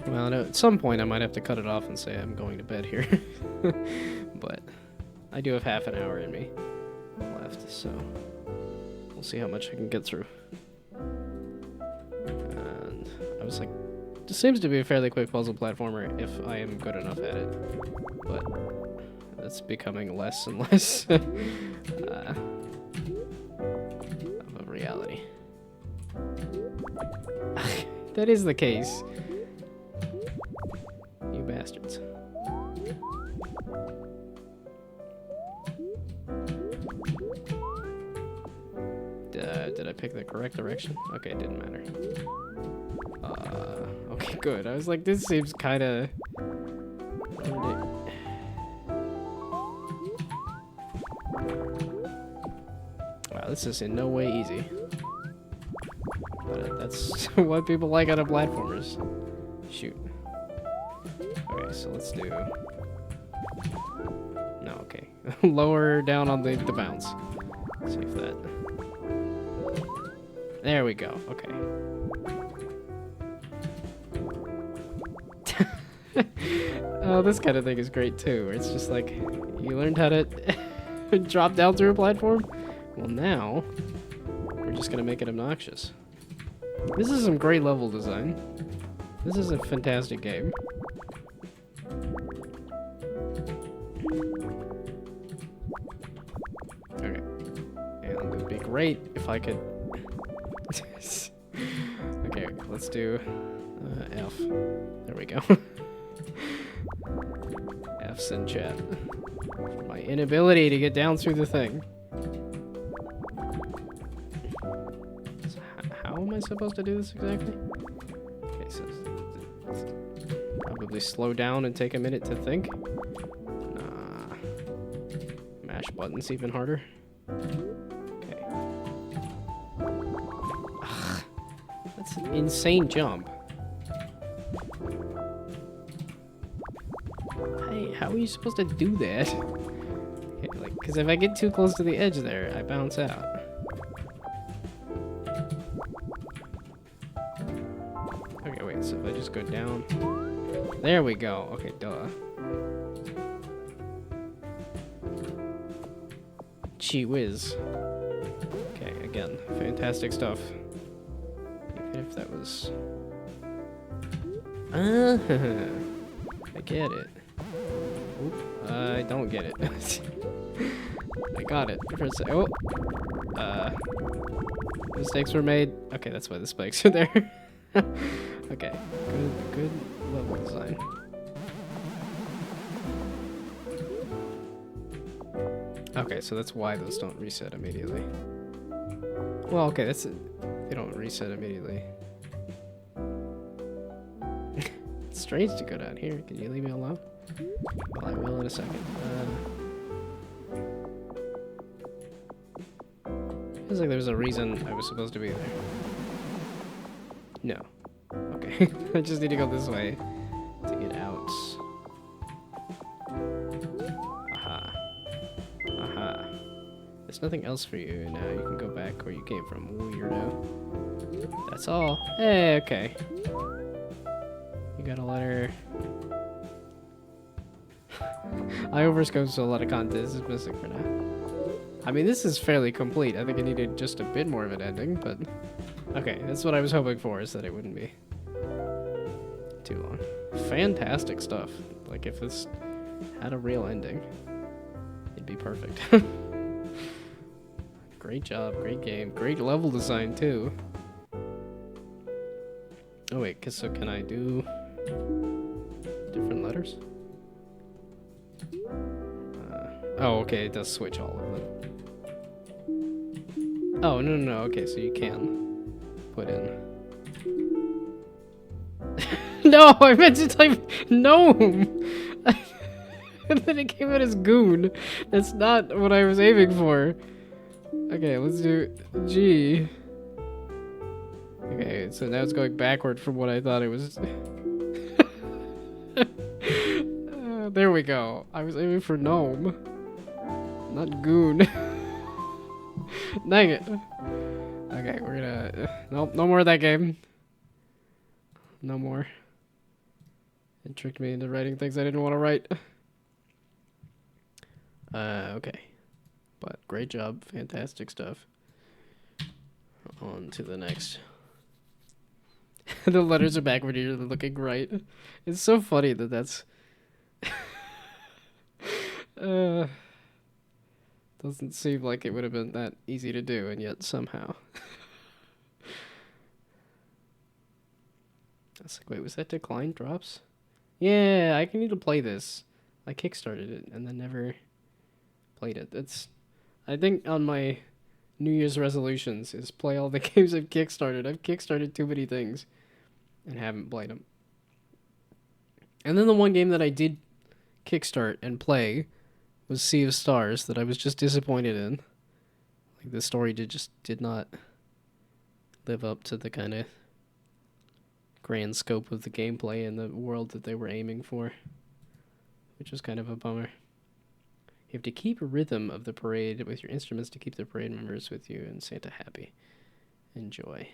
Well, no, at some point I might have to cut it off and say I'm going to bed here. But I do have half an hour in me left, so we'll see how much I can get through. And I was like, this seems to be a fairly quick puzzle platformer if I am good enough at it. But it's becoming less and less of a reality. That is the case. You bastards. Did I pick the correct direction? Okay, it didn't matter. Okay, good. I was like, this seems kind of... Wow, this is in no way easy. But that's what people like out of platformers. Shoot. Okay, so let's do... No, okay. lower down on the bounce. See if that... There we go. Okay. Oh, this kind of thing is great too. Where it's just like, you learned how to drop down through a platform? Well, now, we're just gonna make it obnoxious. This is some great level design. This is a fantastic game. Okay. And it would be great if I could... Okay, let's do F. There we go. F's in chat. For my inability to get down through the thing. So how am I supposed to do this exactly? Okay, so probably slow down and take a minute to think. Nah. Mash buttons even harder. Okay. Ugh, that's an insane jump. Hey, how are you supposed to do that? Okay, like, because if I get too close to the edge there, I bounce out. Okay, wait, so if I just go down... There we go. Okay, duh. Gee whiz. Okay, again, fantastic stuff. Even if that was... I get it. Oop, I don't get it. I got it. For a sec. Oh! Mistakes were made. Okay, that's why the spikes are there. Okay, good level design. Okay, so that's why those don't reset immediately. Well, okay, that's it. They don't reset immediately. It's strange to go down here. Can you leave me alone? Well, I will in a second. Feels like there was a reason I was supposed to be there. No. Okay. I just need to go this way to get out. Aha. Aha. There's nothing else for you now. You can go back where you came from, weirdo. That's all. Hey, okay. You got a letter. I overscoped, so a lot of content is missing for now. I mean, this is fairly complete. I think I needed just a bit more of an ending, but... Okay, that's what I was hoping for, is that it wouldn't be too long. Fantastic stuff. Like, if this had a real ending, it'd be perfect. Great job, great game, great level design, too. Oh, wait, so can I do different letters? Oh, okay, it does switch all of them. Oh, no, okay, so you can put in... No, I meant to type Gnome! And then it came out as Goon. That's not what I was aiming for. Okay, let's do G. Okay, so now it's going backward from what I thought it was. There we go. I was aiming for Gnome. Not Goon. Dang it. Okay, we're gonna... Nope, no more of that game. No more. It tricked me into writing things I didn't want to write. Okay. But great job. Fantastic stuff. On to the next. The letters are backward here, they're looking right. It's so funny that that's... Doesn't seem like it would have been that easy to do, and yet somehow. I was like, wait, was that decline drops? Yeah, I need to play this. I kickstarted it and then never played it. That's, I think on my New Year's resolutions is play all the games I've kickstarted. I've kickstarted too many things and haven't played them. And then the one game that I did kickstart and play was Sea of Stars that I was just disappointed in. Like, the story did not live up to the kind of grand scope of the gameplay and the world that they were aiming for, which was kind of a bummer. You have to keep a rhythm of the parade with your instruments to keep the parade members with you and Santa happy. Enjoy.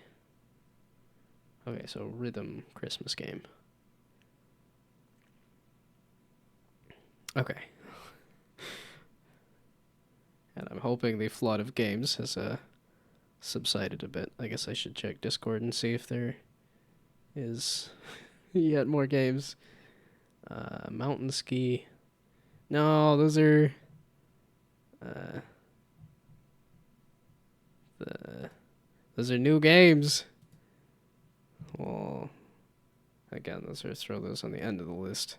Okay, so rhythm Christmas game. Okay. And I'm hoping the flood of games has subsided a bit. I guess I should check Discord and see if there is yet more games. Mountain ski. No, those are those are new games. Well, again, throw those on the end of the list.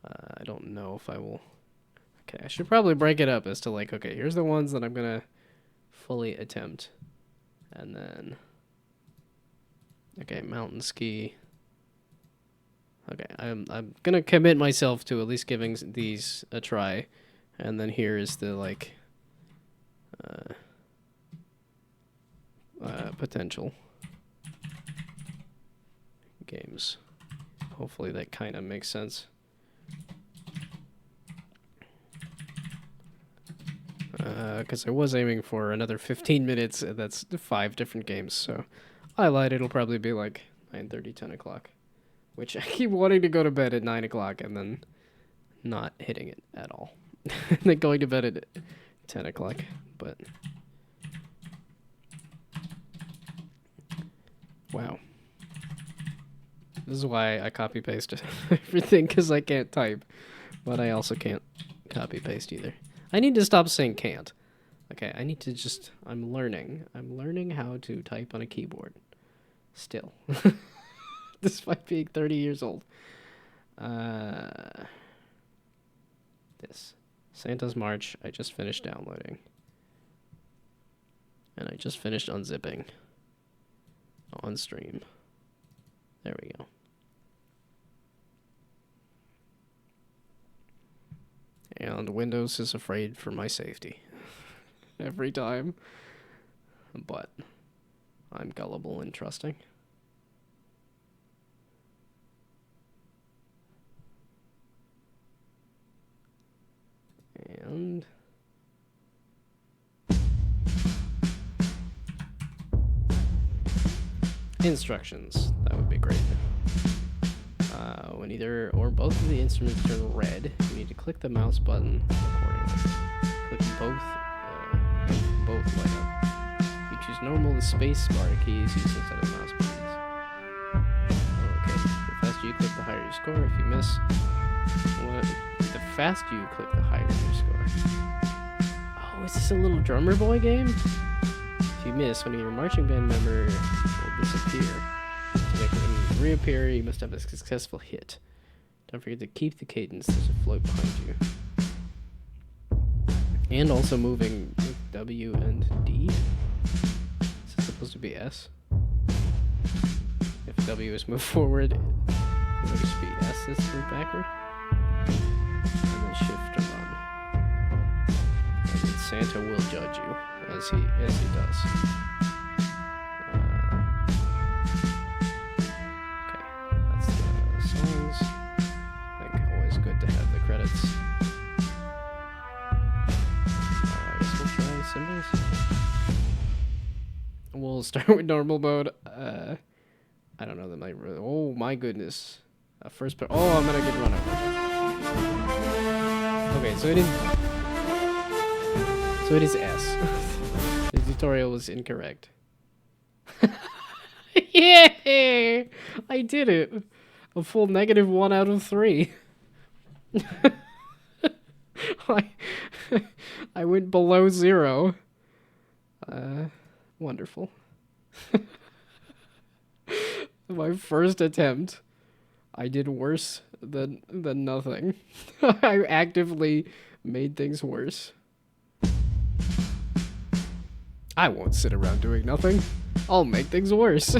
I don't know if I will. Okay, I should probably break it up as to like, okay, here's the ones that I'm gonna fully attempt, and then, okay, mountain ski. Okay, I'm gonna commit myself to at least giving these a try, and then here is the like potential games. Hopefully that kind of makes sense. Because I was aiming for another 15 minutes, and that's 5 different games, so I lied. It'll probably be like 9:30, 10 o'clock, which I keep wanting to go to bed at 9 o'clock and then not hitting it at all. And then going to bed at 10 o'clock, but wow. This is why I copy-paste everything, because I can't type, but I also can't copy-paste either. I need to stop saying can't. Okay, I need to just... I'm learning how to type on a keyboard. Still. Despite being 30 years old. This. Santa's March, I just finished downloading. And I just finished unzipping. On stream. There we go. And Windows is afraid for my safety. Every time. But I'm gullible and trusting. And instructions. That would be great. When either or both of the instruments turn red, you need to click the mouse button accordingly. Click both light up. If you choose normal, the space bar key is used instead of mouse buttons. Okay, the faster you click, the higher your score. If you miss, the faster you click, the higher your score. Oh, is this a little drummer boy game? If you miss, one of your marching band member will disappear. To make them reappear, you must have a successful hit. Don't forget to keep the cadence. There's a float behind you. And also moving with W and D. Is it supposed to be S? If W is move forward, it'll just be S is move backward. And then shift to run. And then Santa will judge you, as he does. Credits. I guess we'll try symbols. We'll start with normal mode. I don't know that might really. Oh my goodness! First, oh, I'm gonna get run over. Okay, so it is S. The tutorial was incorrect. Yeah, I did it. A full -1 out of 3. I went below 0. Wonderful. My first attempt, I did worse than nothing. I actively made things worse. I won't sit around doing nothing. I'll make things worse.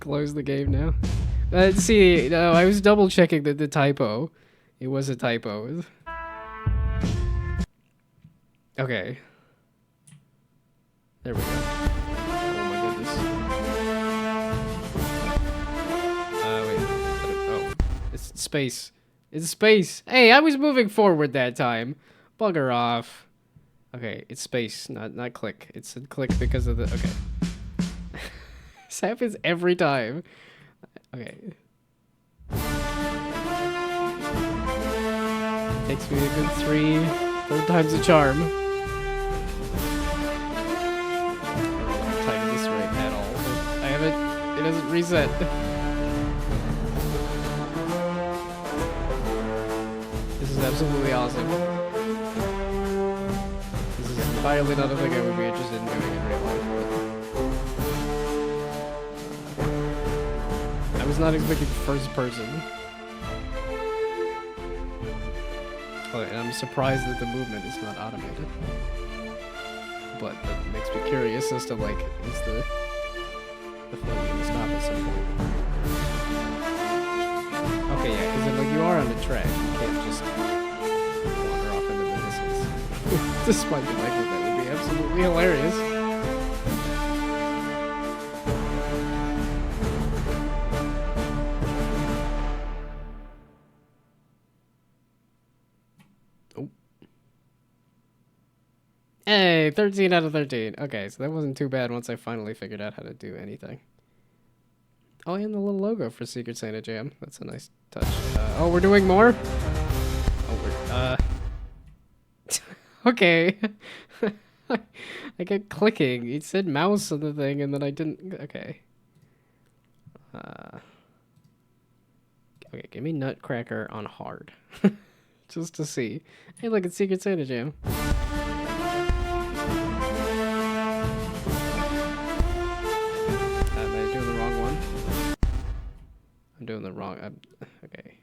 Close the game now. See, no, I was double checking the typo. It was a typo. Okay. There we go. Oh my goodness. Wait. Oh, it's space. It's space. Hey, I was moving forward that time. Bugger off. Okay, it's space, not click. It's a click because of the... Okay. This happens every time. Okay. Takes me a good third time's a charm. I don't time this right at all. But I haven't... It doesn't reset. This is absolutely awesome. This is entirely not a thing I would be interested in doing in real life. But I was not expecting first person. Oh, and I'm surprised that the movement is not automated. But that makes me curious as to, like, is the flow gonna stop at some point? Okay, yeah, because like you are on the track, you can't just wander off into the distance. Despite the fact that that would be absolutely hilarious. Oh. Hey, 13 out of 13. Okay, so that wasn't too bad once I finally figured out how to do anything. Oh, and the little logo for Secret Santa Jam. That's a nice touch. Oh, we're doing more? Oh, we're, okay. I kept clicking. It said mouse on the thing, and then I didn't... Okay. Okay, give me Nutcracker on hard. Just to see. Hey, look, it's Secret Santa Jam. I'm doing the wrong... okay.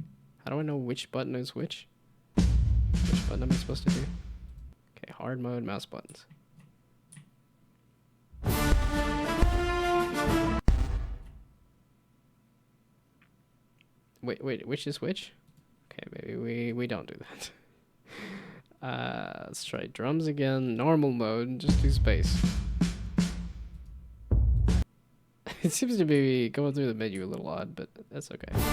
How do I know which button is which? Which button am I supposed to do? Okay, hard mode, mouse buttons. Wait, which is which? Okay, maybe we don't do that. Let's try drums again. Normal mode, just do space. It seems to be going through the menu a little odd, but that's okay. It's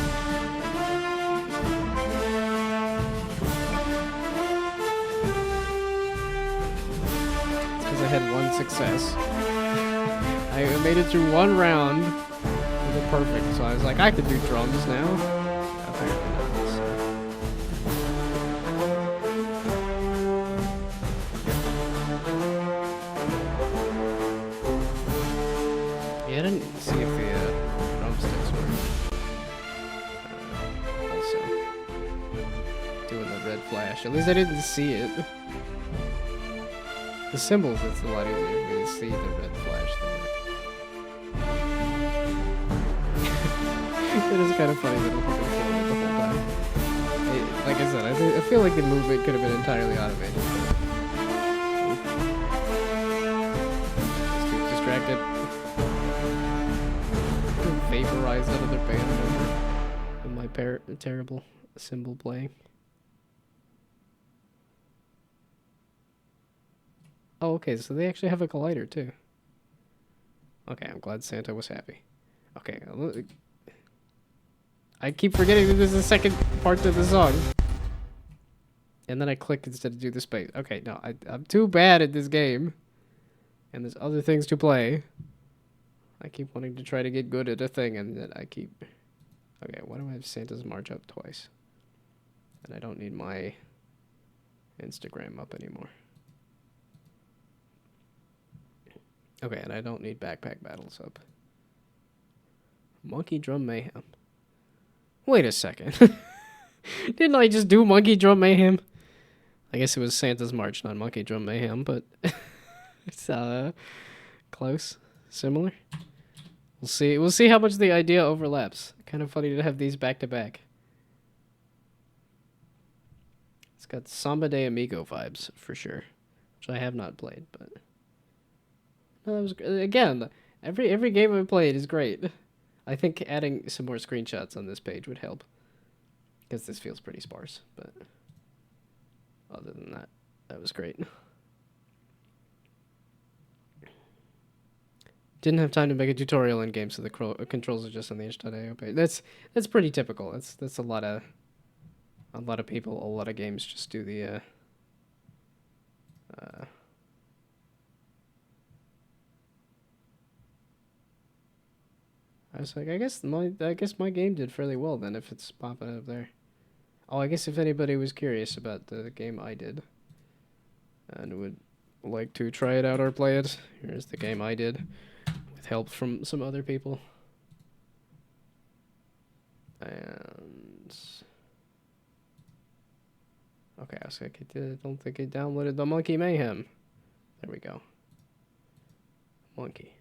because I had one success. I made it through one round with it perfect, so I was like, I could do drums now. Apparently not. Yeah, I didn't see if the drumsticks were also doing the red flash. At least I didn't see it. The symbols, it's a lot easier for me to see the red flash there. It is kind of funny that I'm looking forward the whole time. Like I said, I feel like the movement could have been entirely automated. Just too distracted. Vaporize another band member with my terrible cymbal playing. Oh, okay, so they actually have a collider too. Okay, I'm glad Santa was happy. Okay, I keep forgetting that there's a second part to the song. And then I click instead of do the space. Okay, no, I'm too bad at this game. And there's other things to play. I keep wanting to try to get good at a thing, and then I keep... Okay, why do I have Santa's March up twice? And I don't need my Instagram up anymore. Okay, and I don't need Backpack Battles up. Monkey Drum Mayhem. Wait a second. Didn't I just do Monkey Drum Mayhem? I guess it was Santa's March, not Monkey Drum Mayhem, but it's close, similar. We'll see how much the idea overlaps. Kind of funny to have these back to back. It's got Samba de Amigo vibes for sure, which I have not played, but no, that was again. Every game I've played is great. I think adding some more screenshots on this page would help, because this feels pretty sparse. But other than that, that was great. Didn't have time to make a tutorial in game, so the controls are just on the itch.io page. That's pretty typical. That's a lot of a lot of people, a lot of games just do the I was like, I guess my game did fairly well then if it's popping up there. Oh, I guess if anybody was curious about the game I did and would like to try it out or play it, here's the game I did with help from some other people. And okay, I was like, I don't think I downloaded the Monkey Mayhem. There we go. Monkey.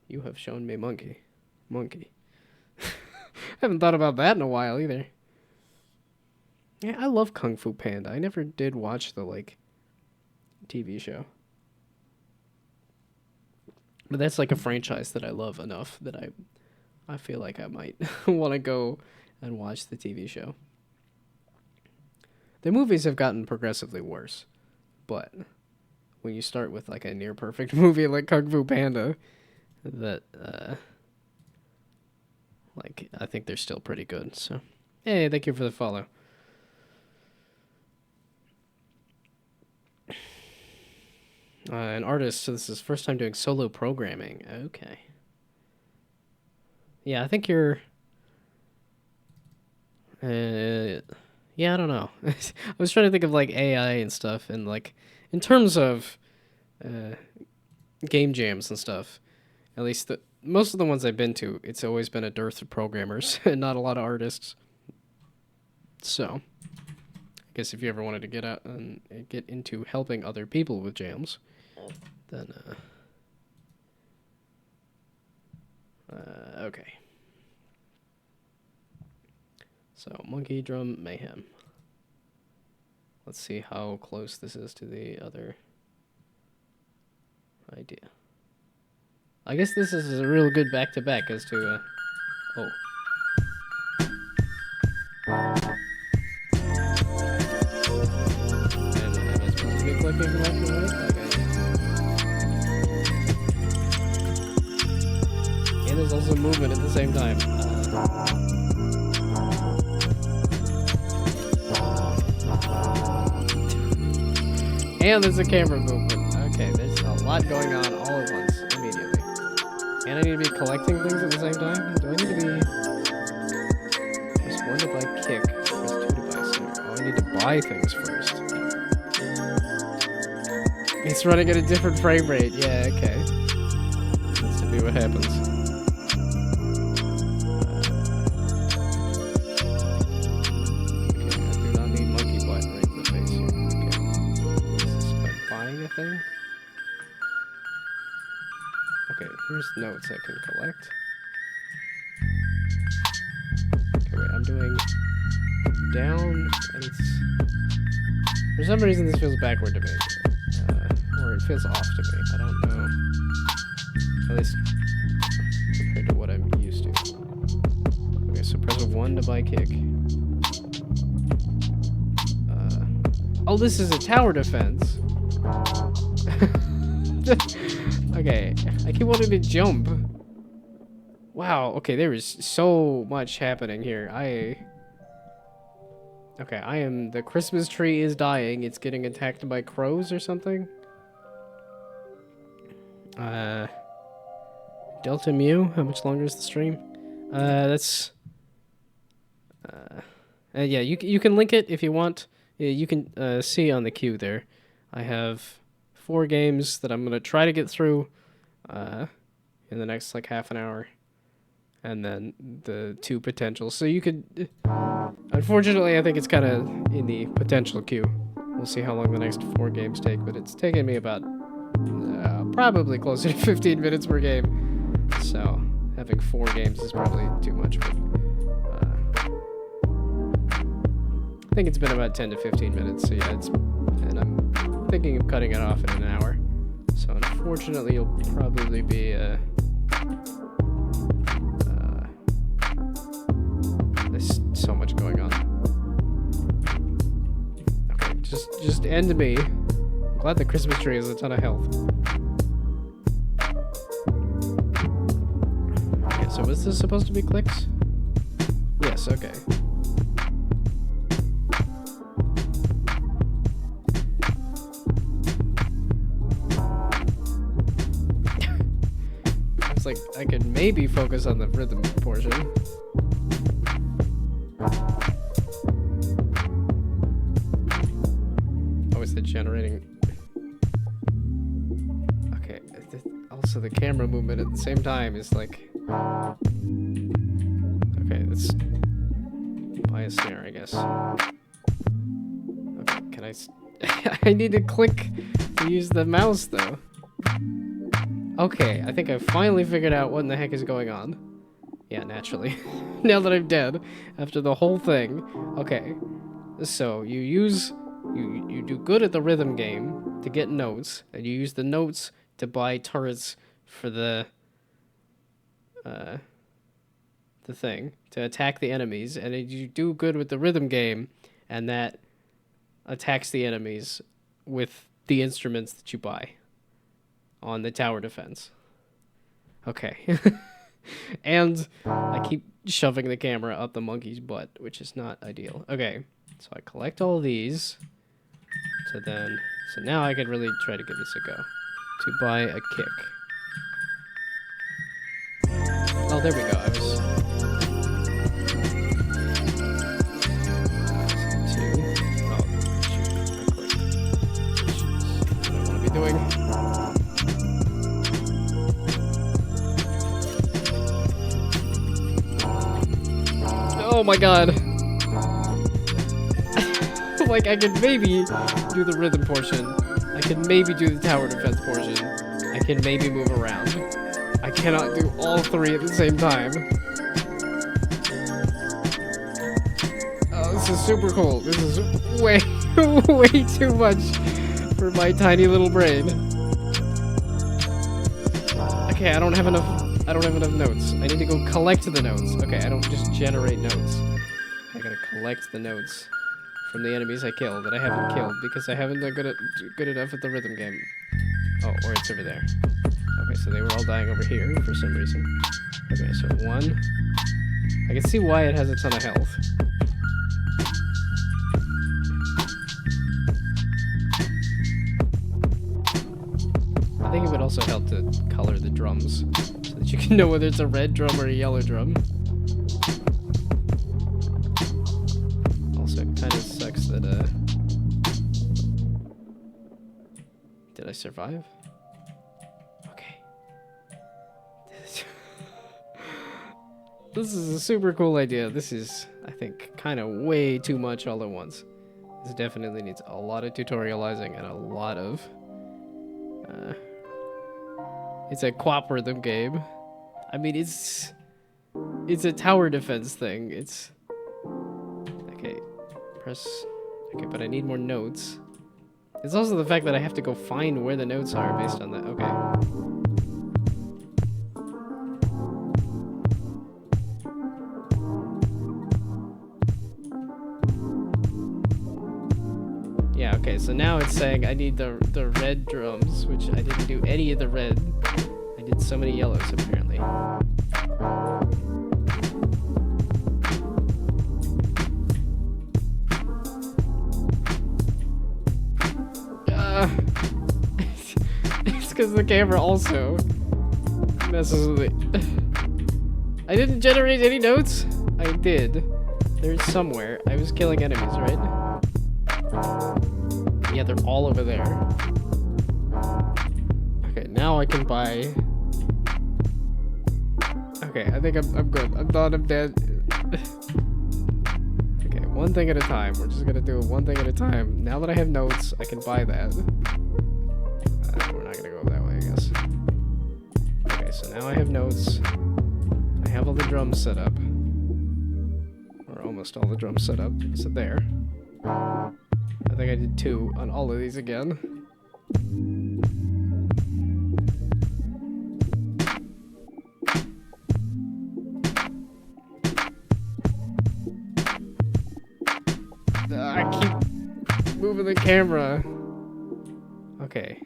You have shown me monkey. Monkey. Haven't thought about that in a while either. Yeah, I love Kung Fu Panda. I never did watch the, like, TV show. But that's like a franchise that I love enough that I feel like I might want to go and watch the TV show. The movies have gotten progressively worse. But when you start with, like, a near-perfect movie like Kung Fu Panda, that, like, I think they're still pretty good, so. Hey, thank you for the follow. An artist, so this is first time doing solo programming. Okay. Yeah, I think you're... yeah, I don't know. I was trying to think of, like, AI and stuff, and, like, in terms of game jams and stuff, at least most of the ones I've been to, it's always been a dearth of programmers and not a lot of artists. So, I guess if you ever wanted to get out and get into helping other people with jams, then, okay. So, Monkey Drum Mayhem. Let's see how close this is to the other idea. I guess this is a real good back-to-back as to, oh. And am I supposed to be clicking left and right? And there's also movement at the same time. And there's a camera movement. Okay, there's a lot going on all at once, immediately. And I need to be collecting things at the same time? Do I need to be... Press 1 to buy kick, press 2 to buy snare. Oh, I need to buy things first. It's running at a different frame rate. Yeah, okay. Let's see what happens. Okay, I do not need monkey butt right in the face here. Okay. What is this? Am I buying a thing? Okay, here's notes I can collect. Okay, wait, I'm doing down, and it's... For some reason this feels backward to me. Or it feels off to me. I don't know. At least compared to what I'm used to. Okay, so press 1 to buy kick. Oh, this is a tower defense. Okay, I keep wanting to jump. Wow, okay, there is so much happening here. Okay, I am... The Christmas tree is dying. It's getting attacked by crows or something. Delta Mu, how much longer is the stream? That's... yeah, you can link it if you want. Yeah, you can see on the queue there. I have 4 games that I'm going to try to get through in the next, like, half an hour. And then the 2 potentials. So you could... Unfortunately, I think it's kind of in the potential queue. We'll see how long the next 4 games take, but it's taken me about probably closer to 15 minutes per game. So having 4 games is probably too much, but I think it's been about 10 to 15 minutes, so yeah, and I'm thinking of cutting it off in an hour. So unfortunately, you'll probably be there's so much going on. Okay, just end me. I'm glad the Christmas tree has a ton of health. Okay, so is this supposed to be clicks? Yes, okay. like I could maybe focus on the rhythm portion. Oh, is it generating? Okay. Also, the camera movement at the same time is like. Okay, that's by a snare, I guess. Okay, can I? I need to click to use the mouse though. Okay, I think I finally figured out what in the heck is going on. Yeah, naturally. Now that I'm dead, after the whole thing. Okay, so you do good at the rhythm game to get notes, and you use the notes to buy turrets for the thing to attack the enemies, and you do good with the rhythm game, and that attacks the enemies with the instruments that you buy on the tower defense. Okay. And I keep shoving the camera up the monkey's butt, which is not ideal. Okay, so I collect all these. So now I could really try to give this a go. To buy a kick. Oh, there we go. I was... Two. Oh, shoot. I don't want to be doing... Oh my god. Like, I could maybe do the rhythm portion. I can maybe do the tower defense portion. I can maybe move around. I cannot do all three at the same time. Oh, this is super cool. This is way, way too much for my tiny little brain. Okay, I don't have enough notes. I need to go collect the notes. Okay, I don't just generate notes. I gotta collect the notes from the enemies I killed that I haven't killed because I haven't done good enough at the rhythm game. Oh, or it's over there. Okay, so they were all dying over here for some reason. Okay, so one. I can see why it has a ton of health. I think it would also help to color the drums so that you can know whether it's a red drum or a yellow drum. Also, it kind of sucks that, did I survive? Okay. This is a super cool idea. This is, I think, kind of way too much all at once. This definitely needs a lot of tutorializing and a lot of, it's a co-op rhythm game. I mean, it's a tower defense thing. It's... Okay, press... Okay, but I need more notes. It's also the fact that I have to go find where the notes are based on that. Okay. Yeah, okay, so now it's saying I need the red drums, which I didn't do any of the red. I did so many yellows, apparently. It's because the camera also messes with it. I didn't generate any notes? I did. They're somewhere. I was killing enemies, right? Yeah, they're all over there. Okay, now I can buy... Okay, I think I'm good. I'm done, I'm dead. Okay, one thing at a time. We're just gonna do it one thing at a time. Now that I have notes, I can buy that. We're not gonna go that way, I guess. Okay, so now I have notes. I have all the drums set up. Or almost all the drums set up. So there. I think I did 2 on all of these again. I keep moving the camera. Okay.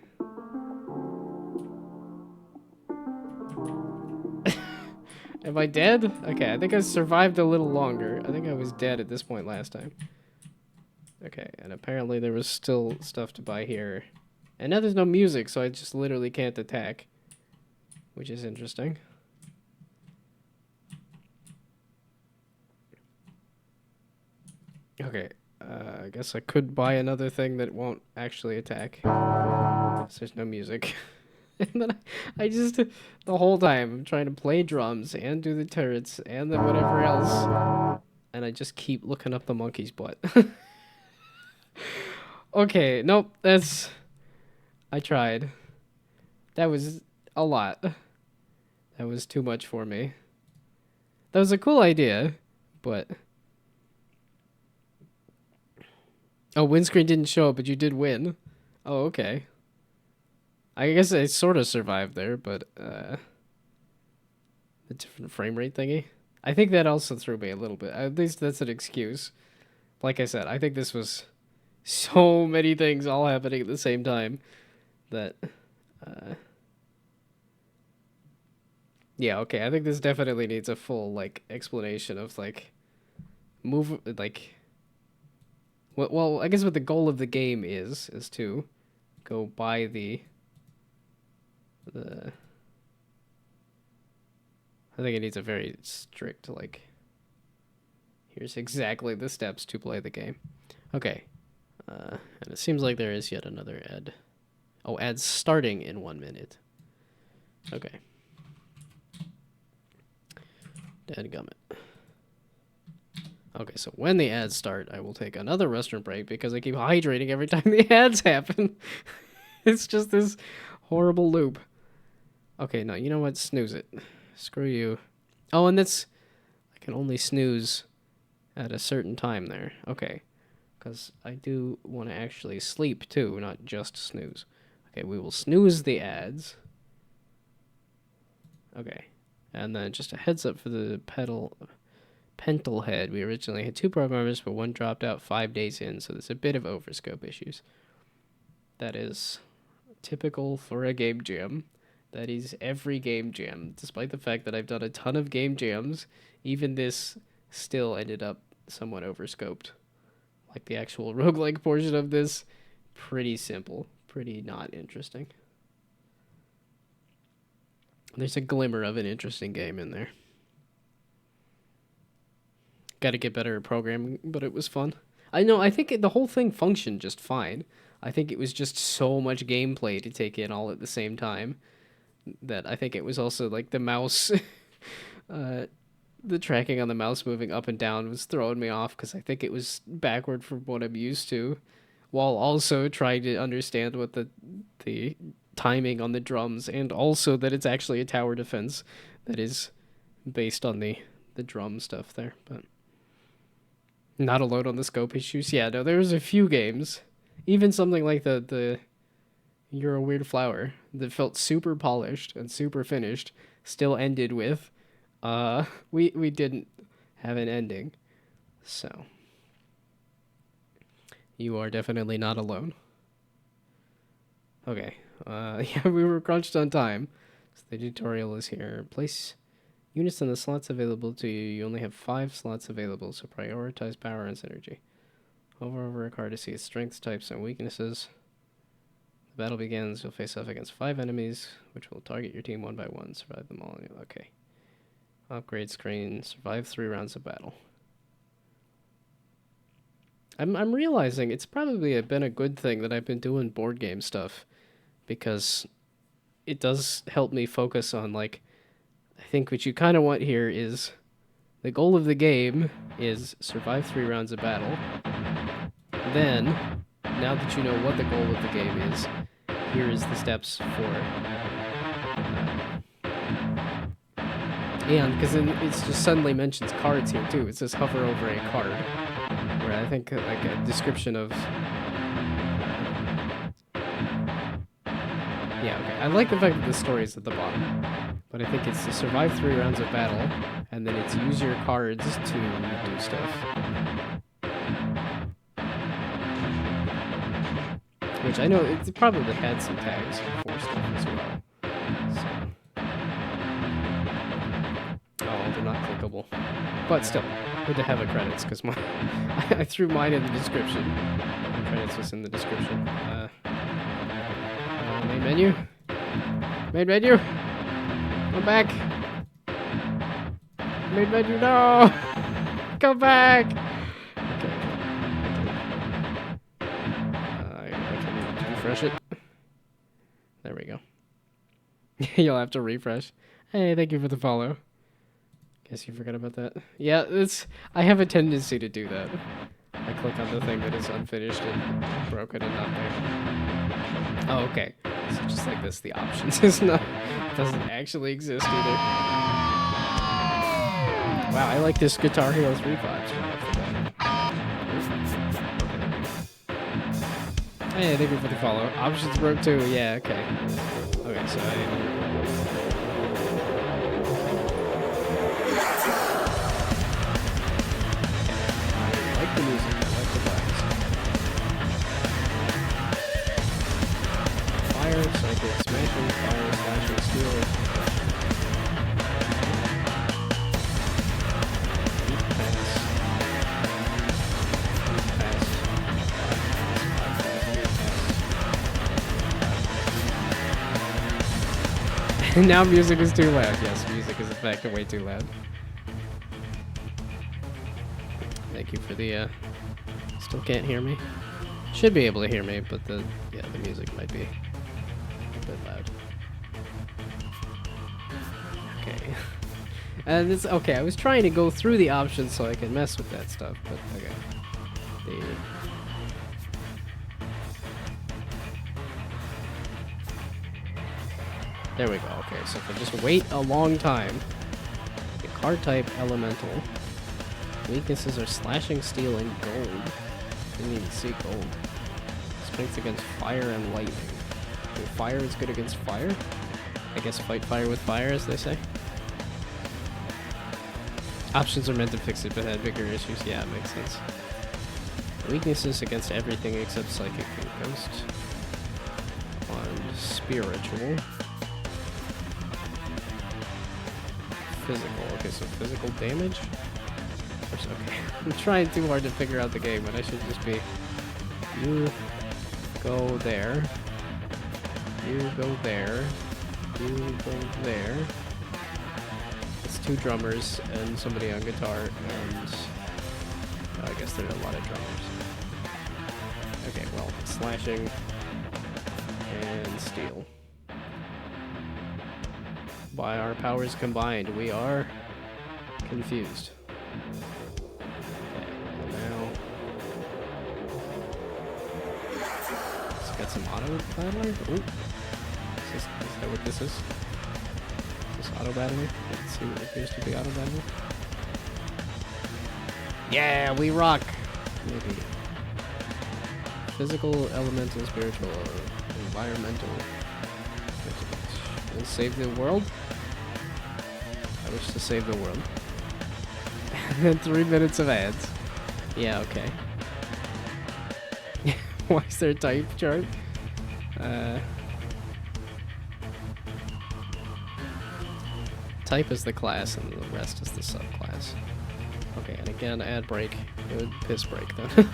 Am I dead? Okay, I think I survived a little longer. I think I was dead at this point last time. Okay, and apparently there was still stuff to buy here. And now there's no music, so I just literally can't attack. Which is interesting. Okay. I guess I could buy another thing that won't actually attack. 'Cause there's no music. And then I just, the whole time, I'm trying to play drums and do the turrets and then whatever else. And I just keep looking up the monkey's butt. Okay, nope, I tried. That was a lot. That was too much for me. That was a cool idea, but... Oh, windscreen didn't show up, but you did win. Oh, okay. I guess I sort of survived there, but, the different frame rate thingy. I think that also threw me a little bit. At least that's an excuse. Like I said, I think this was so many things all happening at the same time that, yeah, okay, I think this definitely needs a full, like, explanation of, like, well, I guess what the goal of the game is to go buy the I think it needs a very strict, like, here's exactly the steps to play the game. Okay. And it seems like there is yet another ad. Oh, ads starting in 1 minute. Okay. Dadgummit. Okay, so when the ads start, I will take another restroom break because I keep hydrating every time the ads happen. It's just this horrible loop. Okay, no, you know what? Snooze it. Screw you. Oh, and I can only snooze at a certain time there. Okay. Because I do want to actually sleep too, not just snooze. Okay, we will snooze the ads. Okay. And then just a heads up for the Pentel head. We originally had 2 programmers, but one dropped out 5 days in, so there's a bit of overscope issues. That is typical for a game jam. That is every game jam. Despite the fact that I've done a ton of game jams, even this still ended up somewhat overscoped. Like the actual roguelike portion of this, pretty simple, pretty not interesting. There's a glimmer of an interesting game in there. Got to get better at programming, but it was fun. I think the whole thing functioned just fine. I think it was just so much gameplay to take in all at the same time that I think it was also like the mouse, the tracking on the mouse moving up and down was throwing me off because I think it was backward from what I'm used to, while also trying to understand what the timing on the drums, and also that it's actually a tower defense that is based on the drum stuff there. But not alone on the scope issues. Yeah, no, there was a few games, even something like the You're a Weird Flower that felt super polished and super finished, still ended with we didn't have an ending. So you are definitely not alone. Okay. Yeah, we were crunched on time. So the tutorial is here. Place units in the slots available to you. You only have 5 slots available, so prioritize power and synergy. Hover over a card to see its strengths, types, and weaknesses. The battle begins. You'll face off against 5 enemies, which will target your team one by one. Survive them all. Okay. Upgrade screen. Survive 3 rounds of battle. I'm realizing it's probably been a good thing that I've been doing board game stuff, because it does help me focus on, like, I think what you kind of want here is the goal of the game is survive 3 rounds of battle. Then, now that you know what the goal of the game is, here is the steps for... and, because it's just suddenly mentions cards here too. It says hover over a card, where I think like a description of... yeah, okay. I like the fact that the story is at the bottom, but I think it's to survive 3 rounds of battle, and then it's use your cards to do stuff. Which I know it probably had some tags for stuff as well. So. Oh, they're not clickable. But still, good to have the credits, because I threw mine in the description. The credits was in the description. Main menu? Main menu? Come back! Main menu, no! Come back! Okay. refresh it. There we go. You'll have to refresh. Hey, thank you for the follow. Guess you forgot about that. Yeah, I have a tendency to do that. I click on the thing that is unfinished and broken and not there. Oh, okay. So just like this, the options doesn't actually exist either. Wow, I like this Guitar Hero 3 vibes right off the bat. Hey, thank you for the follow. Options broke too. Yeah, okay. Okay, so I like the music. I like the vibes. Fire, psychic, smashing, fire, slashing, steel. Deep pass. Deep pass. And now music is too loud. Yes, music is in fact way too loud. Thank you for the, still can't hear me? Should be able to hear me, but the music might be a bit loud. Okay. This, okay, I was trying to go through the options so I could mess with that stuff, but okay. There we go, okay, so if I just wait a long time, the card type elemental. Weaknesses are slashing, steel, and gold. Didn't even see gold. Strength against fire and lightning. Okay, fire is good against fire? I guess fight fire with fire, as they say. Options are meant to fix it, but had bigger issues. Yeah, it makes sense. Weaknesses against everything except psychic and ghost. On spiritual. Physical. Okay, so physical damage? Okay. I'm trying too hard to figure out the game, but I should just be... You go there. You go there. You go there. It's 2 drummers and somebody on guitar, and... Oh, I guess there are a lot of drummers. Okay, well, slashing and steel. By our powers combined, we are confused. Got some auto battler? Oh. Is that what this is? Is this auto battler? Let's see what appears to be auto battler. Yeah, we rock! Maybe. Physical, elemental, spiritual, or environmental. We'll save the world? I wish to save the world. And then 3 minutes of ads. Yeah, okay. Why is there a type chart? Type is the class and the rest is the subclass. Okay, and again, ad break. Good piss break then.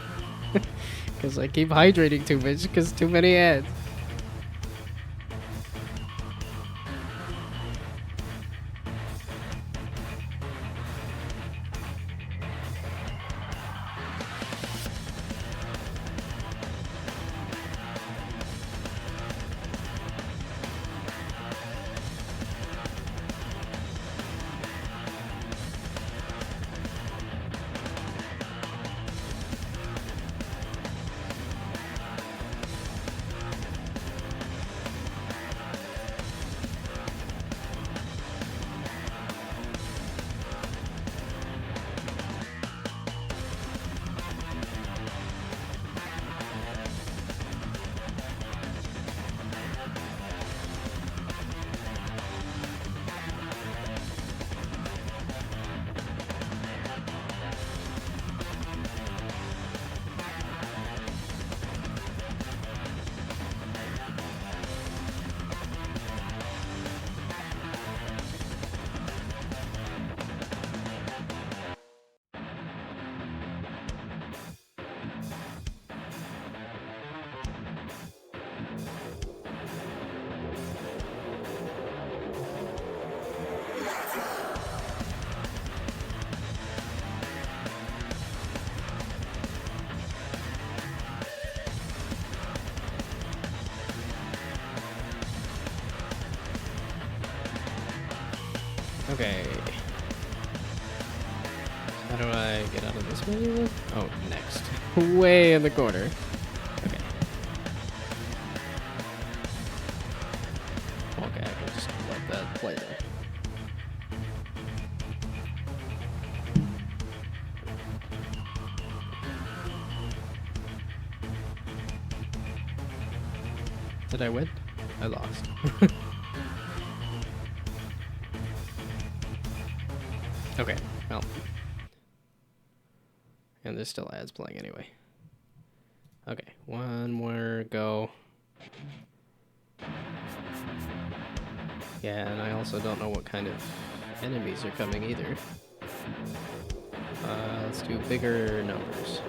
Because I keep hydrating too much because too many ads. Okay. How do I get out of this menu then? Oh, next. Way in the corner. Okay. Okay, I can just let that play there. Did I win? I lost. Okay, well. And there's still ads playing anyway. Okay, one more go. Yeah, and I also don't know what kind of enemies are coming either. Let's do bigger numbers.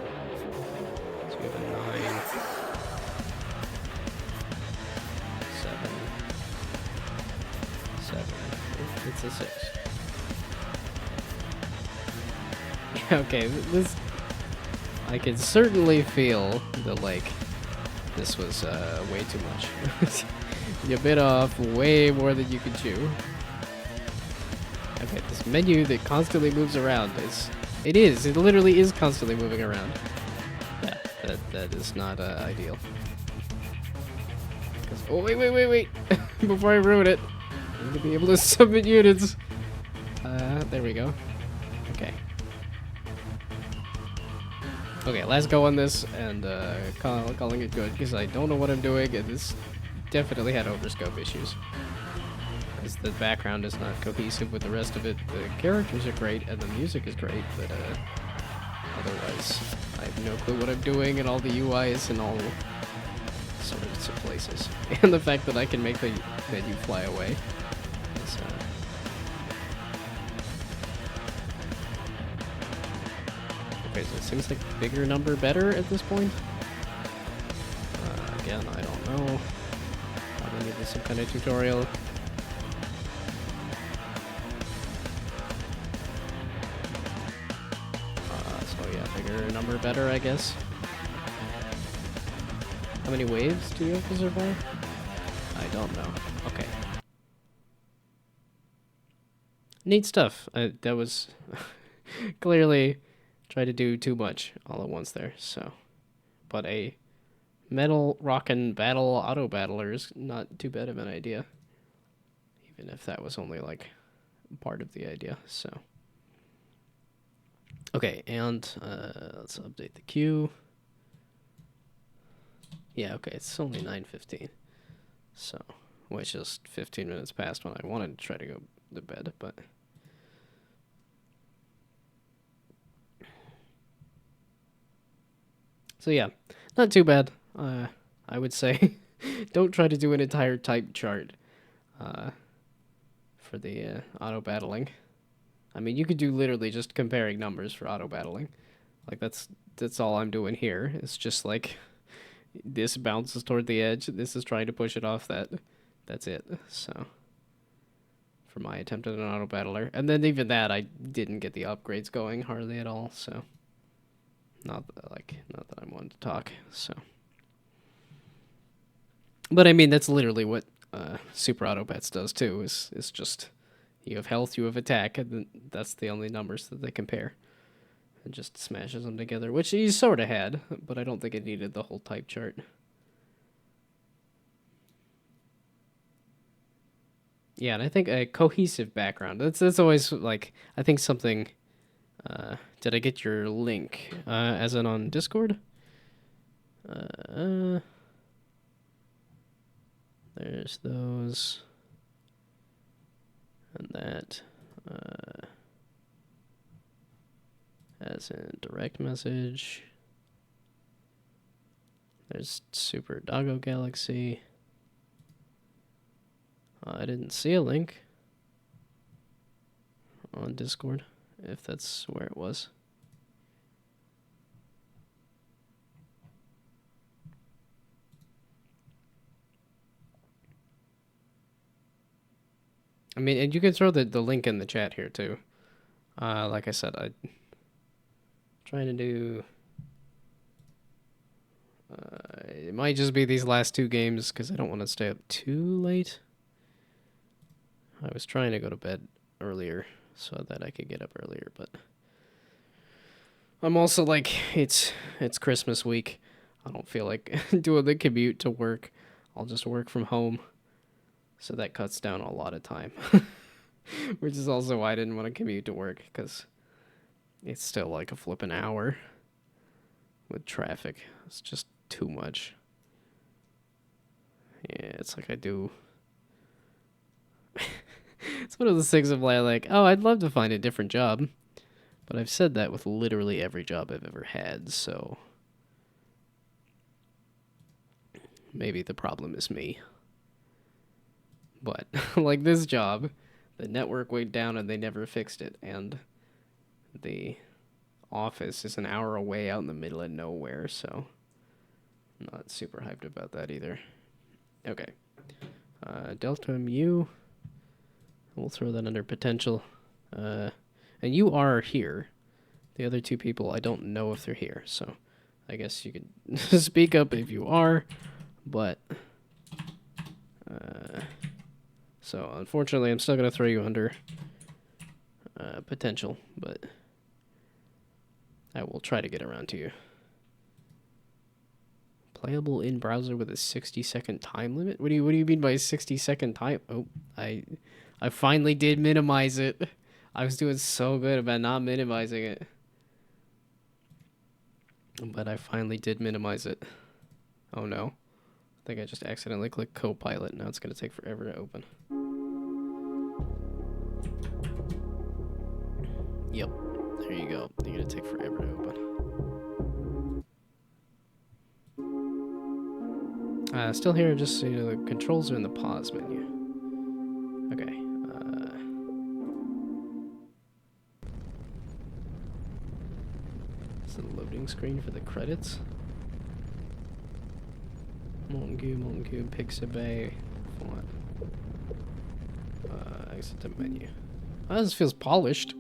So we have a 9, 7, 7. It's a 6. Okay, this... I can certainly feel that, like, this was way too much. You bit off way more than you could chew. Okay, this menu that constantly moves around it literally is constantly moving around. Yeah, that is not ideal. Oh, wait. Before I ruin it, I need to be able to summon units. There we go. Okay. Okay, last go on this, and calling it good, because I don't know what I'm doing, and this definitely had overscope issues. Because the background is not cohesive with the rest of it. The characters are great, and the music is great, but otherwise, I have no clue what I'm doing, and all the UI is in all sorts of places. And the fact that I can make the menu fly away is, okay, so it seems like bigger number better at this point. Again, I don't know. Probably need some kind of tutorial. So yeah, bigger number better, I guess. How many waves do you have to survive? I don't know. Okay. Neat stuff. That was clearly try to do too much all at once there, so. But a metal rockin' battle auto battler is not too bad of an idea. Even if that was only like part of the idea, so. Okay, and let's update the queue. Yeah, okay, it's only 9:15. So, which is 15 minutes past when I wanted to try to go to bed, but so yeah, not too bad. I would say don't try to do an entire type chart for the auto battling. I mean, you could do literally just comparing numbers for auto battling. Like that's all I'm doing here. It's just like this bounces toward the edge. This is trying to push it off that. That's it. So for my attempt at an auto battler, and then even that I didn't get the upgrades going hardly at all. So not that I'm one to talk. So, but I mean that's literally what Super Auto Bats does too. Is just you have health, you have attack, and then that's the only numbers that they compare. It just smashes them together, which he sort of had, but I don't think it needed the whole type chart. Yeah, and I think a cohesive background. That's always like I think something. Did I get your link? As in on Discord? There's those. And that. As in direct message. There's Super Doggo Galaxy. I didn't see a link on Discord, if that's where it was. I mean, and you can throw the link in the chat here too. Like I said, I'm trying to do. It might just be these last two games because I don't want to stay up too late. I was trying to go to bed earlier so that I could get up earlier, but I'm also like, it's Christmas week. I don't feel like doing the commute to work. I'll just work from home. So that cuts down a lot of time. Which is also why I didn't want to commute to work, because it's still like a flippin' hour with traffic. It's just too much. Yeah, it's like I do. It's one of those things of like, oh, I'd love to find a different job. But I've said that with literally every job I've ever had, so maybe the problem is me. But like this job, the network went down and they never fixed it, and the office is an hour away out in the middle of nowhere, so I'm not super hyped about that either. Okay. Delta Mu. We'll throw that under potential. And you are here. The other two people, I don't know if they're here, so I guess you could speak up if you are, but so unfortunately I'm still going to throw you under potential, but I will try to get around to you. Playable in browser with a 60-second time limit? What do you mean by 60-second time? Oh, I finally did minimize it. I was doing so good about not minimizing it. But I finally did minimize it. Oh no. I think I just accidentally clicked Copilot. Now it's going to take forever to open. Yep. There you go. You're going to take forever to open. Still here, just so you know, the controls are in the pause menu. Okay. Is it a loading screen for the credits? Mongu, Pixabay, font. Exit the menu. Oh, this feels polished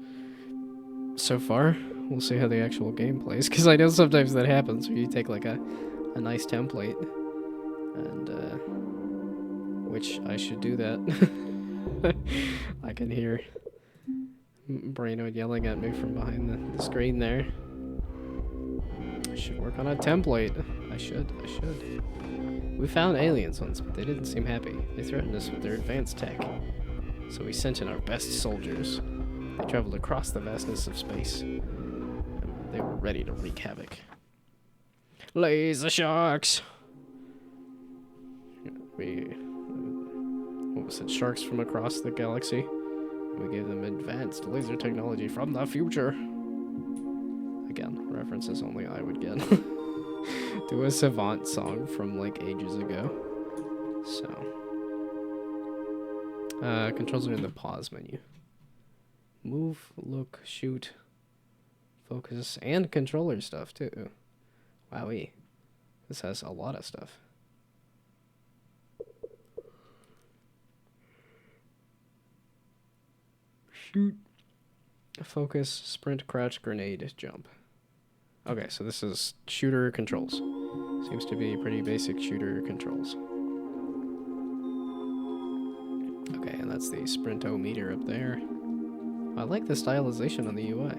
so far. We'll see how the actual game plays, because I know sometimes that happens where you take like a nice template, and which I should do that. I can hear Brainoid yelling at me from behind the screen there. I should work on a template. I should. We found aliens once, but they didn't seem happy. They threatened us with their advanced tech. So we sent in our best soldiers. They traveled across the vastness of space. And they were ready to wreak havoc. Laser sharks! What was it? Sharks from across the galaxy? We gave them advanced laser technology from the future. Again, references only I would get. Do a Savant song from like ages ago. So, controls are in the pause menu. Move, look, shoot, focus, and controller stuff too. Wowee. This has a lot of stuff. Shoot. Focus, sprint, crouch, grenade, jump. Okay, so this is shooter controls. Seems to be pretty basic shooter controls. Okay, and that's the sprintometer up there. I like the stylization on the UI.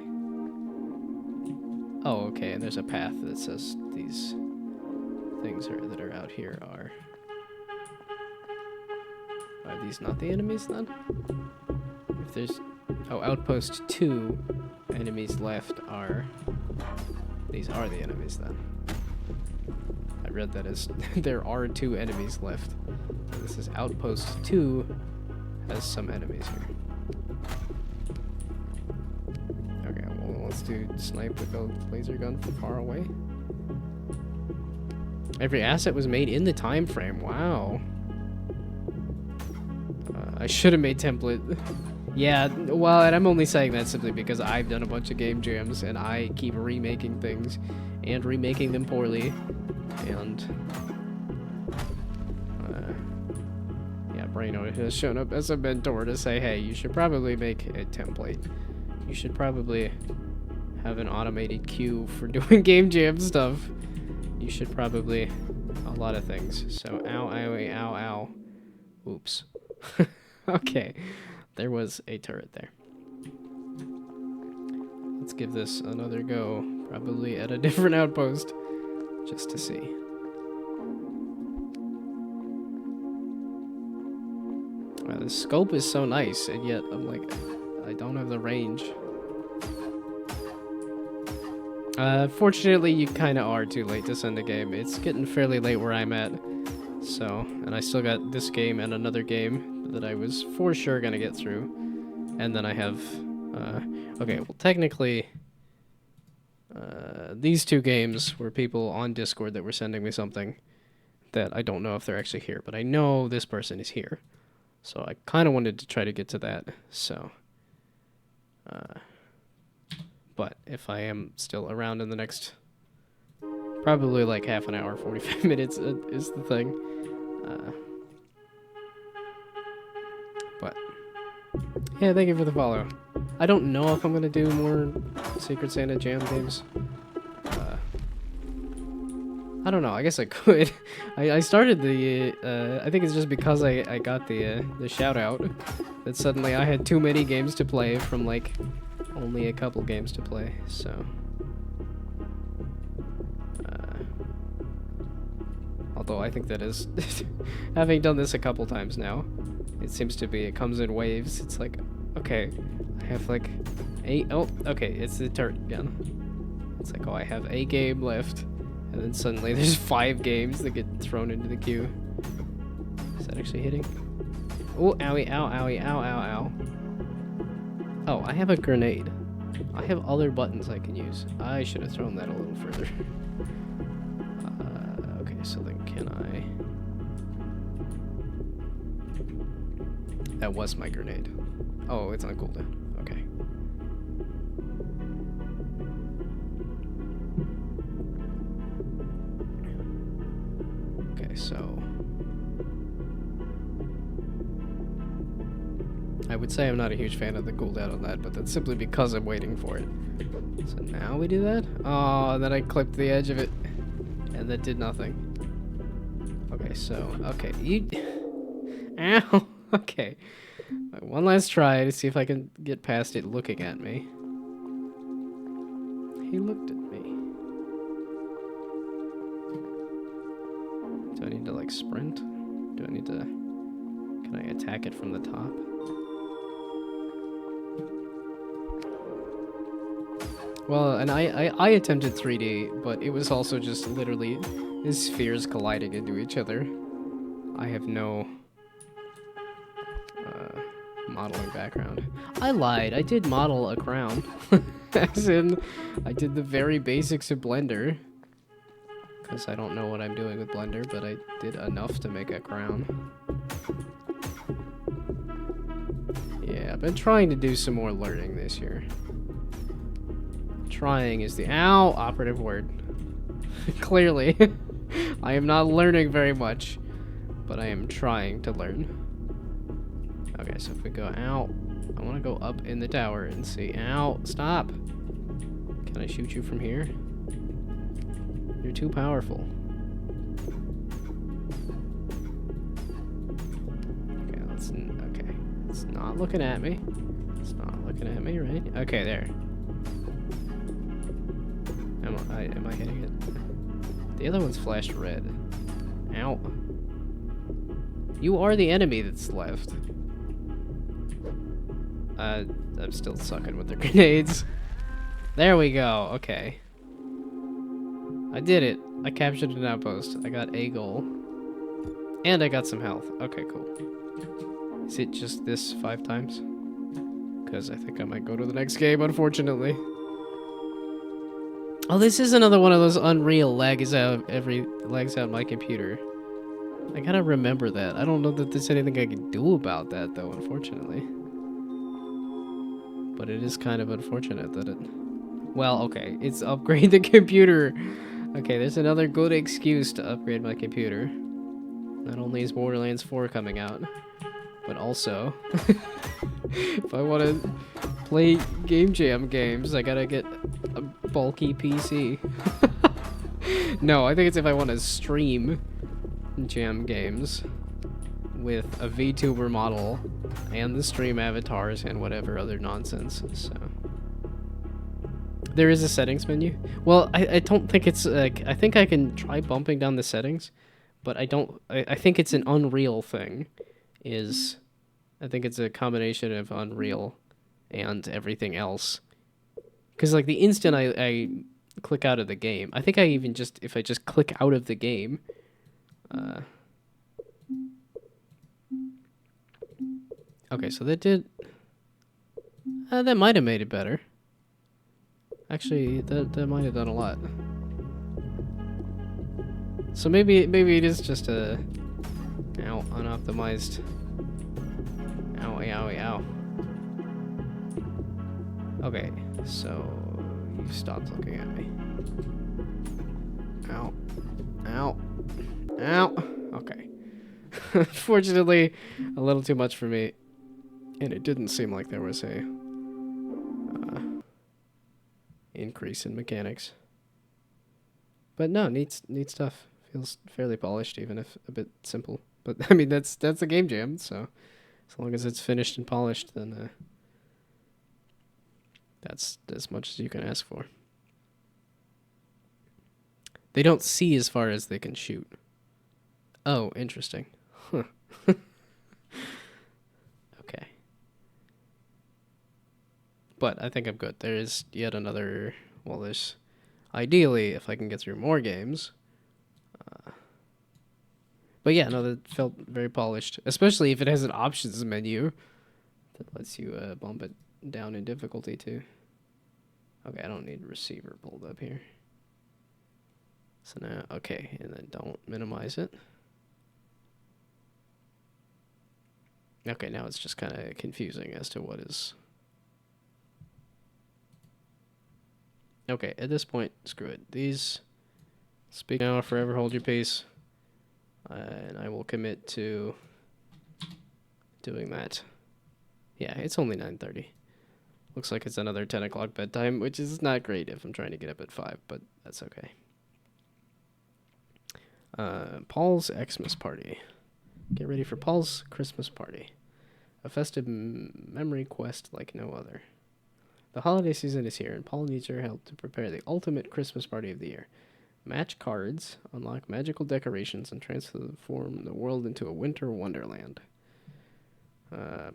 Oh, okay, and there's a path that says these things that are out here are... Are these not the enemies then? If there's... Oh, Outpost 2 enemies left are... These are the enemies then. I read that as there are 2 enemies left. This is Outpost 2 has some enemies here. Okay, well let's do snipe with the laser gun from far away. Every asset was made in the time frame. Wow. I should have made template. Yeah, well, and I'm only saying that simply because I've done a bunch of game jams and I keep remaking things and remaking them poorly. And yeah, Brainoid has shown up as a mentor to say, hey, you should probably make a template. You should probably have an automated queue for doing game jam stuff. You should probably a lot of things. So ow, ow, ow, ow. Oops. Okay. there was a turret there. Let's give this another go, probably at a different outpost, just to see. Wow, the scope is so nice, and yet I'm like, I don't have the range. Fortunately, you kind of are too late to send a game. It's getting fairly late where I'm at, so, and I still got this game and another game that I was for sure gonna get through, and then I have, okay, well, technically, these two games were people on Discord that were sending me something that I don't know if they're actually here, but I know this person is here, so I kind of wanted to try to get to that, so, but if I am still around in the next, probably like half an hour, 45 minutes is the thing. But yeah, thank you for the follow. I don't know if I'm gonna do more Secret Santa Jam games. I don't know. I guess I could. I started the. I think it's just because I got the shout out that suddenly I had too many games to play from like only a couple games to play. So. Although I think that is having done this a couple times now, it seems to be it comes in waves. It's like, okay, I have like 8. Oh, okay, it's the turret again. It's like, oh, I have a game left. And then suddenly there's 5 games that get thrown into the queue. Is that actually hitting? Oh, owie, ow, owie, ow, ow, ow. Oh, I have a grenade. I have other buttons I can use. I should have thrown that a little further. Okay, so then can I... That was my grenade. Oh, it's on cooldown. Okay. Okay, so I would say I'm not a huge fan of the cooldown on that, but that's simply because I'm waiting for it. So now we do that? Oh, then I clipped the edge of it, and that did nothing. Okay, so, okay, you... Ow! Okay. One last try to see if I can get past it looking at me. He looked at me. Do I need to, like, sprint? Do I need to... Can I attack it from the top? Well, and I attempted 3D, but it was also just literally these spheres colliding into each other. I have no modeling background. I lied. I did model a crown. As in, I did the very basics of Blender. Because I don't know what I'm doing with Blender, but I did enough to make a crown. Yeah, I've been trying to do some more learning this year. Trying is the operative word. Clearly, I am not learning very much, but I am trying to learn. Okay, so if we go out, I want to go up in the tower and see. Ow, stop! Can I shoot you from here? You're too powerful. Okay, it's not looking at me. It's not looking at me, right? Okay, there. Am I hitting it? The other one's flashed red. Ow. You are the enemy that's left. I'm still sucking with the grenades. There we go. Okay. I did it. I captured an outpost. I got a goal. And I got some health. Okay, cool. Is it just this 5 times? Because I think I might go to the next game, unfortunately. Oh, this is another one of those Unreal lags out my computer. I gotta remember that. I don't know that there's anything I can do about that, though, unfortunately. But it is kind of unfortunate that it... Well, okay, it's upgrade the computer. Okay, there's another good excuse to upgrade my computer. Not only is Borderlands 4 coming out, but also, if I want to play Game Jam games, I gotta get a bulky PC. No, I think it's if I want to stream Jam games. with a VTuber model and the stream avatars and whatever other nonsense. So there is a settings menu. Well, I don't think it's like, I think I can try bumping down the settings, but I think it's an Unreal thing. I think it's a combination of Unreal and everything else. Because like the instant I click out of the game, I think I even just, if I just click out of the game, okay, so that did, that might have made it better. Actually, that might have done a lot. So maybe it is just a, unoptimized. Owie, owie, ow. Okay, so you stopped looking at me. Ow. Ow. Ow. Okay. Fortunately, a little too much for me. And it didn't seem like there was a increase in mechanics. But no, neat stuff. Feels fairly polished, even if a bit simple. But I mean, that's a game jam, so as long as it's finished and polished, then that's as much as you can ask for. They don't see as far as they can shoot. Oh, interesting. Huh. Okay. But I think I'm good. There is yet another... Well, there's... Ideally, if I can get through more games. But yeah, no, that felt very polished. Especially if it has an options menu that lets you bump it down in difficulty too. Okay, I don't need receiver pulled up here. So now, okay, and then don't minimize it. Okay, now it's just kind of confusing as to what is... Okay, at this point, screw it. These, speak now or forever hold your peace. And I will commit to doing that. Yeah, it's only 9:30. Looks like it's another 10 o'clock bedtime, which is not great if I'm trying to get up at 5, but that's okay. Paul's Xmas Party. Get ready for Paul's Christmas Party. A festive memory quest like no other. The holiday season is here, and Paul needs your help to prepare the ultimate Christmas party of the year. Match cards, unlock magical decorations, and transform the world into a winter wonderland.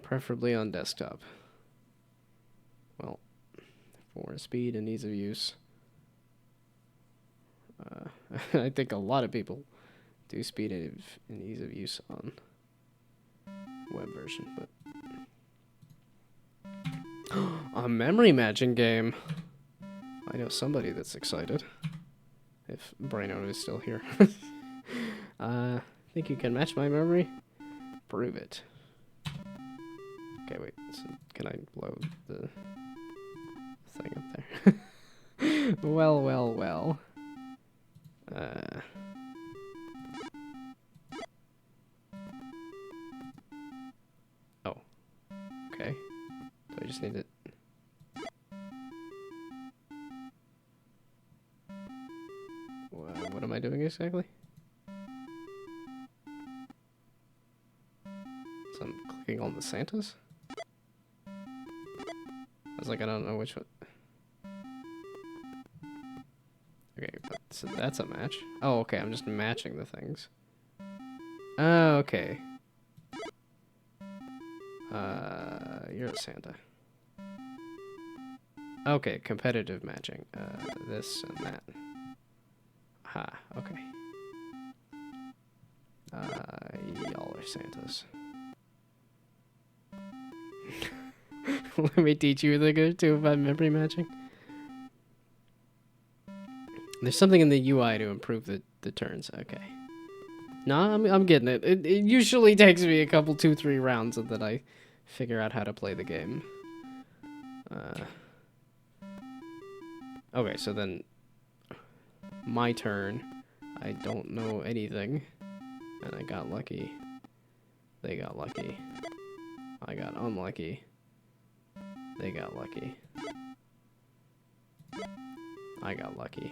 Preferably on desktop. Well, for speed and ease of use. I think a lot of people do speed and ease of use on web version, but a memory matching game. I know somebody that's excited. If Braino is still here. Think you can match my memory? Prove it. Okay, wait. So can I blow the thing up there? Well, well, well. Oh. Okay. So I just need it. What am I doing exactly? So I'm clicking on the Santas? I was like, I don't know which one. Okay, so that's a match. Oh, okay, I'm just matching the things. Oh, okay. You're a Santa. Okay, competitive matching. This and that. Ha, okay. Y'all are Santas. Let me teach you a thing or two about memory matching. There's something in the UI to improve the turns. Okay. No, I'm getting it. It usually takes me a couple, 2-3 rounds and then I figure out how to play the game. Okay, so then my turn. I don't know anything. And I got lucky. They got lucky. I got unlucky. They got lucky. I got lucky.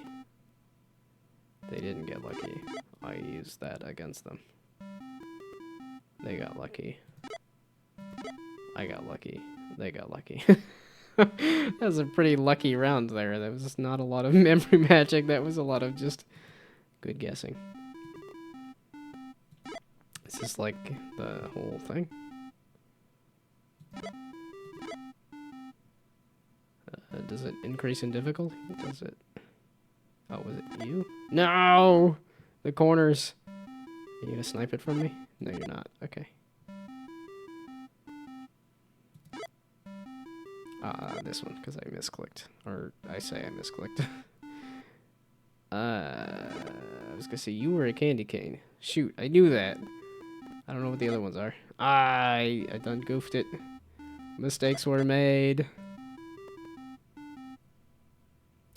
They didn't get lucky. I used that against them. They got lucky. I got lucky. They got lucky. That was a pretty lucky round there. That was just not a lot of memory magic. That was a lot of just good guessing. Is this like the whole thing? Does it increase in difficulty? Does it? Oh, was it you? No! The corners. Are you gonna snipe it from me? No, you're not. Okay. This one, because I misclicked. Or I say I misclicked. I was gonna say you were a candy cane. Shoot, I knew that. I don't know what the other ones are. I done goofed it. Mistakes were made.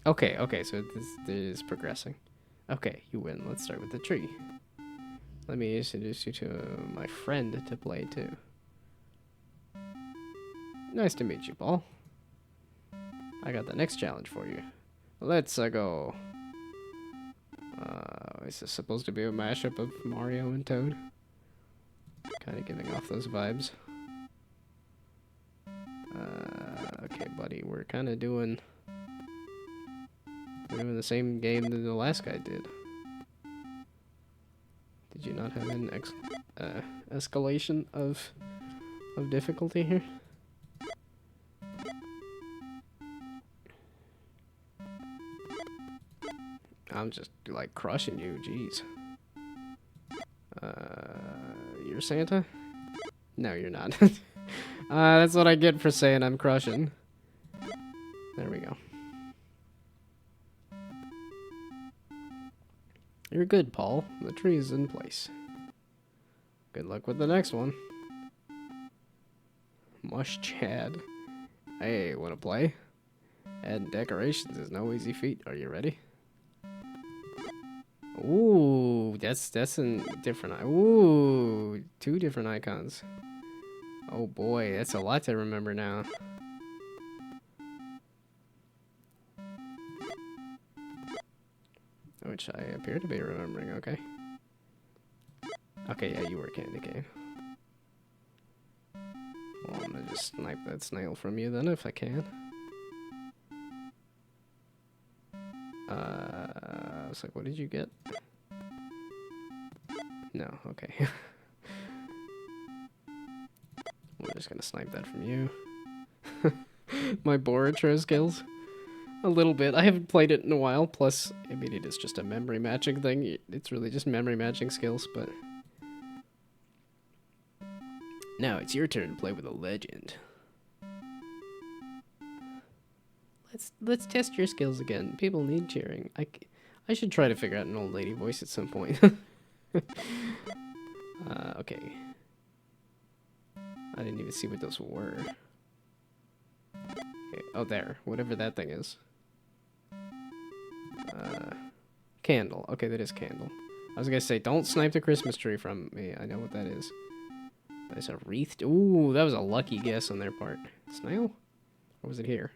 Okay, so this is progressing. Okay, you win. Let's start with the tree. Let me introduce you to my friend to play too. Nice to meet you, Paul. I got the next challenge for you. Let's go. Is this supposed to be a mashup of Mario and Toad? Kind of giving off those vibes. Okay, buddy, we're kind of doing the same game that the last guy did. Did you not have an escalation of difficulty here? I'm just like crushing you, jeez. You're Santa? No, you're not. That's what I get for saying I'm crushing. There we go. You're good, Paul. The tree is in place. Good luck with the next one. Mush Chad. Hey, wanna play? Adding decorations is no easy feat. Are you ready? Ooh, that's a different. Ooh, 2 different icons. Oh boy, that's a lot to remember now. Which I appear to be remembering. Okay. Okay, yeah, you were candy cane. Well, I'm gonna just snipe that snail from you then if I can. I was like, what did you get? No, okay. We're just gonna snipe that from you. My Boratro skills. A little bit. I haven't played it in a while, plus, I mean, it is just a memory matching thing. It's really just memory matching skills, but... Now it's your turn to play with a legend. Let's test your skills again. People need cheering. I should try to figure out an old lady voice at some point. Okay. I didn't even see what those were. Okay. Oh, there. Whatever that thing is. Candle. Okay, that is candle. I was gonna say, don't snipe the Christmas tree from me. I know what that is. There's a wreath. Ooh, that was a lucky guess on their part. Snail? Or was it here?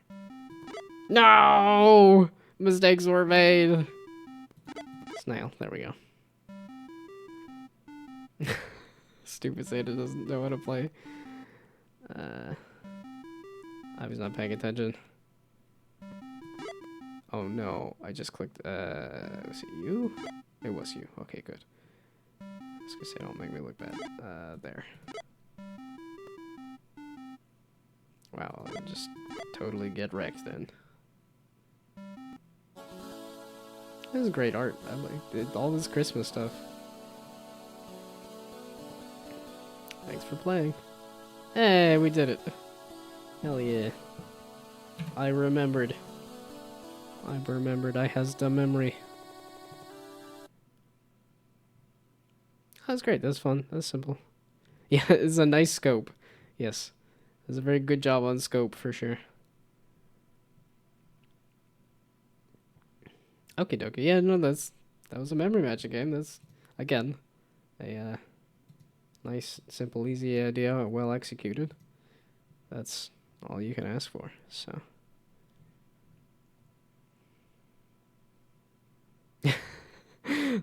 No! Mistakes were made. Snail. There we go. Stupid Santa doesn't know how to play. I was not paying attention. Oh no, I just clicked, was it you? It was you. Okay, good. I was gonna say, don't make me look bad. There. Wow, I'll just totally get wrecked then. This is great art. I like all this Christmas stuff. Thanks for playing. Hey, we did it. Hell yeah. I remembered. I has the memory. That's great. That's fun. That's simple. Yeah, it's a nice scope. Yes. It's a very good job on scope for sure. Okie dokie. Yeah, no, that was a memory matching game. That's again a nice, simple, easy idea, well executed. That's all you can ask for. So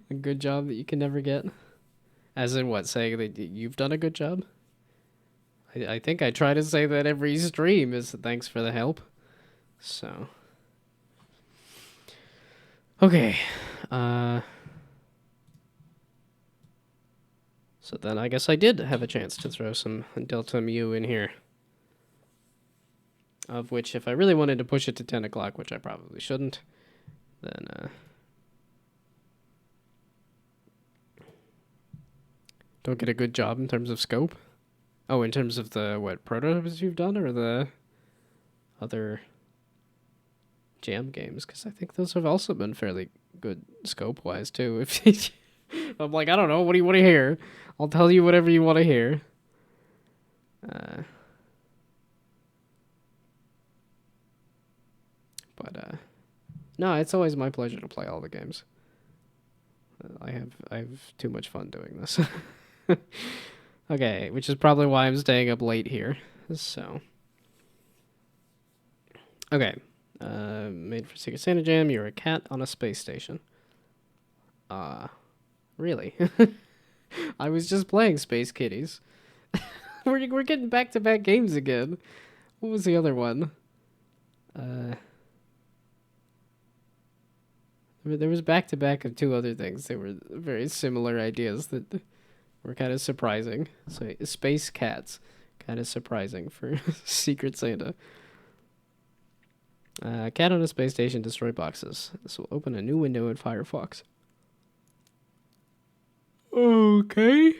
a good job that you can never get. As in what? Saying that you've done a good job? I think I try to say that every stream is thanks for the help. So. Okay. So then I guess I did have a chance to throw some Delta Mu in here. Of which, if I really wanted to push it to 10 o'clock, which I probably shouldn't, then, don't get a good job in terms of scope. Oh, in terms of the, what, prototypes you've done, or the other jam games? Because I think those have also been fairly good scope-wise, too. If I'm like, I don't know, what do you want to hear? I'll tell you whatever you want to hear. No, it's always my pleasure to play all the games. I have too much fun doing this. Okay, which is probably why I'm staying up late here. So, okay, made for Secret Santa Jam. You're a cat on a space station. Really? I was just playing Space Kitties. We're getting back-to-back games again. What was the other one? There was back-to-back of two other things. They were very similar ideas that were kind of surprising. So, Space Cats, kind of surprising for Secret Santa. Cat on a space station, destroy boxes. This will open a new window in Firefox. Okay.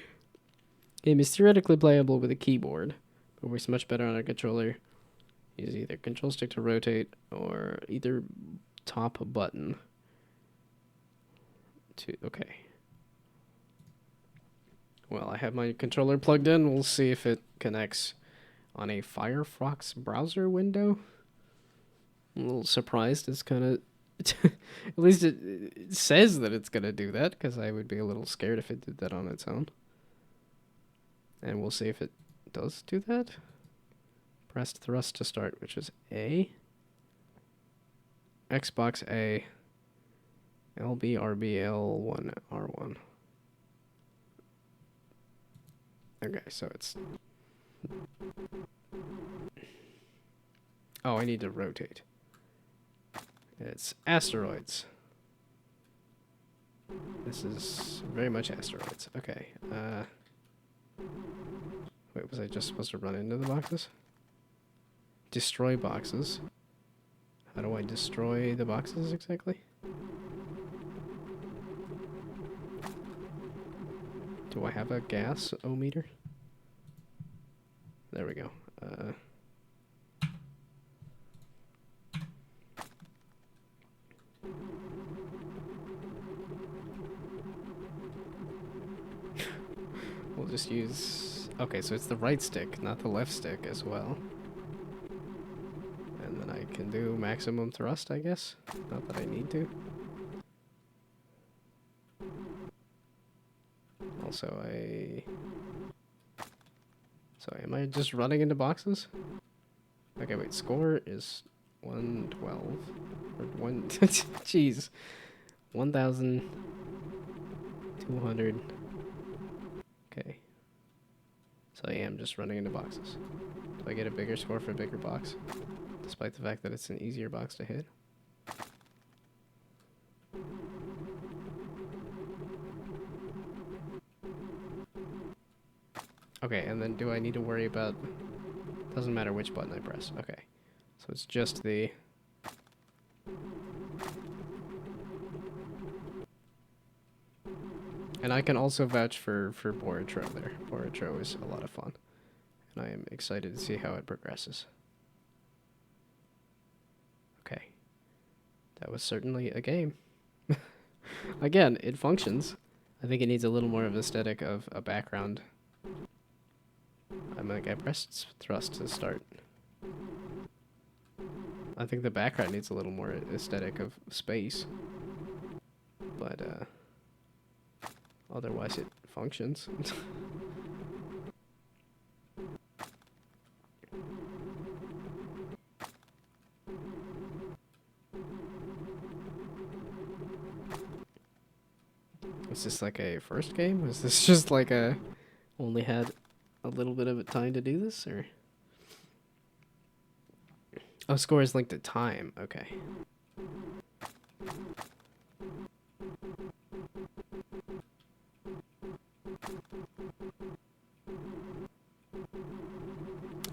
Game is theoretically playable with a keyboard, but works much better on a controller. Use either control stick to rotate or either top button. Okay. Well, I have my controller plugged in. We'll see if it connects on a Firefox browser window. I'm a little surprised. It's kind of... at least it says that it's going to do that, because I would be a little scared if it did that on its own. And we'll see if it does do that. Press thrust to start, which is A. Xbox A. LB, L1, R1. Okay, so it's... Oh, I need to rotate. It's asteroids. This is very much asteroids. Okay, wait, was I just supposed to run into the boxes? Destroy boxes. How do I destroy the boxes exactly? Do I have a gas-o-meter? There we go. We'll just use... Okay, so it's the right stick, not the left stick as well. And then I can do maximum thrust, I guess. Not that I need to. Also, So am I just running into boxes? Okay, wait, score is 112. Or one... Jeez. 1,200. Okay. So I am just running into boxes. Do I get a bigger score for a bigger box? Despite the fact that it's an easier box to hit? Okay, and then do I need to worry about... Doesn't matter which button I press. Okay. So it's just the... And I can also vouch for Boratro there. Boratro is a lot of fun. And I am excited to see how it progresses. Okay. That was certainly a game. Again, it functions. I think it needs a little more of aesthetic of a background. I pressed thrust to start. I think the background needs a little more aesthetic of space. But, otherwise it functions. Was this like a first game? Was this just like a only had a little bit of time to do this, or? Oh, score is linked to time. Okay.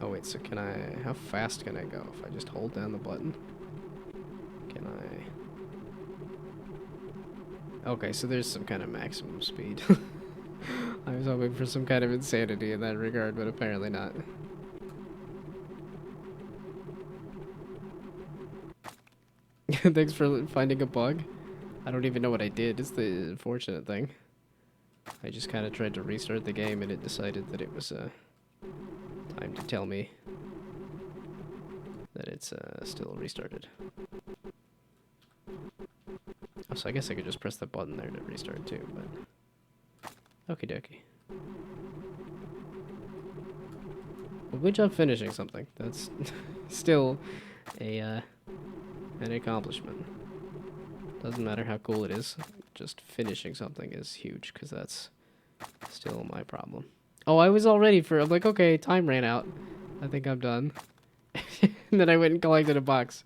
Oh wait, so can I? How fast can I go if I just hold down the button? Can I? Okay, so there's some kind of maximum speed. I was hoping for some kind of insanity in that regard, but apparently not. Thanks for finding a bug. I don't even know what I did. It's the unfortunate thing. I just kind of tried to restart the game and it decided that it was time to tell me that it's still restarted. Oh, so I guess I could just press the button there to restart too, but... Okie dokie. Well, good job finishing something. That's still a an accomplishment. Doesn't matter how cool it is, just finishing something is huge, because that's still my problem. Oh, I was all ready for... I'm like, okay, time ran out. I think I'm done. And then I went and collected a box.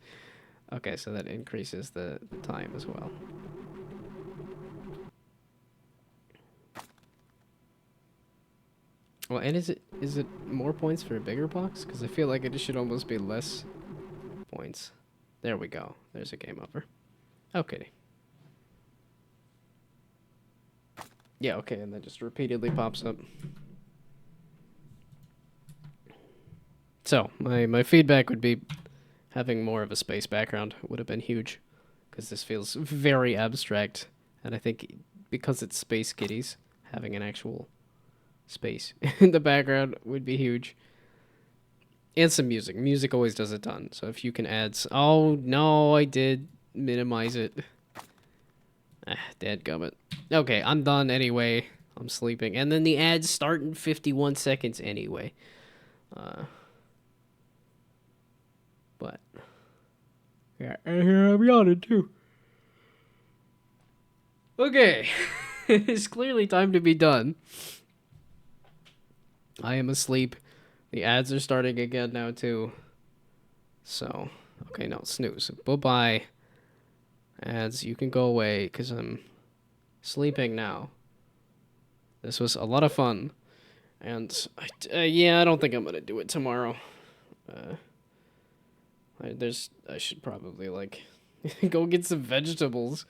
Okay, so that increases the time as well. Well, and is it more points for a bigger box? Because I feel like it should almost be less points. There we go. There's a game over. Okay. Yeah, okay, and that just repeatedly pops up. So, my feedback would be having more of a space background would have been huge. Because this feels very abstract. And I think because it's Space Kitties, having an actual space in the background would be huge. And some music. Music always does a ton. So if you can add... Oh, no, I did minimize it. Dadgummit. Okay, I'm done anyway. I'm sleeping. And then the ads start in 51 seconds anyway. But... yeah, and here I'm yawning too. Okay. It's clearly time to be done. I am asleep. The ads are starting again now too. So, okay, no, snooze. Bye-bye. Ads, you can go away because I'm sleeping now. This was a lot of fun. And, yeah, I don't think I'm going to do it tomorrow. I should probably, like, go get some vegetables.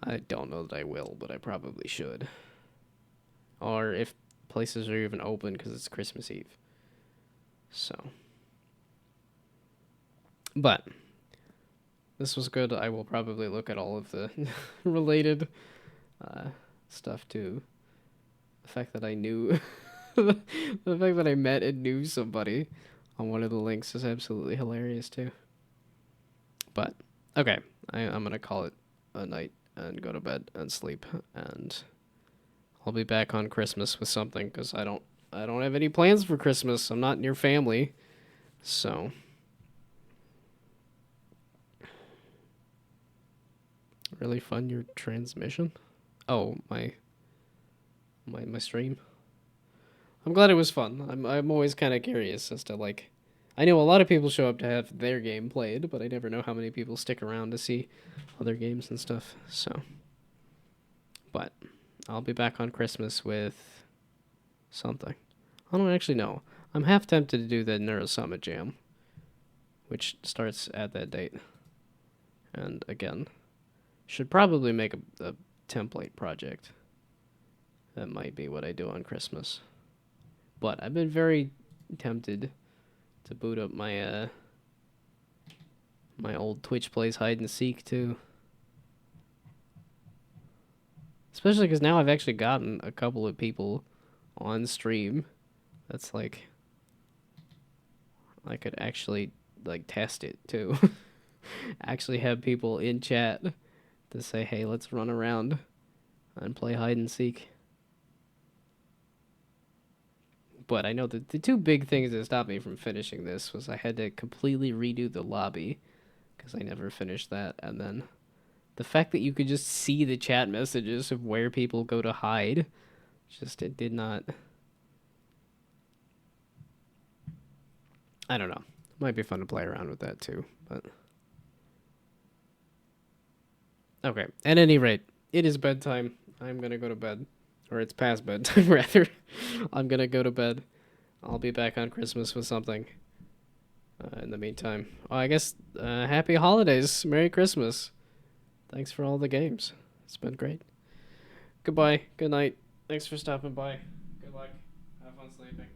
I don't know that I will, but I probably should. Or if places are even open because it's Christmas Eve. So. But this was good. I will probably look at all of the related stuff too. The fact that I knew... the fact that I met and knew somebody on one of the links is absolutely hilarious too. But, okay. I'm going to call it a night and go to bed and sleep. And I'll be back on Christmas with something because I don't have any plans for Christmas. I'm not near family. So... really fun, your transmission? Oh, my stream. I'm glad it was fun. I'm always kind of curious as to, like, I know a lot of people show up to have their game played, but I never know how many people stick around to see other games and stuff. So, but I'll be back on Christmas with something. I don't actually know. I'm half tempted to do the Neuro Summit Jam, which starts at that date. And again, should probably make a template project. That might be what I do on Christmas. But I've been very tempted to boot up my my old Twitch Plays Hide and Seek too. Especially because now I've actually gotten a couple of people on stream. That's like... I could actually, like, test it too. Actually have people in chat to say, hey, let's run around and play hide and seek. But I know that the two big things that stopped me from finishing this was I had to completely redo the lobby because I never finished that, and then The fact that you could just see the chat messages of where people go to hide, just it did not. I don't know. Might be fun to play around with that too, but okay. At any rate, it is bedtime. I'm gonna go to bed, or it's past bedtime rather. I'm gonna go to bed. I'll be back on Christmas with something. In the meantime, oh, I guess happy holidays, Merry Christmas. Thanks for all the games. It's been great. Goodbye. Good night. Thanks for stopping by. Good luck. Have fun sleeping.